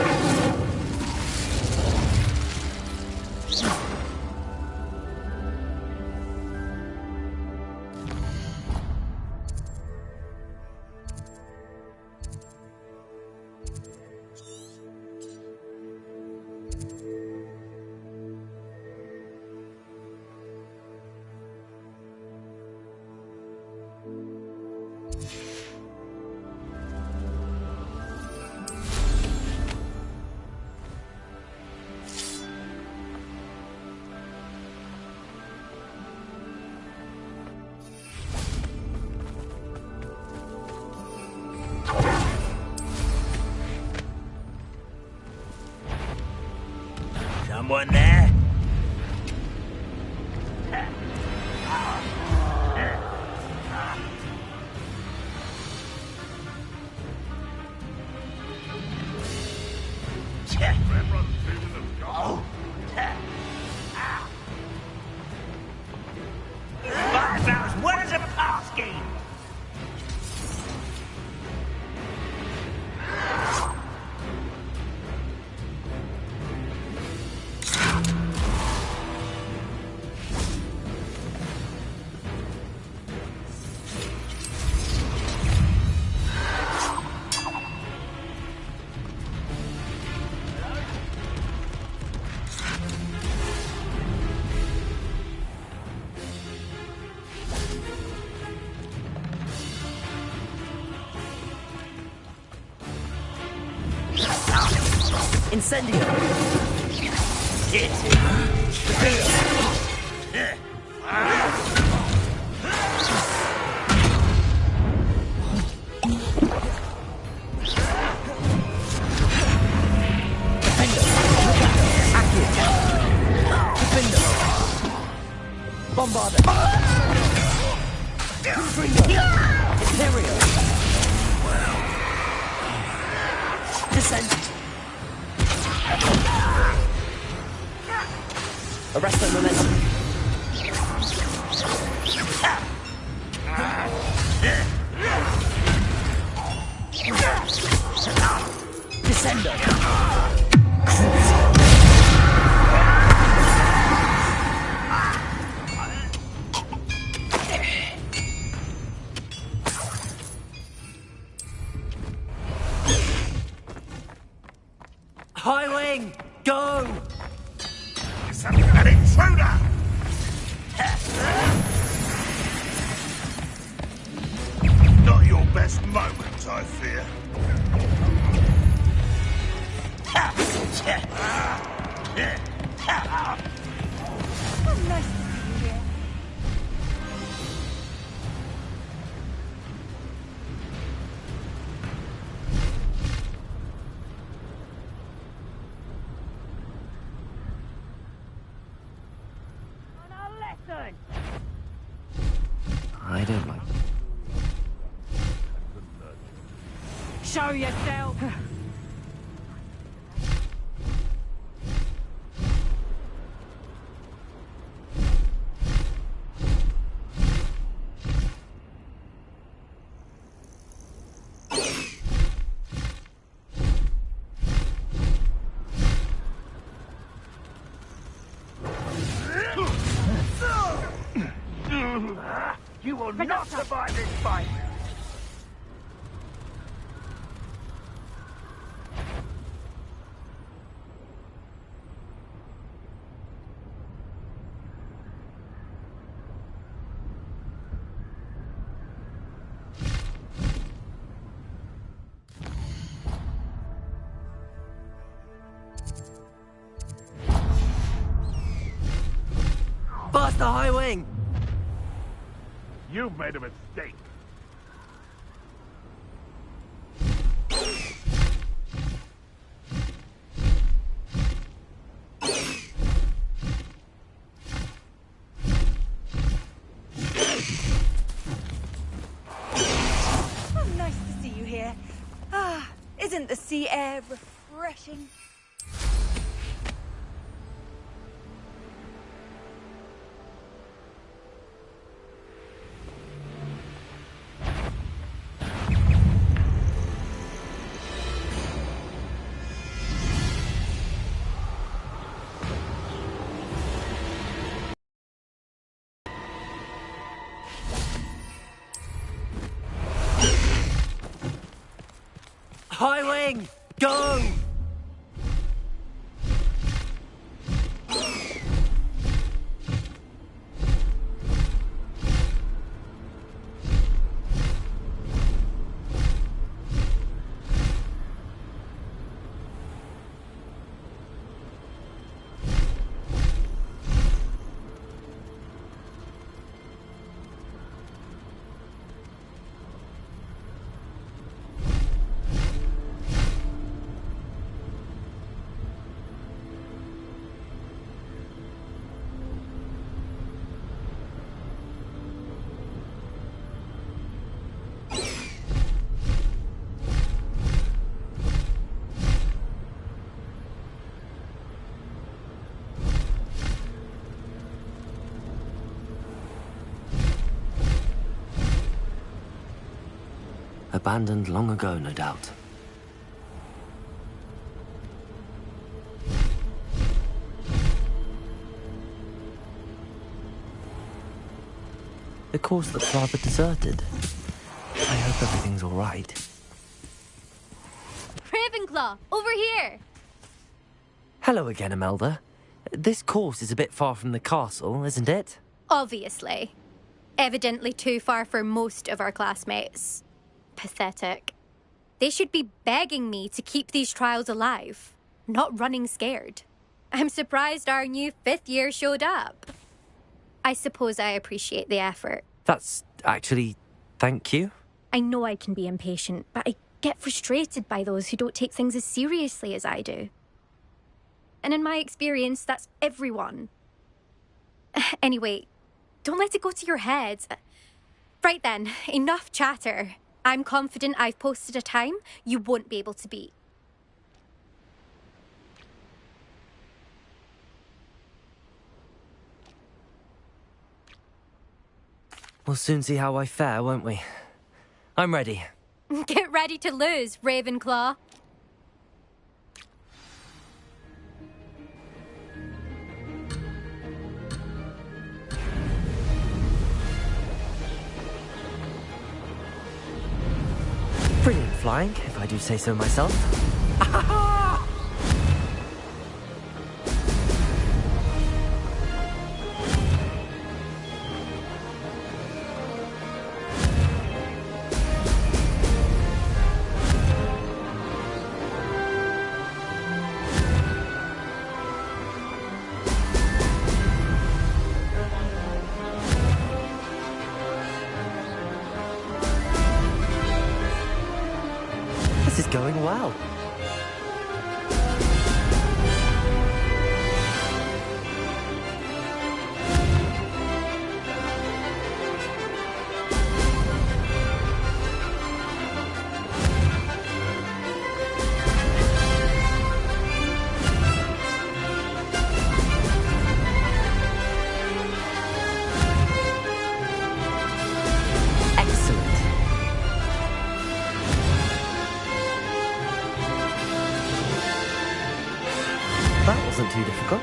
Someone there? That's about as well as a pass scheme. Incendio! Bombarder! Imperio! Descent! Arresto momentum! Descendo! High wing! Go! An intruder! Not your best moment, I fear. Oh, nice to see you here. I don't like Show yourself! You will not survive this fight! Master High Wing! You've made a mistake. Oh, nice to see you here. Ah, isn't the sea air refreshing? High Wing! Go! Abandoned long ago, no doubt. The course looks rather deserted. I hope everything's all right. Ravenclaw, over here! Hello again, Imelda. This course is a bit far from the castle, isn't it? Obviously. Evidently too far for most of our classmates. Pathetic. They should be begging me to keep these trials alive, not running scared. I'm surprised our new 5th year showed up. I suppose I appreciate the effort. That's actually... thank you. I know I can be impatient, but I get frustrated by those who don't take things as seriously as I do. And in my experience, that's everyone. Anyway, don't let it go to your head. Right then, enough chatter. I'm confident I've posted a time you won't be able to beat. We'll soon see how I fare, won't we? I'm ready. Get ready to lose, Ravenclaw. Brilliant flying, if I do say so myself. This is going well. That wasn't too difficult.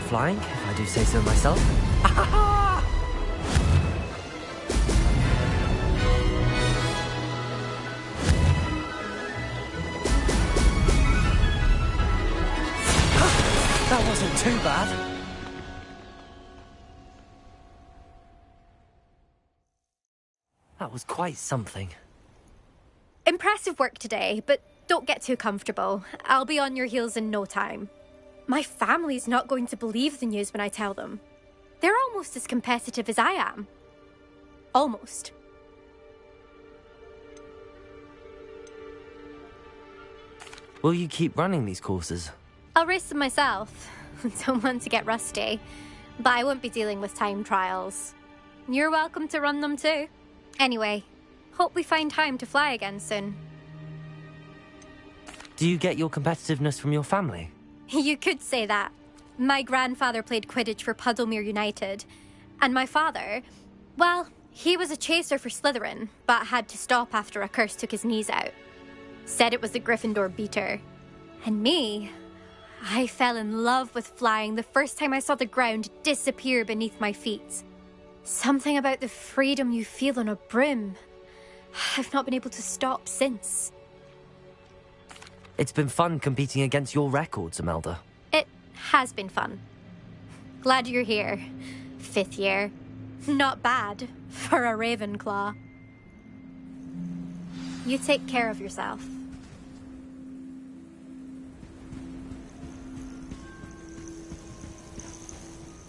flying, if I do say so myself. That wasn't too bad. That was quite something. Impressive work today, but don't get too comfortable. I'll be on your heels in no time. My family's not going to believe the news when I tell them. They're almost as competitive as I am. Almost. Will you keep running these courses? I'll race them myself. Don't want to get rusty. But I won't be dealing with time trials. You're welcome to run them too. Anyway, hope we find time to fly again soon. Do you get your competitiveness from your family? You could say that. My grandfather played Quidditch for Puddlemere United. And my father, well, he was a chaser for Slytherin, but had to stop after a curse took his knees out. Said it was the Gryffindor beater. And me, I fell in love with flying the first time I saw the ground disappear beneath my feet. Something about the freedom you feel on a broom. I've not been able to stop since. It's been fun competing against your records, Imelda. It has been fun. Glad you're here. 5th year. Not bad for a Ravenclaw. You take care of yourself.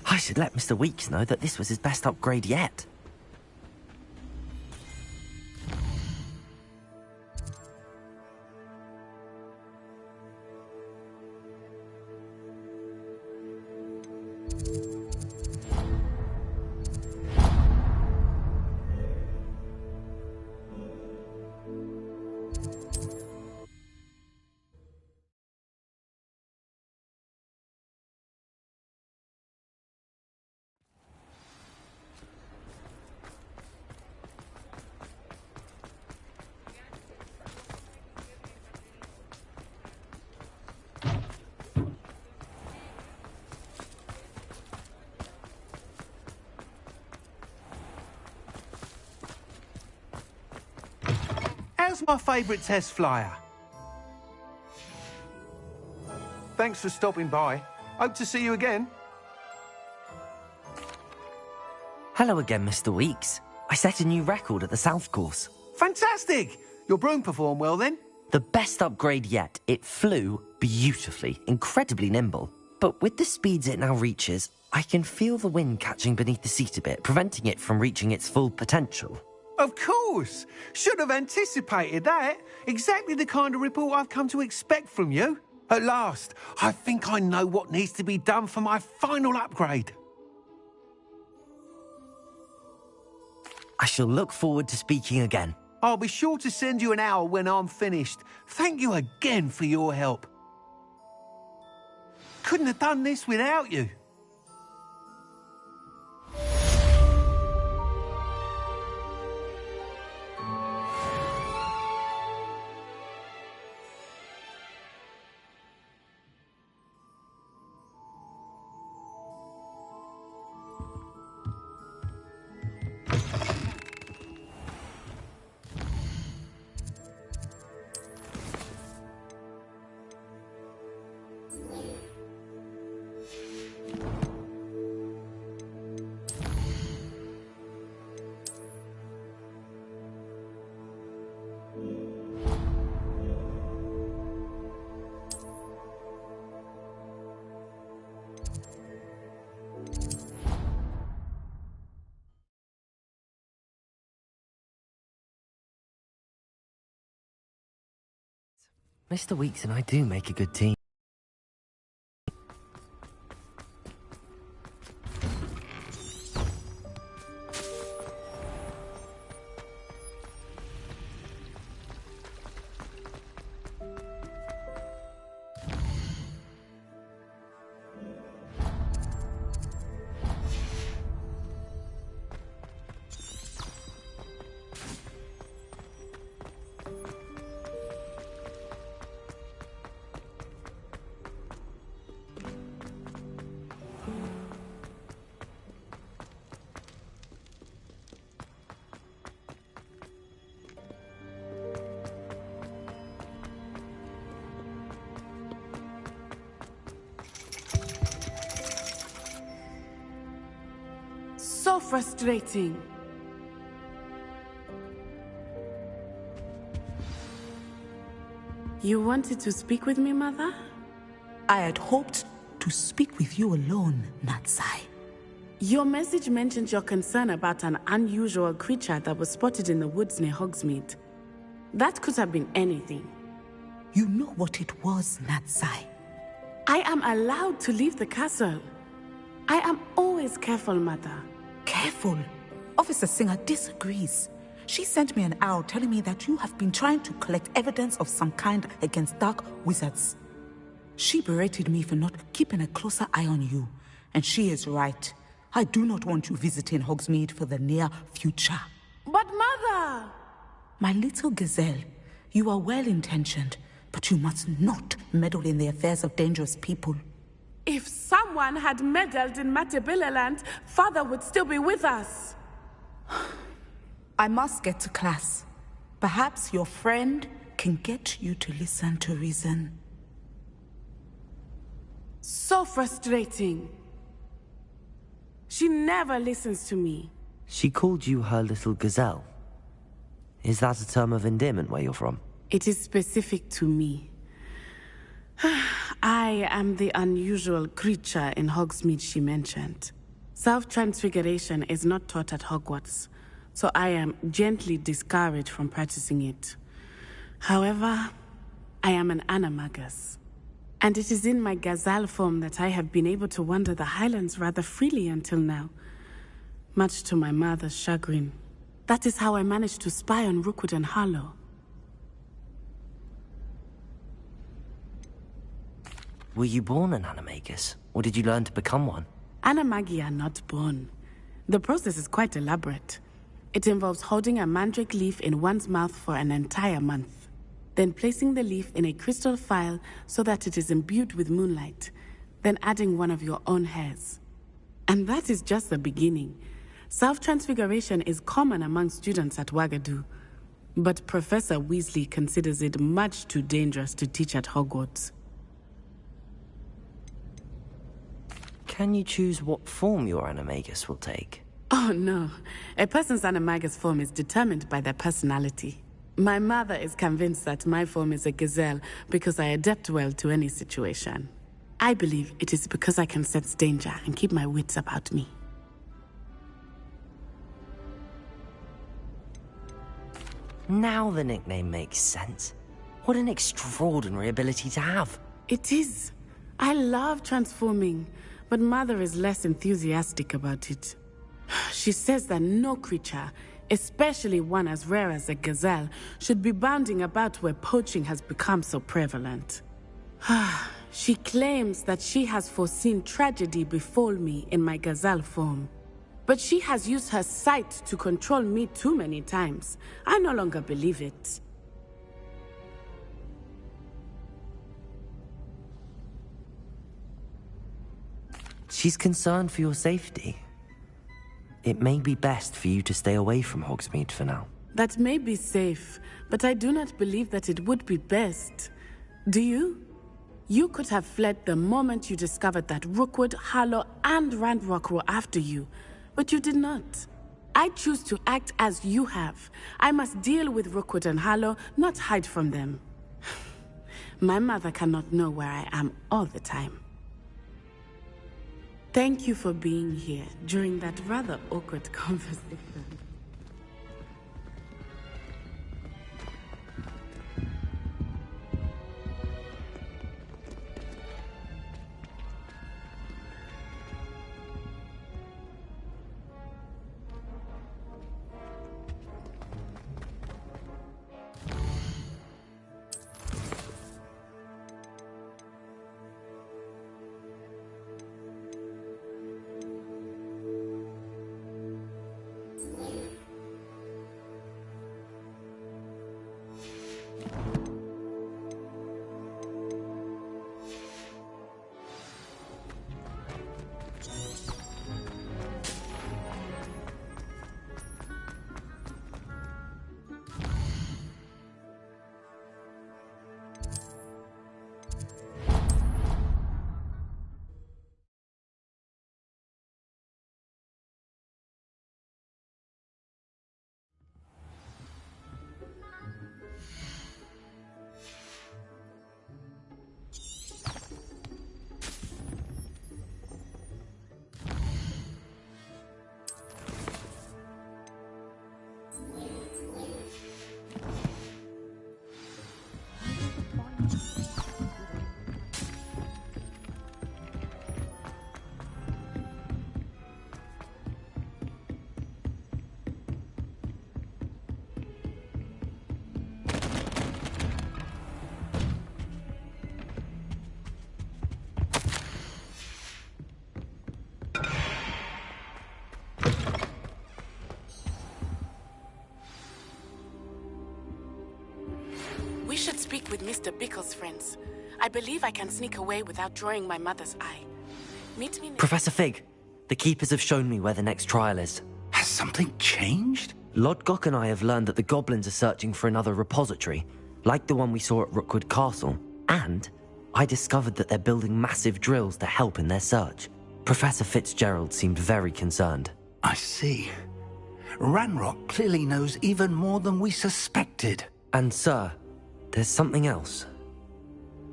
I should let Mr. Weeks know that this was his best upgrade yet. How's my favourite test flyer? Thanks for stopping by. Hope to see you again. Hello again, Mr. Weeks. I set a new record at the South Course. Fantastic! Your broom performed well then? The best upgrade yet. It flew beautifully, incredibly nimble. But with the speeds it now reaches, I can feel the wind catching beneath the seat a bit, preventing it from reaching its full potential. Of course! Should have anticipated that. Exactly the kind of report I've come to expect from you. At last, I think I know what needs to be done for my final upgrade. I shall look forward to speaking again. I'll be sure to send you an hour when I'm finished. Thank you again for your help. Couldn't have done this without you. Mr. Weeks and I do make a good team. So frustrating. You wanted to speak with me, Mother? I had hoped to speak with you alone, Natsai. Your message mentioned your concern about an unusual creature that was spotted in the woods near Hogsmeade. That could have been anything. You know what it was, Natsai. I am allowed to leave the castle. I am always careful, Mother. Careful? Officer Singer disagrees. She sent me an owl telling me that you have been trying to collect evidence of some kind against dark wizards. She berated me for not keeping a closer eye on you, and she is right. I do not want you visiting Hogsmeade for the near future. But Mother! My little gazelle, you are well-intentioned, but you must not meddle in the affairs of dangerous people. If someone had meddled in Matabeleland, Father would still be with us. I must get to class. Perhaps your friend can get you to listen to reason. So frustrating. She never listens to me. She called you her little gazelle. Is that a term of endearment where you're from? It is specific to me. I am the unusual creature in Hogsmeade she mentioned. Self-transfiguration is not taught at Hogwarts, so I am gently discouraged from practicing it. However, I am an animagus, and it is in my gazelle form that I have been able to wander the Highlands rather freely until now, much to my mother's chagrin. That is how I managed to spy on Rookwood and Harlow. Were you born an animagus, or did you learn to become one? Animagi are not born. The process is quite elaborate. It involves holding a mandrake leaf in one's mouth for an entire month, then placing the leaf in a crystal phial so that it is imbued with moonlight, then adding one of your own hairs. And that is just the beginning. Self-transfiguration is common among students at Wagadu, but Professor Weasley considers it much too dangerous to teach at Hogwarts. Can you choose what form your animagus will take? Oh no, a person's animagus form is determined by their personality. My mother is convinced that my form is a gazelle because I adapt well to any situation. I believe it is because I can sense danger and keep my wits about me. Now the nickname makes sense. What an extraordinary ability to have. It is. I love transforming, but Mother is less enthusiastic about it. She says that no creature, especially one as rare as a gazelle, should be bounding about where poaching has become so prevalent. She claims that she has foreseen tragedy befall me in my gazelle form. But she has used her sight to control me too many times. I no longer believe it. She's concerned for your safety. It may be best for you to stay away from Hogsmeade for now. That may be safe, but I do not believe that it would be best. Do you? You could have fled the moment you discovered that Rookwood, Harlow, and Ranrock were after you, but you did not. I choose to act as you have. I must deal with Rookwood and Harlow, not hide from them. My mother cannot know where I am all the time. Thank you for being here during that rather awkward conversation. Mr. Bickle's friends. I believe I can sneak away without drawing my mother's eye. Meet me... Professor Fig, the Keepers have shown me where the next trial is. Has something changed? Lodgok and I have learned that the goblins are searching for another repository, like the one we saw at Rookwood Castle. And I discovered that they're building massive drills to help in their search. Professor Fitzgerald seemed very concerned. I see. Ranrock clearly knows even more than we suspected. And sir, there's something else.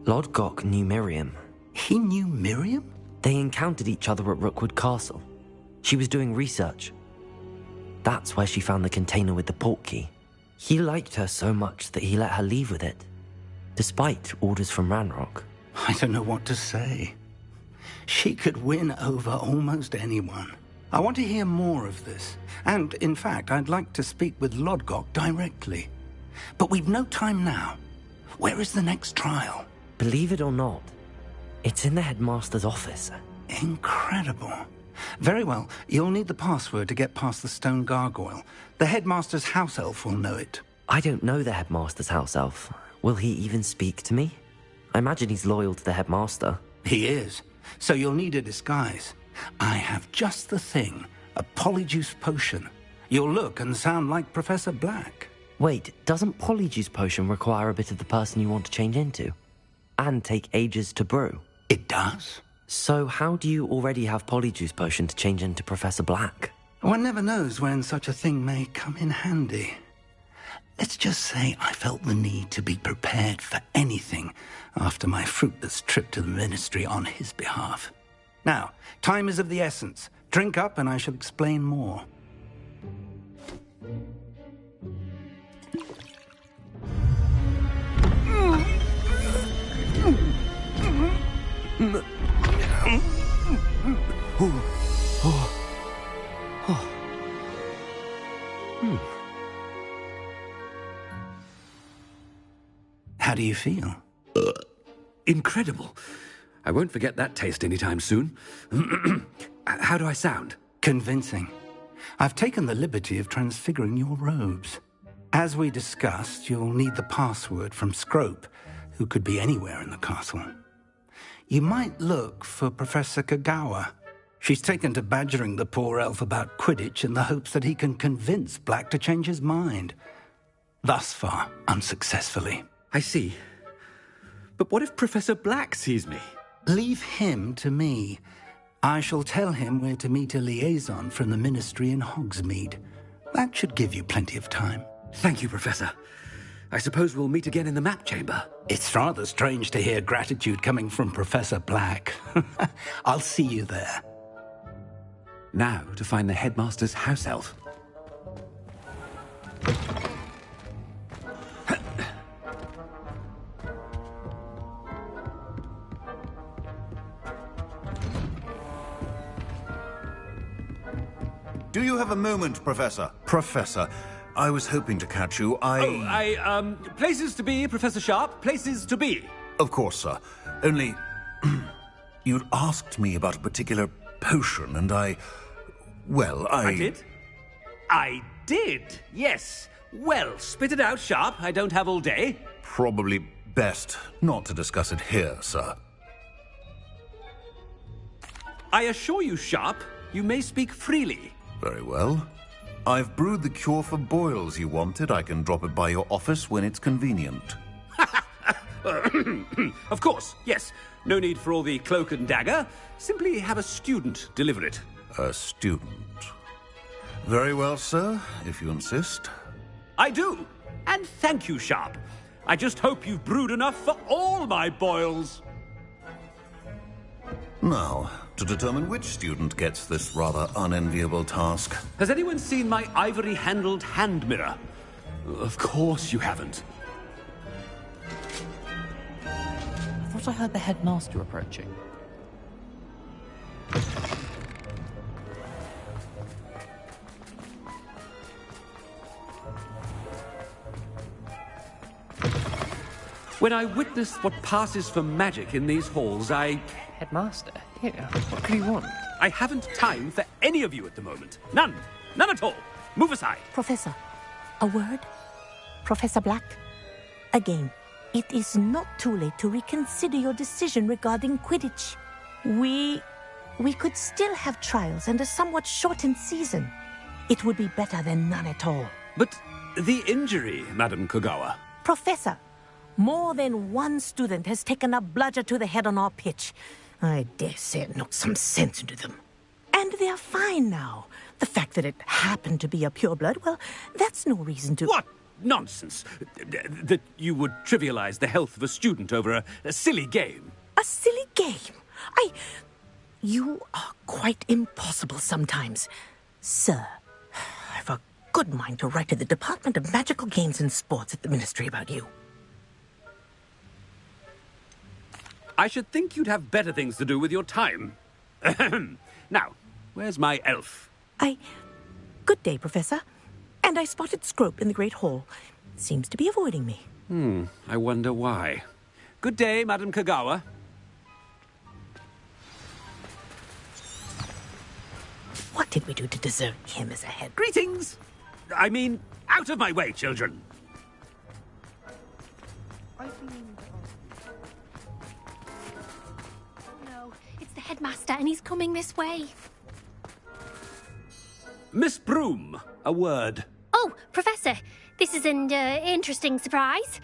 Lodgok knew Miriam. He knew Miriam? They encountered each other at Rookwood Castle. She was doing research. That's where she found the container with the portkey. He liked her so much that he let her leave with it, despite orders from Ranrock. I don't know what to say. She could win over almost anyone. I want to hear more of this. And, in fact, I'd like to speak with Lodgok directly. But we've no time now. Where is the next trial? Believe it or not, it's in the headmaster's office. Incredible. Very well. You'll need the password to get past the stone gargoyle. The headmaster's house elf will know it. I don't know the headmaster's house elf. Will he even speak to me? I imagine he's loyal to the headmaster. He is. So you'll need a disguise. I have just the thing. A polyjuice potion. You'll look and sound like Professor Black. Wait, doesn't polyjuice potion require a bit of the person you want to change into? And take ages to brew? It does. So how do you already have polyjuice potion to change into Professor Black? One never knows when such a thing may come in handy. Let's just say I felt the need to be prepared for anything after my fruitless trip to the Ministry on his behalf. Now, time is of the essence. Drink up and I shall explain more. How do you feel? Incredible. I won't forget that taste anytime soon. How do I sound? Convincing. I've taken the liberty of transfiguring your robes. As we discussed, you'll need the password from Scrope, who could be anywhere in the castle. You might look for Professor Kagawa. She's taken to badgering the poor elf about Quidditch in the hopes that he can convince Black to change his mind. Thus far, unsuccessfully. I see. But what if Professor Black sees me? Leave him to me. I shall tell him where to meet a liaison from the Ministry in Hogsmeade. That should give you plenty of time. Thank you, Professor. I suppose we'll meet again in the map chamber. It's rather strange to hear gratitude coming from Professor Black. I'll see you there. Now to find the headmaster's house elf. Do you have a moment, Professor? Professor, I was hoping to catch you. Places to be, Professor Sharp. Places to be. Of course, sir. Only, you'd asked me about a particular potion, and I did? I did, yes. Well, spit it out, Sharp. I don't have all day. Probably best not to discuss it here, sir. I assure you, Sharp, you may speak freely. Very well. I've brewed the cure for boils you wanted. I can drop it by your office when it's convenient. Of course, yes. No need for all the cloak and dagger. Simply have a student deliver it. A student. Very well, sir, if you insist. I do. And thank you, Sharp. I just hope you've brewed enough for all my boils. Now, to determine which student gets this rather unenviable task. Has anyone seen my ivory-handled hand mirror? Of course you haven't. I thought I heard the headmaster approaching. When I witnessed what passes for magic in these halls, Headmaster, here, what could he want? I haven't time for any of you at the moment. None. None at all. Move aside. Professor, a word? Professor Black? A game. It is not too late to reconsider your decision regarding Quidditch. We could still have trials and a somewhat shortened season. It would be better than none at all. But the injury, Madam Kogawa. Professor, more than one student has taken a bludger to the head on our pitch. I dare say it knocked some sense into them. And they're fine now. The fact that it happened to be a pureblood, well, that's no reason to... What nonsense! That you would trivialize the health of a student over a silly game. A silly game? You are quite impossible sometimes. Sir, I've a good mind to write to the Department of Magical Games and Sports at the Ministry about you. I should think you'd have better things to do with your time. Now, where's my elf? Good day, Professor. And I spotted Scrope in the Great Hall. Seems to be avoiding me. I wonder why. Good day, Madam Kogawa. What did we do to deserve him as a head? Greetings! I mean, out of my way, children! No, it's the headmaster and he's coming this way. Miss Broom, a word. Oh, Professor, this is an interesting surprise.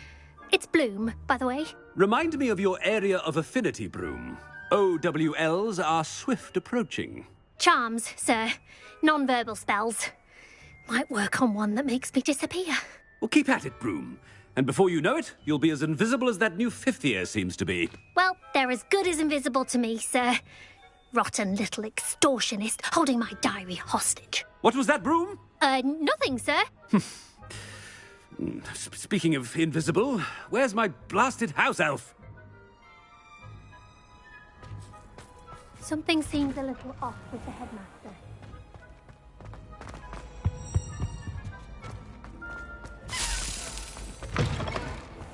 It's Bloom, by the way. Remind me of your area of affinity, Broom. OWLs are swift approaching. Charms, sir. Non-verbal spells. Might work on one that makes me disappear. Well, keep at it, Broom. And before you know it, you'll be as invisible as that new fifth year seems to be. Well, they're as good as invisible to me, sir. Rotten little extortionist holding my diary hostage. What was that, Broom? Nothing, sir. Speaking of invisible, where's my blasted house elf? Something seems a little off with the headmaster.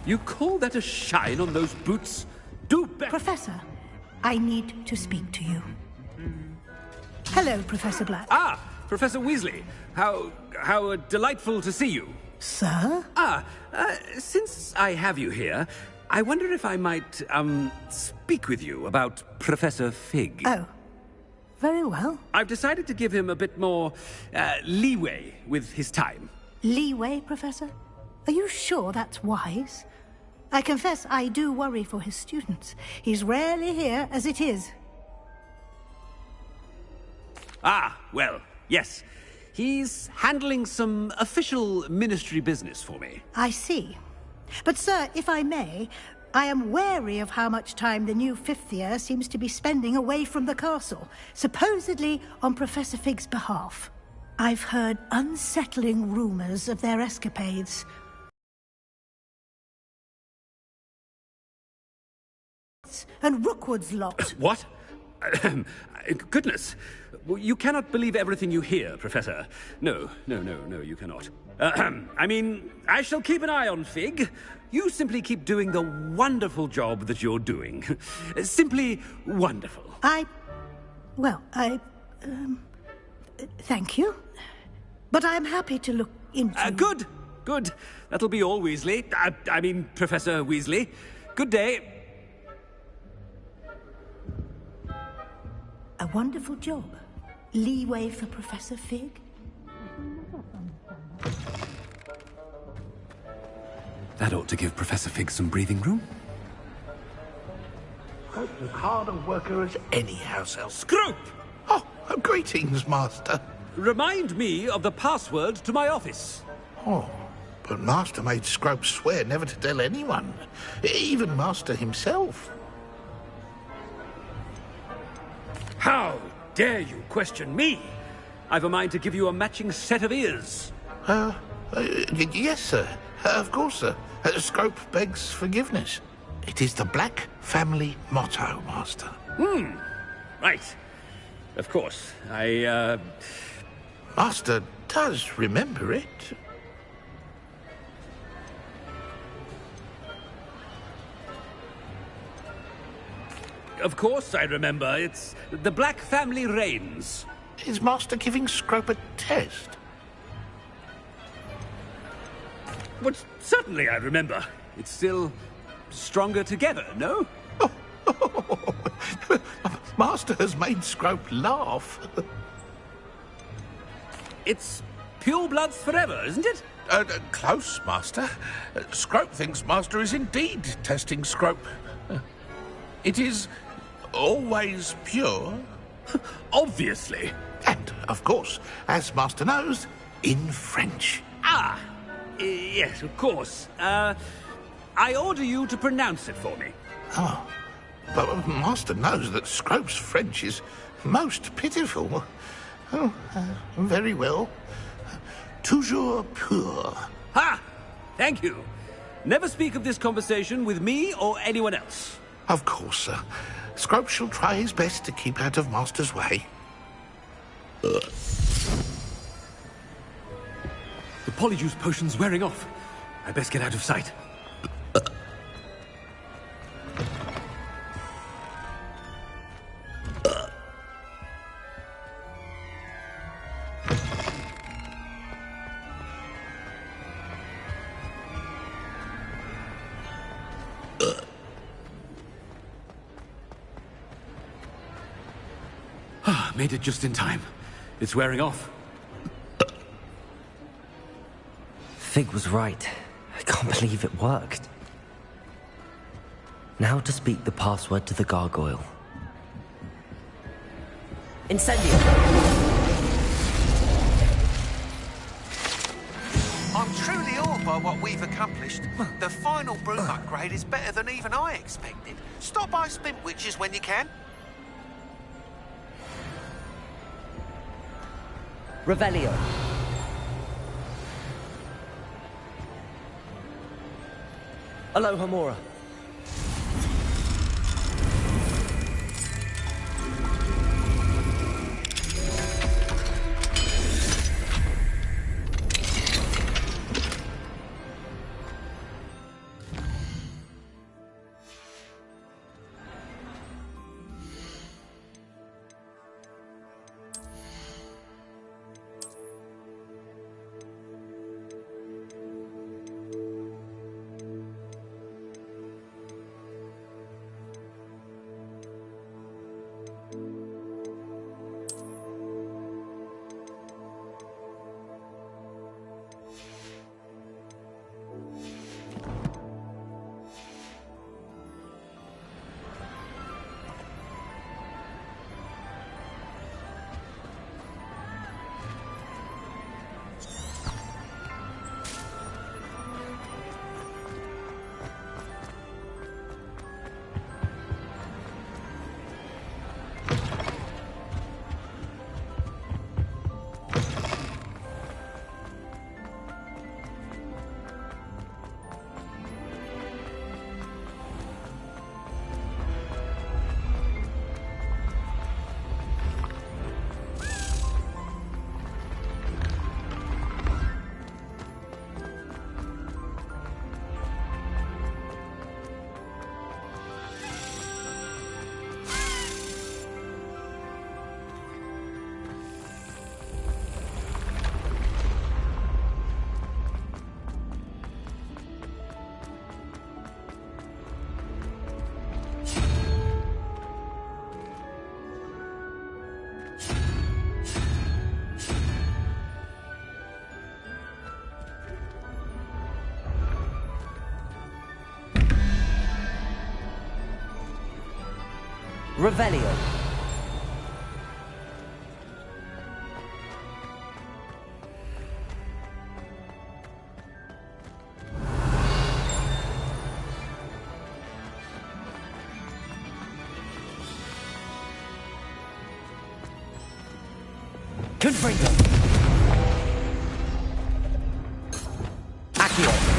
You call that a shine on those boots? Do better! Professor, I need to speak to you. Hello, Professor Black. Ah, Professor Weasley. How delightful to see you. Sir? Since I have you here, I wonder if I might, speak with you about Professor Fig. Oh, very well. I've decided to give him a bit more, leeway with his time. Leeway, Professor? Are you sure that's wise? I confess I do worry for his students. He's rarely here as it is. Ah, well, yes. He's handling some official ministry business for me. I see. But, sir, if I may, I am wary of how much time the new fifth year seems to be spending away from the castle, supposedly on Professor Fig's behalf. I've heard unsettling rumors of their escapades. And Rookwood's lot. What? Goodness. You cannot believe everything you hear, Professor. No, you cannot. I mean, I shall keep an eye on Fig. You simply keep doing the wonderful job that you're doing. Simply wonderful. Thank you. But I'm happy to look into... Good. That'll be all, Weasley. I mean, Professor Weasley. Good day. A wonderful job. Leeway for Professor Fig? That ought to give Professor Fig some breathing room. Scrope's as hard a worker as any house elf. Scrope! Oh, greetings, Master. Remind me of the password to my office. Oh, but Master made Scrope swear never to tell anyone, even Master himself. How dare you question me? I've a mind to give you a matching set of ears. Yes, sir. Of course, sir. Scrope begs forgiveness. It is the Black family motto, Master. Right. Of course. Master does remember it. Of course I remember. It's the Black family reigns. Is Master giving Scrope a test? But certainly I remember. It's still stronger together, no? Master has made Scrope laugh. It's pure bloods forever, isn't it? Close, Master. Scrope thinks Master is indeed testing Scrope. It is always pure. Obviously. And, of course, as Master knows, in French. Ah! Yes, of course. I order you to pronounce it for me. Oh. But Master knows that Scrope's French is most pitiful. Oh, very well. Toujours pur. Ha! Thank you. Never speak of this conversation with me or anyone else. Of course, sir. Scrope shall try his best to keep out of Master's way. The polyjuice potion's wearing off. I best get out of sight. Made it just in time. It's wearing off. Fig was right. I can't believe it worked. Now to speak the password to the gargoyle. Incendio! I'm truly awed by what we've accomplished. The final broom upgrade is better than even I expected. Stop by Spintwitches when you can. Revelio. Aloha Mora. Revelio. Confringo. Accio.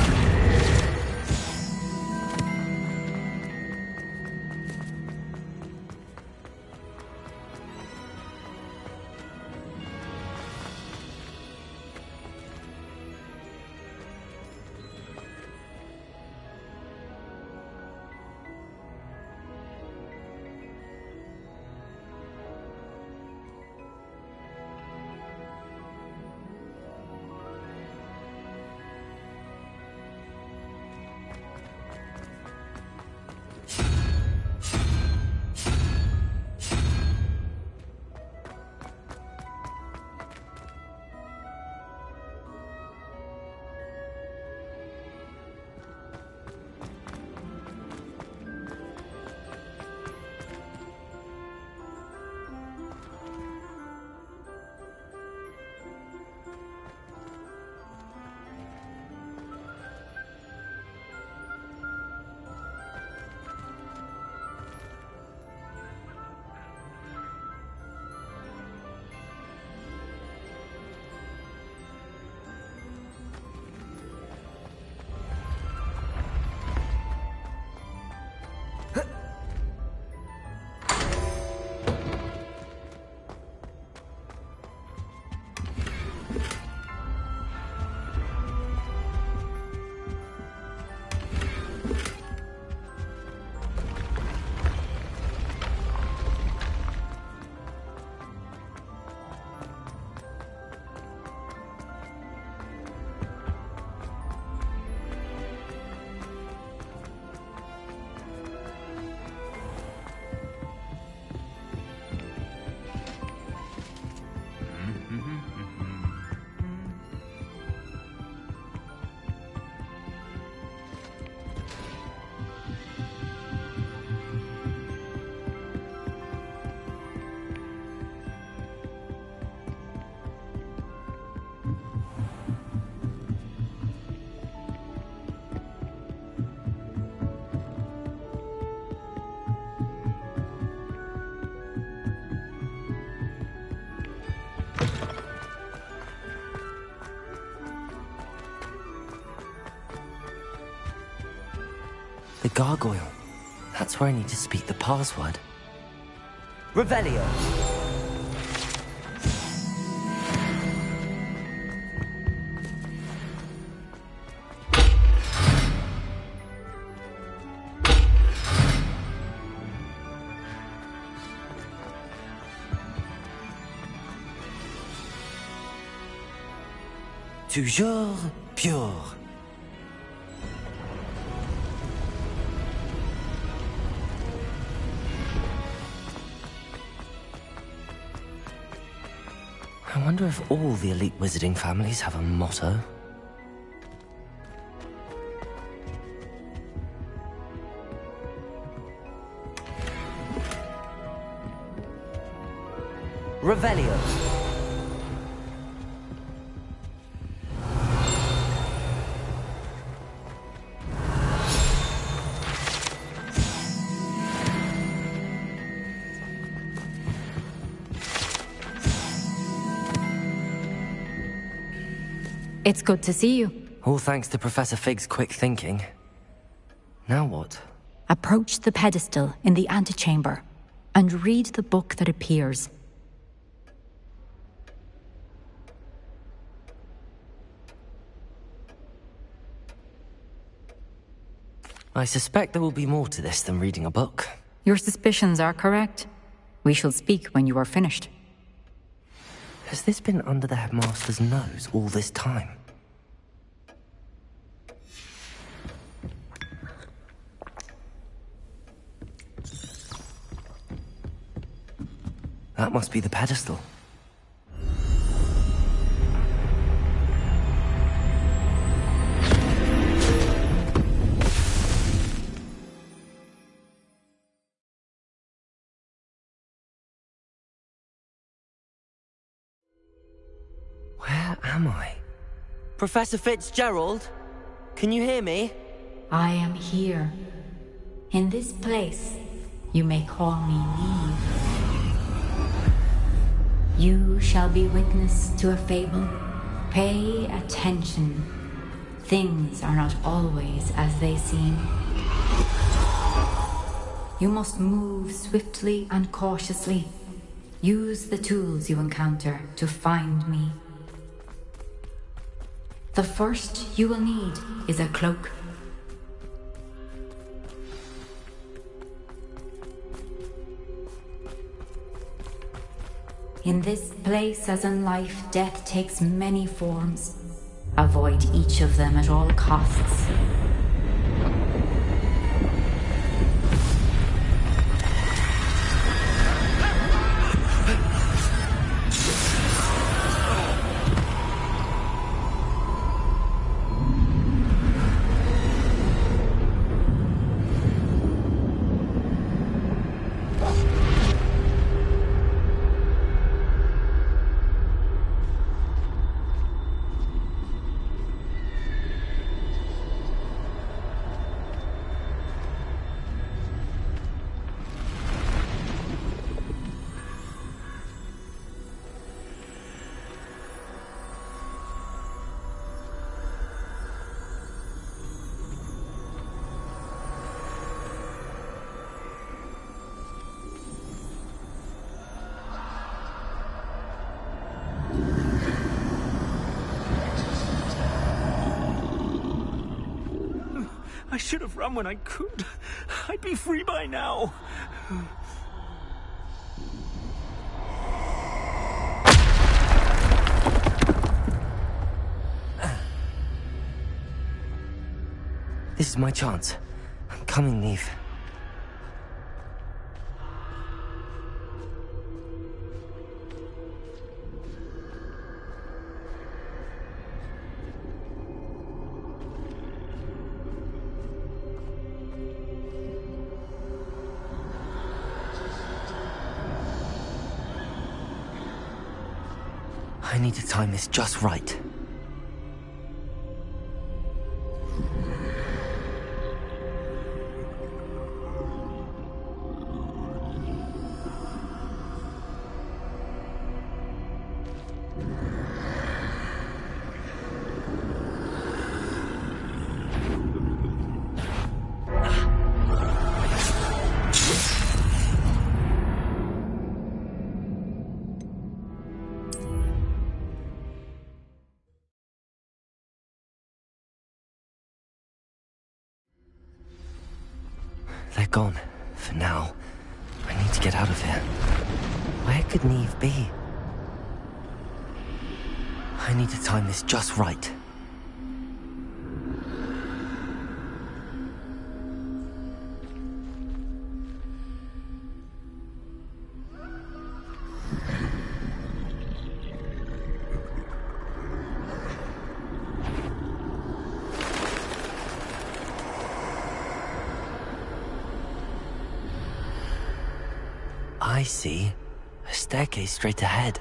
gargoyle. That's where I need to speak the password. Revelio! Toujours pure. I wonder if all the elite wizarding families have a motto. Revelio. It's good to see you. All thanks to Professor Fig's quick thinking. Now what? Approach the pedestal in the antechamber and read the book that appears. I suspect there will be more to this than reading a book. Your suspicions are correct. We shall speak when you are finished. Has this been under the headmaster's nose all this time? That must be the pedestal. Where am I? Professor Fitzgerald? Can you hear me? I am here. In this place, you may call me Neve. You shall be witness to a fable. Pay attention. Things are not always as they seem. You must move swiftly and cautiously. Use the tools you encounter to find me. The first you will need is a cloak. In this place, as in life, death takes many forms. Avoid each of them at all costs. I should have run when I could. I'd be free by now. This is my chance. I'm coming, Neve. I need to time this just right. gone. For now. I need to get out of here. Where could Neve be? I need to time this just right. I see. A staircase straight ahead.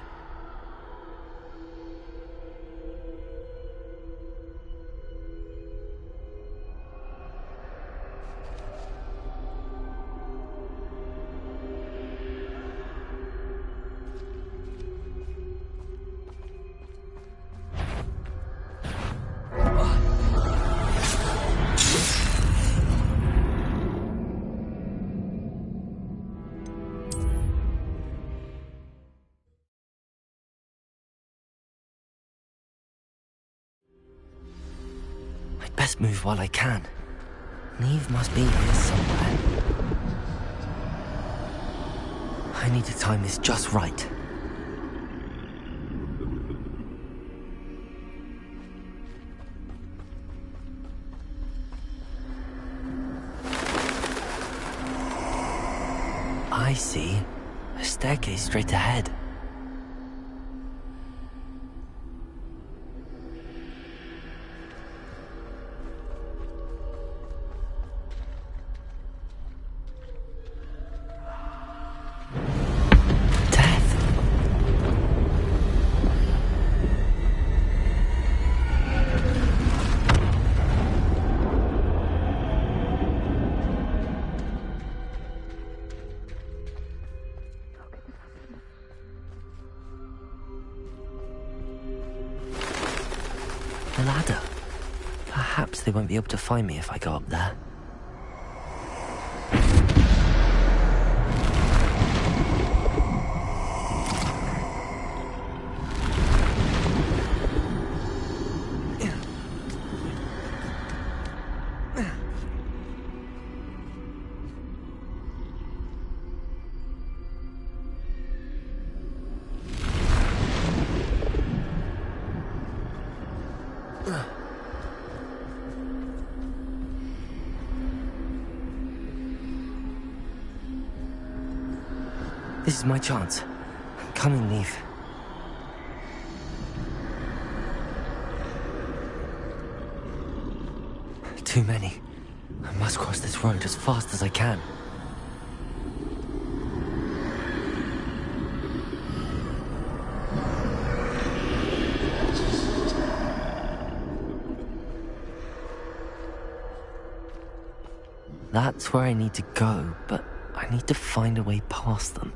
Best move while I can. Neve must be here somewhere. I need to time this just right. I see. A staircase straight ahead. The ladder. Perhaps they won't be able to find me if I go up there. This is my chance. I'm coming, Neve. Too many. I must cross this road as fast as I can. That's where I need to go, but I need to find a way past them.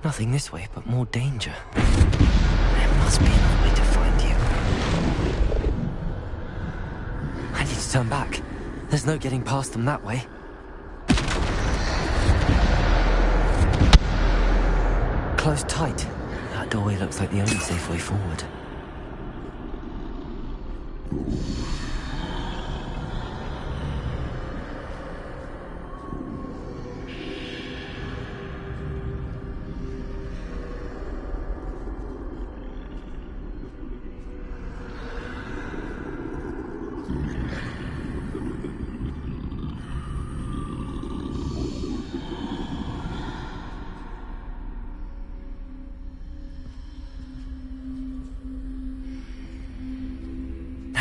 Nothing this way, but more danger. There must be another way to find you. I need to turn back. There's no getting past them that way. Close tight. That doorway looks like the only safe way forward.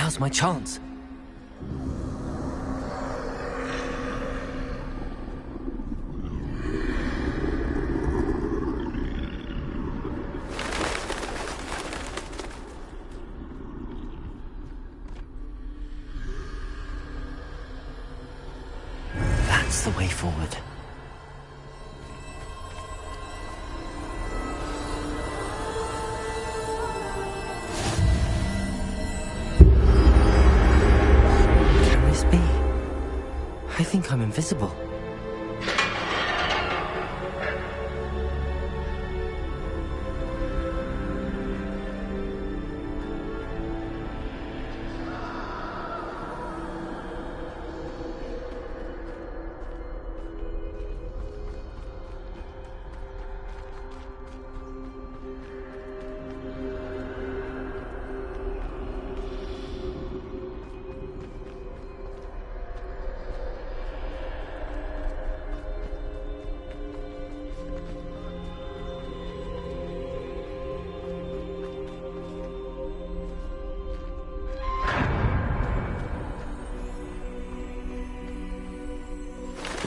Now's my chance. That's the way forward. Can this be? I think I'm invisible.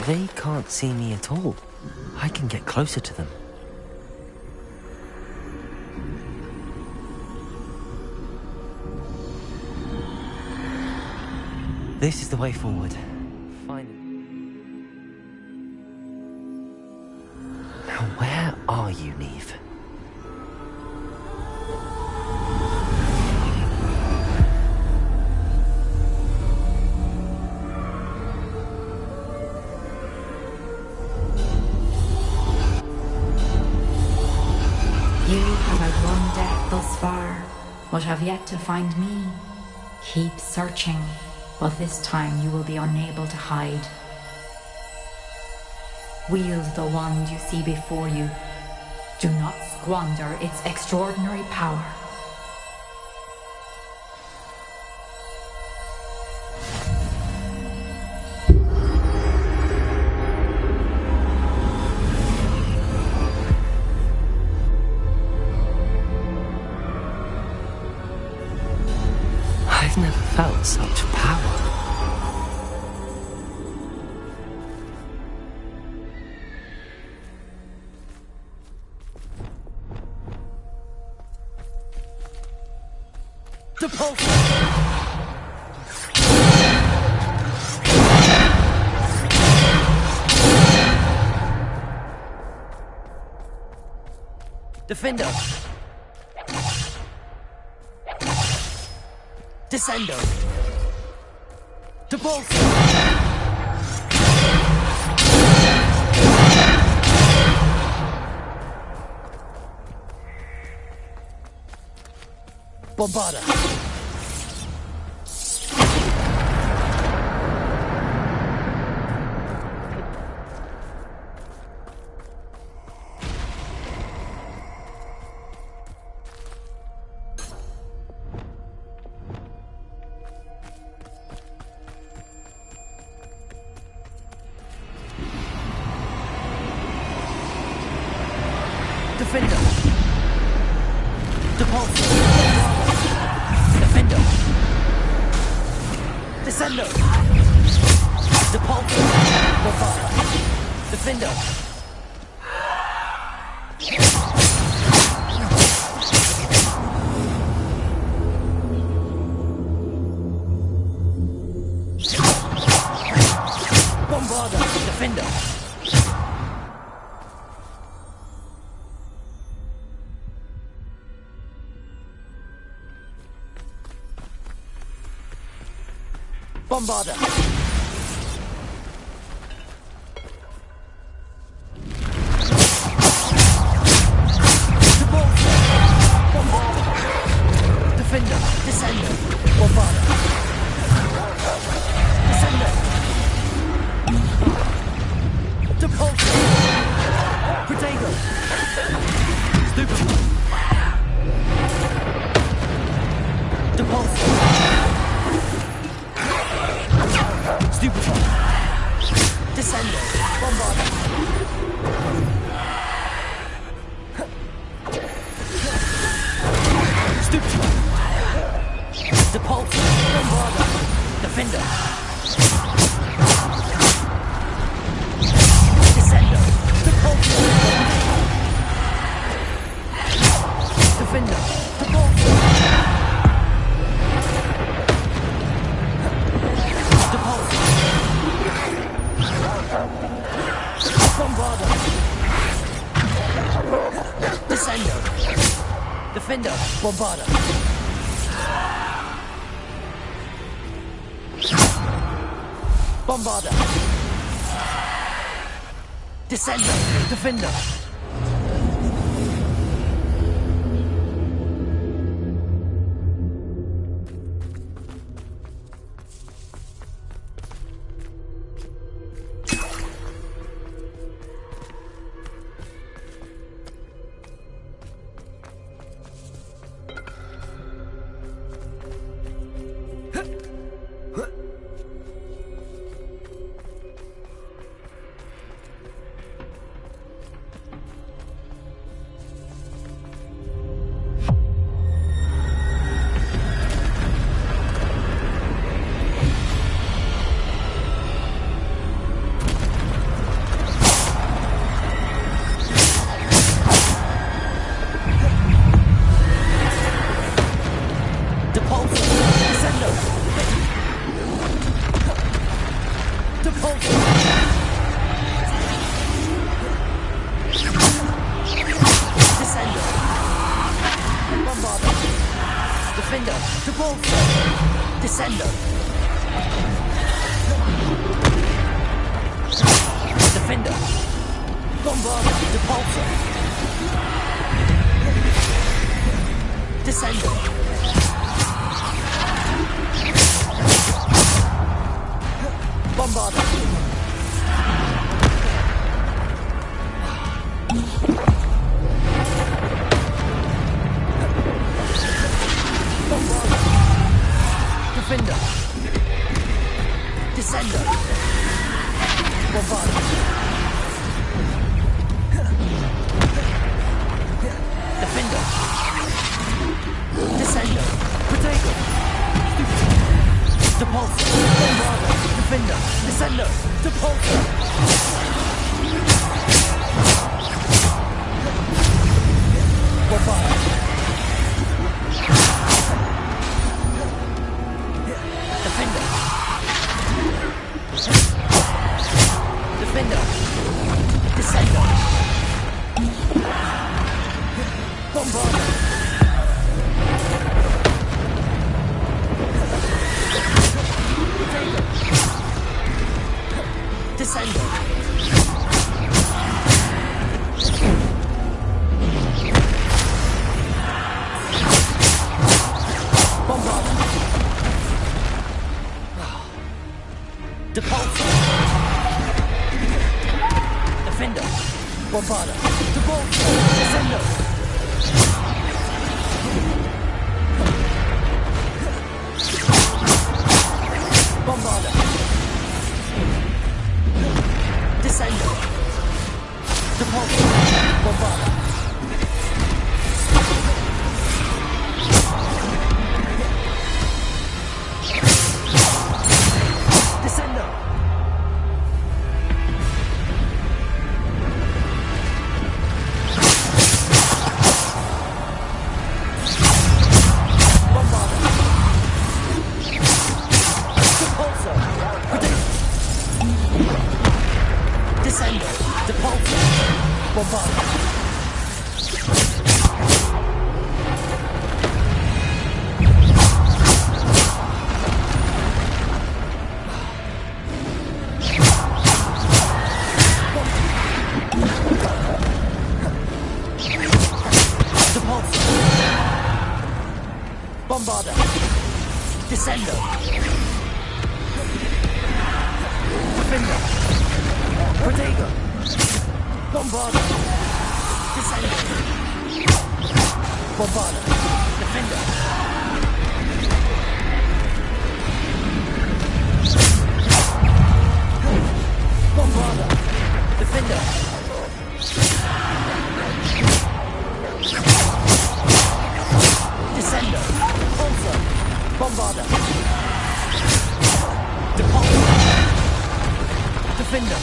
They can't see me at all. I can get closer to them. This is the way forward. Finally. Now where are you, Neve? You have outrun death thus far, but have yet to find me. Keep searching, but this time you will be unable to hide. Wield the wand you see before you. Do not squander its extraordinary power. I've never felt such power. The pulse! Defender! Descendo! Depulso! Bombarda! Defender! Depulso! Defender! Descendo! Depulso! Bombarda! Defender! Bombarda! Defender! Bombarda! Defender! Descendo! Bombarda! Descendo! Depulso! Protego! Stupid! Depulso! Stupefy! Descendo! Bombarda! Stupefy! Depulso! Bombarder! Descender! Defender! Bombarder! Bombarder! Descender! Defender! Bombarder! Descender! Defender! Protego! Bombarder! Descender! Bombarder! Defender! Bombarder! Defender! Descender! Repulsor! Bombarder! Repulsor! Defender!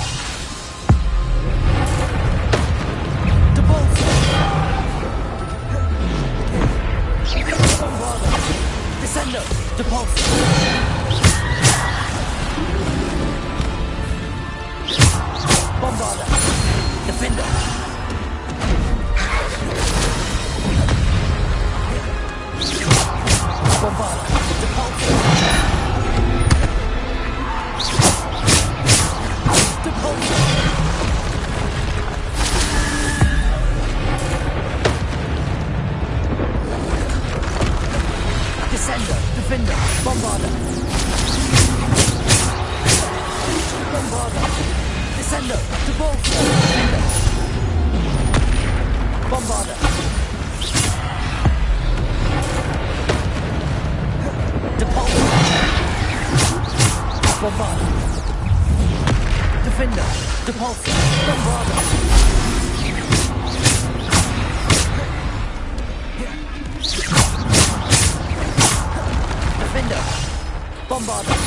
Repulsor! Bombarder! Descender! Repulsor! Bombarder! Defender! Bombarder! Depulsor! Depulsor! Descender! Defender! Bombarder! Bombarder! Descender! Depulsor! Defender! Bombarder! Depulsor! Bombarder! Defender! Depulsor! Bombarder! Defender! Bombarder!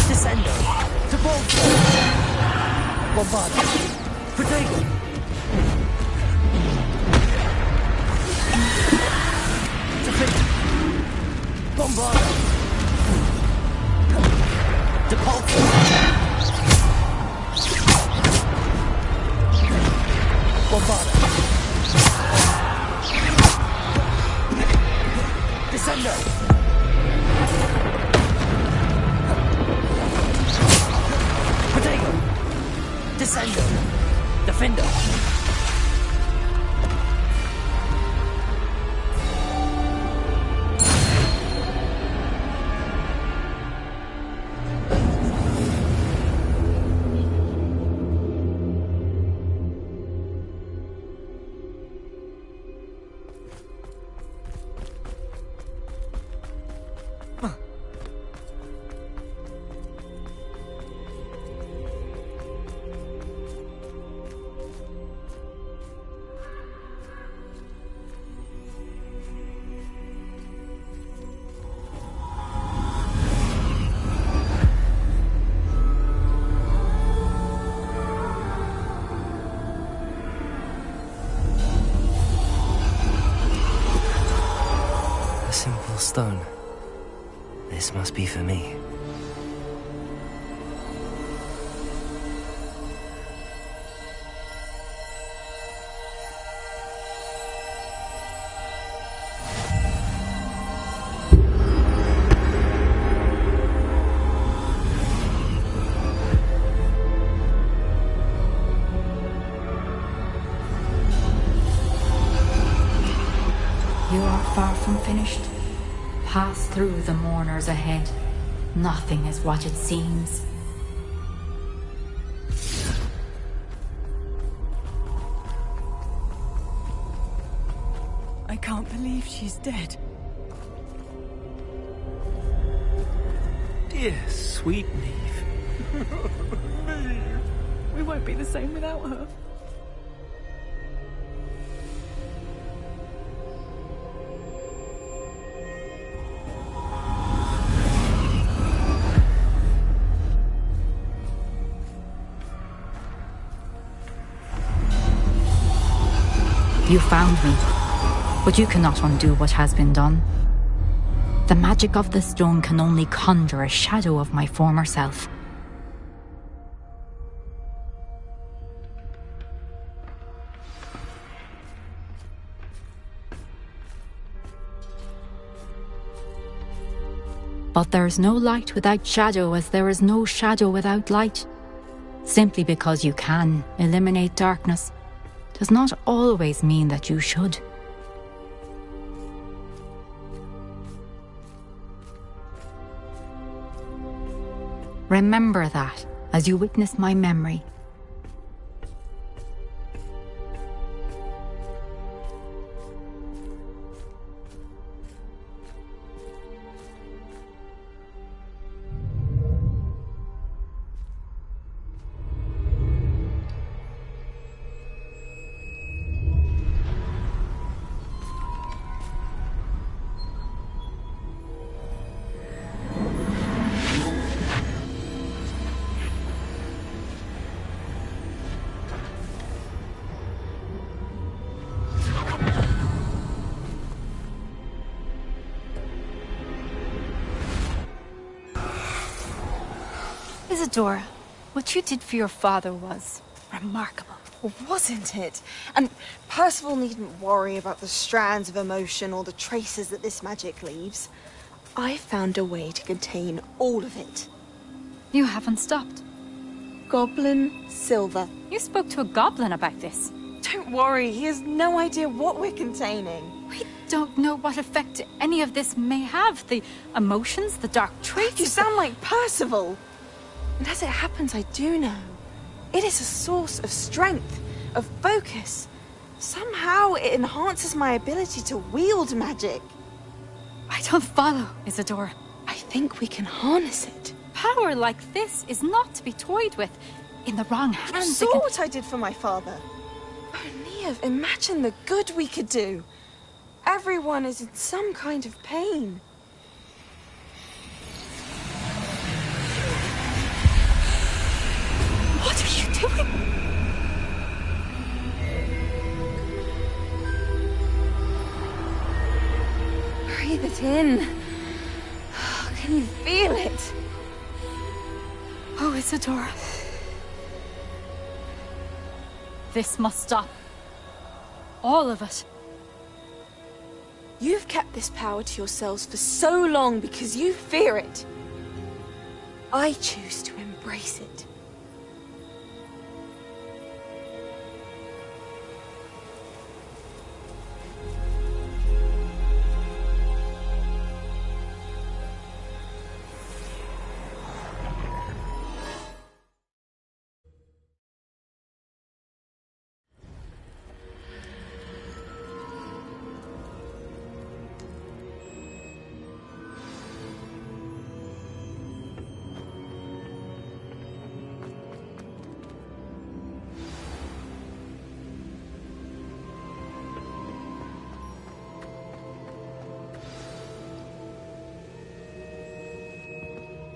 Descender! Depulsor! Bombarder! Protego! Defender! Bombarder! Depulsor! Bombarder! Descender! Protego! Descender! Defender! A simple stone. This must be for me. You are far from finished. Pass through the mourners ahead. Nothing is what it seems. I can't believe she's dead. Dear sweet Neve. Neve. We won't be the same without her. You found me, but you cannot undo what has been done. The magic of the stone can only conjure a shadow of my former self. But there is no light without shadow, as there is no shadow without light. Simply because you can eliminate darkness does not always mean that you should. Remember that as you witness my memory. Isadora, What you did for your father was remarkable. Wasn't it? And Percival needn't worry about the strands of emotion or the traces that this magic leaves. I found a way to contain all of it. You haven't stopped. Goblin silver. You spoke to a goblin about this. Don't worry, he has no idea what we're containing. We don't know what effect any of this may have. The emotions, the dark traits. You sound like Percival. And as it happens, I do know. It is a source of strength, of focus. Somehow it enhances my ability to wield magic. I don't follow, Isadora. I think we can harness it. Power like this is not to be toyed with. In the wrong hands, You saw what I did for my father. Oh, Neve, imagine the good we could do. Everyone is in some kind of pain. What are you doing? Breathe it in. Can you feel it? Oh, Isadora. This must stop. All of it. You've kept this power to yourselves for so long because you fear it. I choose to embrace it.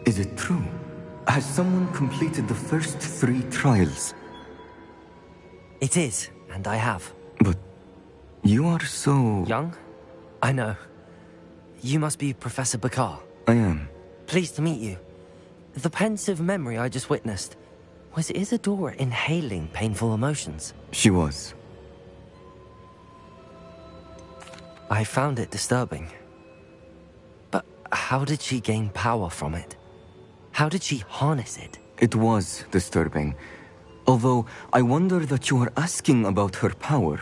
Is it true? Has someone completed the first 3 trials? It is, and I have. But you are so... Young? I know. You must be Professor Bakar. I am. Pleased to meet you. The pensive memory I just witnessed, was Isadora inhaling painful emotions? She was. I found it disturbing. But how did she gain power from it? How did she harness it? It was disturbing. Although, I wonder that you are asking about her power.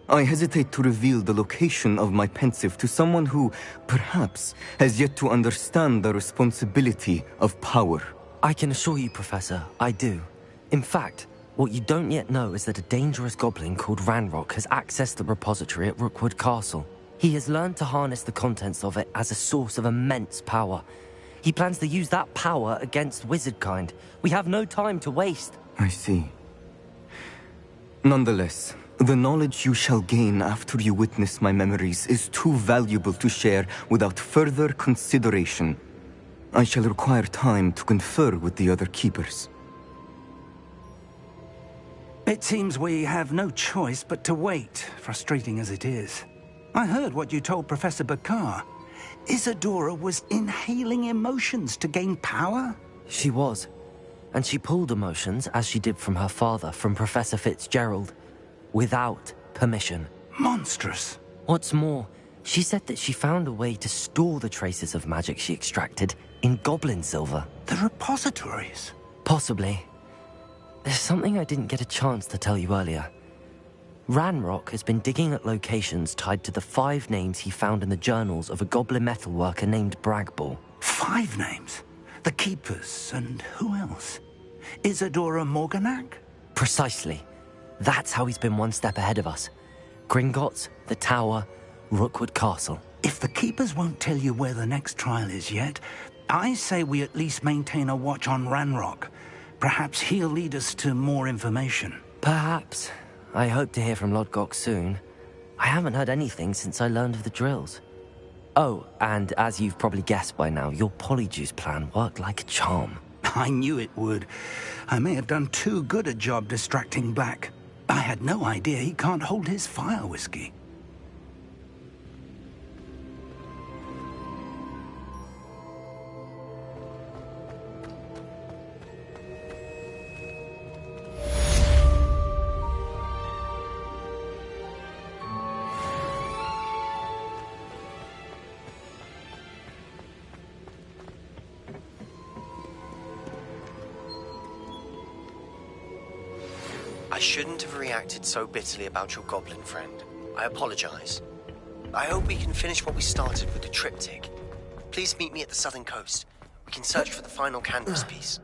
I hesitate to reveal the location of my pensive to someone who, perhaps, has yet to understand the responsibility of power. I can assure you, Professor, I do. In fact, what you don't yet know is that a dangerous goblin called Ranrock has accessed the repository at Rookwood Castle. He has learned to harness the contents of it as a source of immense power. He plans to use that power against wizardkind. We have no time to waste. I see. Nonetheless, the knowledge you shall gain after you witness my memories is too valuable to share without further consideration. I shall require time to confer with the other keepers. It seems we have no choice but to wait, frustrating as it is. I heard what you told Professor Bakar. Isadora was inhaling emotions to gain power? She was. And she pulled emotions, as she did from her father, from Professor Fitzgerald, without permission. Monstrous. What's more, she said that she found a way to store the traces of magic she extracted in goblin silver. The repositories? Possibly. There's something I didn't get a chance to tell you earlier. Ranrock has been digging at locations tied to the 5 names he found in the journals of a goblin metalworker named Bragball. 5 names? The Keepers, and who else? Isadora Morganac? Precisely. That's how he's been one step ahead of us. Gringotts, the Tower, Rookwood Castle. If the Keepers won't tell you where the next trial is yet, I say we at least maintain a watch on Ranrock. Perhaps he'll lead us to more information. Perhaps. I hope to hear from Lodgok soon. I haven't heard anything since I learned of the drills. Oh, and as you've probably guessed by now, your Polyjuice plan worked like a charm. I knew it would. I may have done too good a job distracting Black. I had no idea he can't hold his fire whiskey. shouldn't have reacted so bitterly about your goblin friend. I apologize. I hope we can finish what we started with the triptych. Please meet me at the southern coast. We can search for the final canvas piece.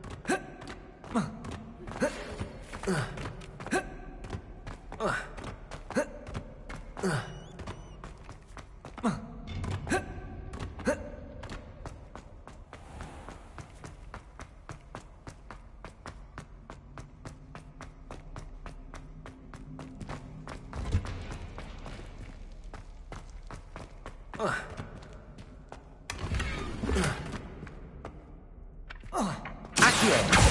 Accio!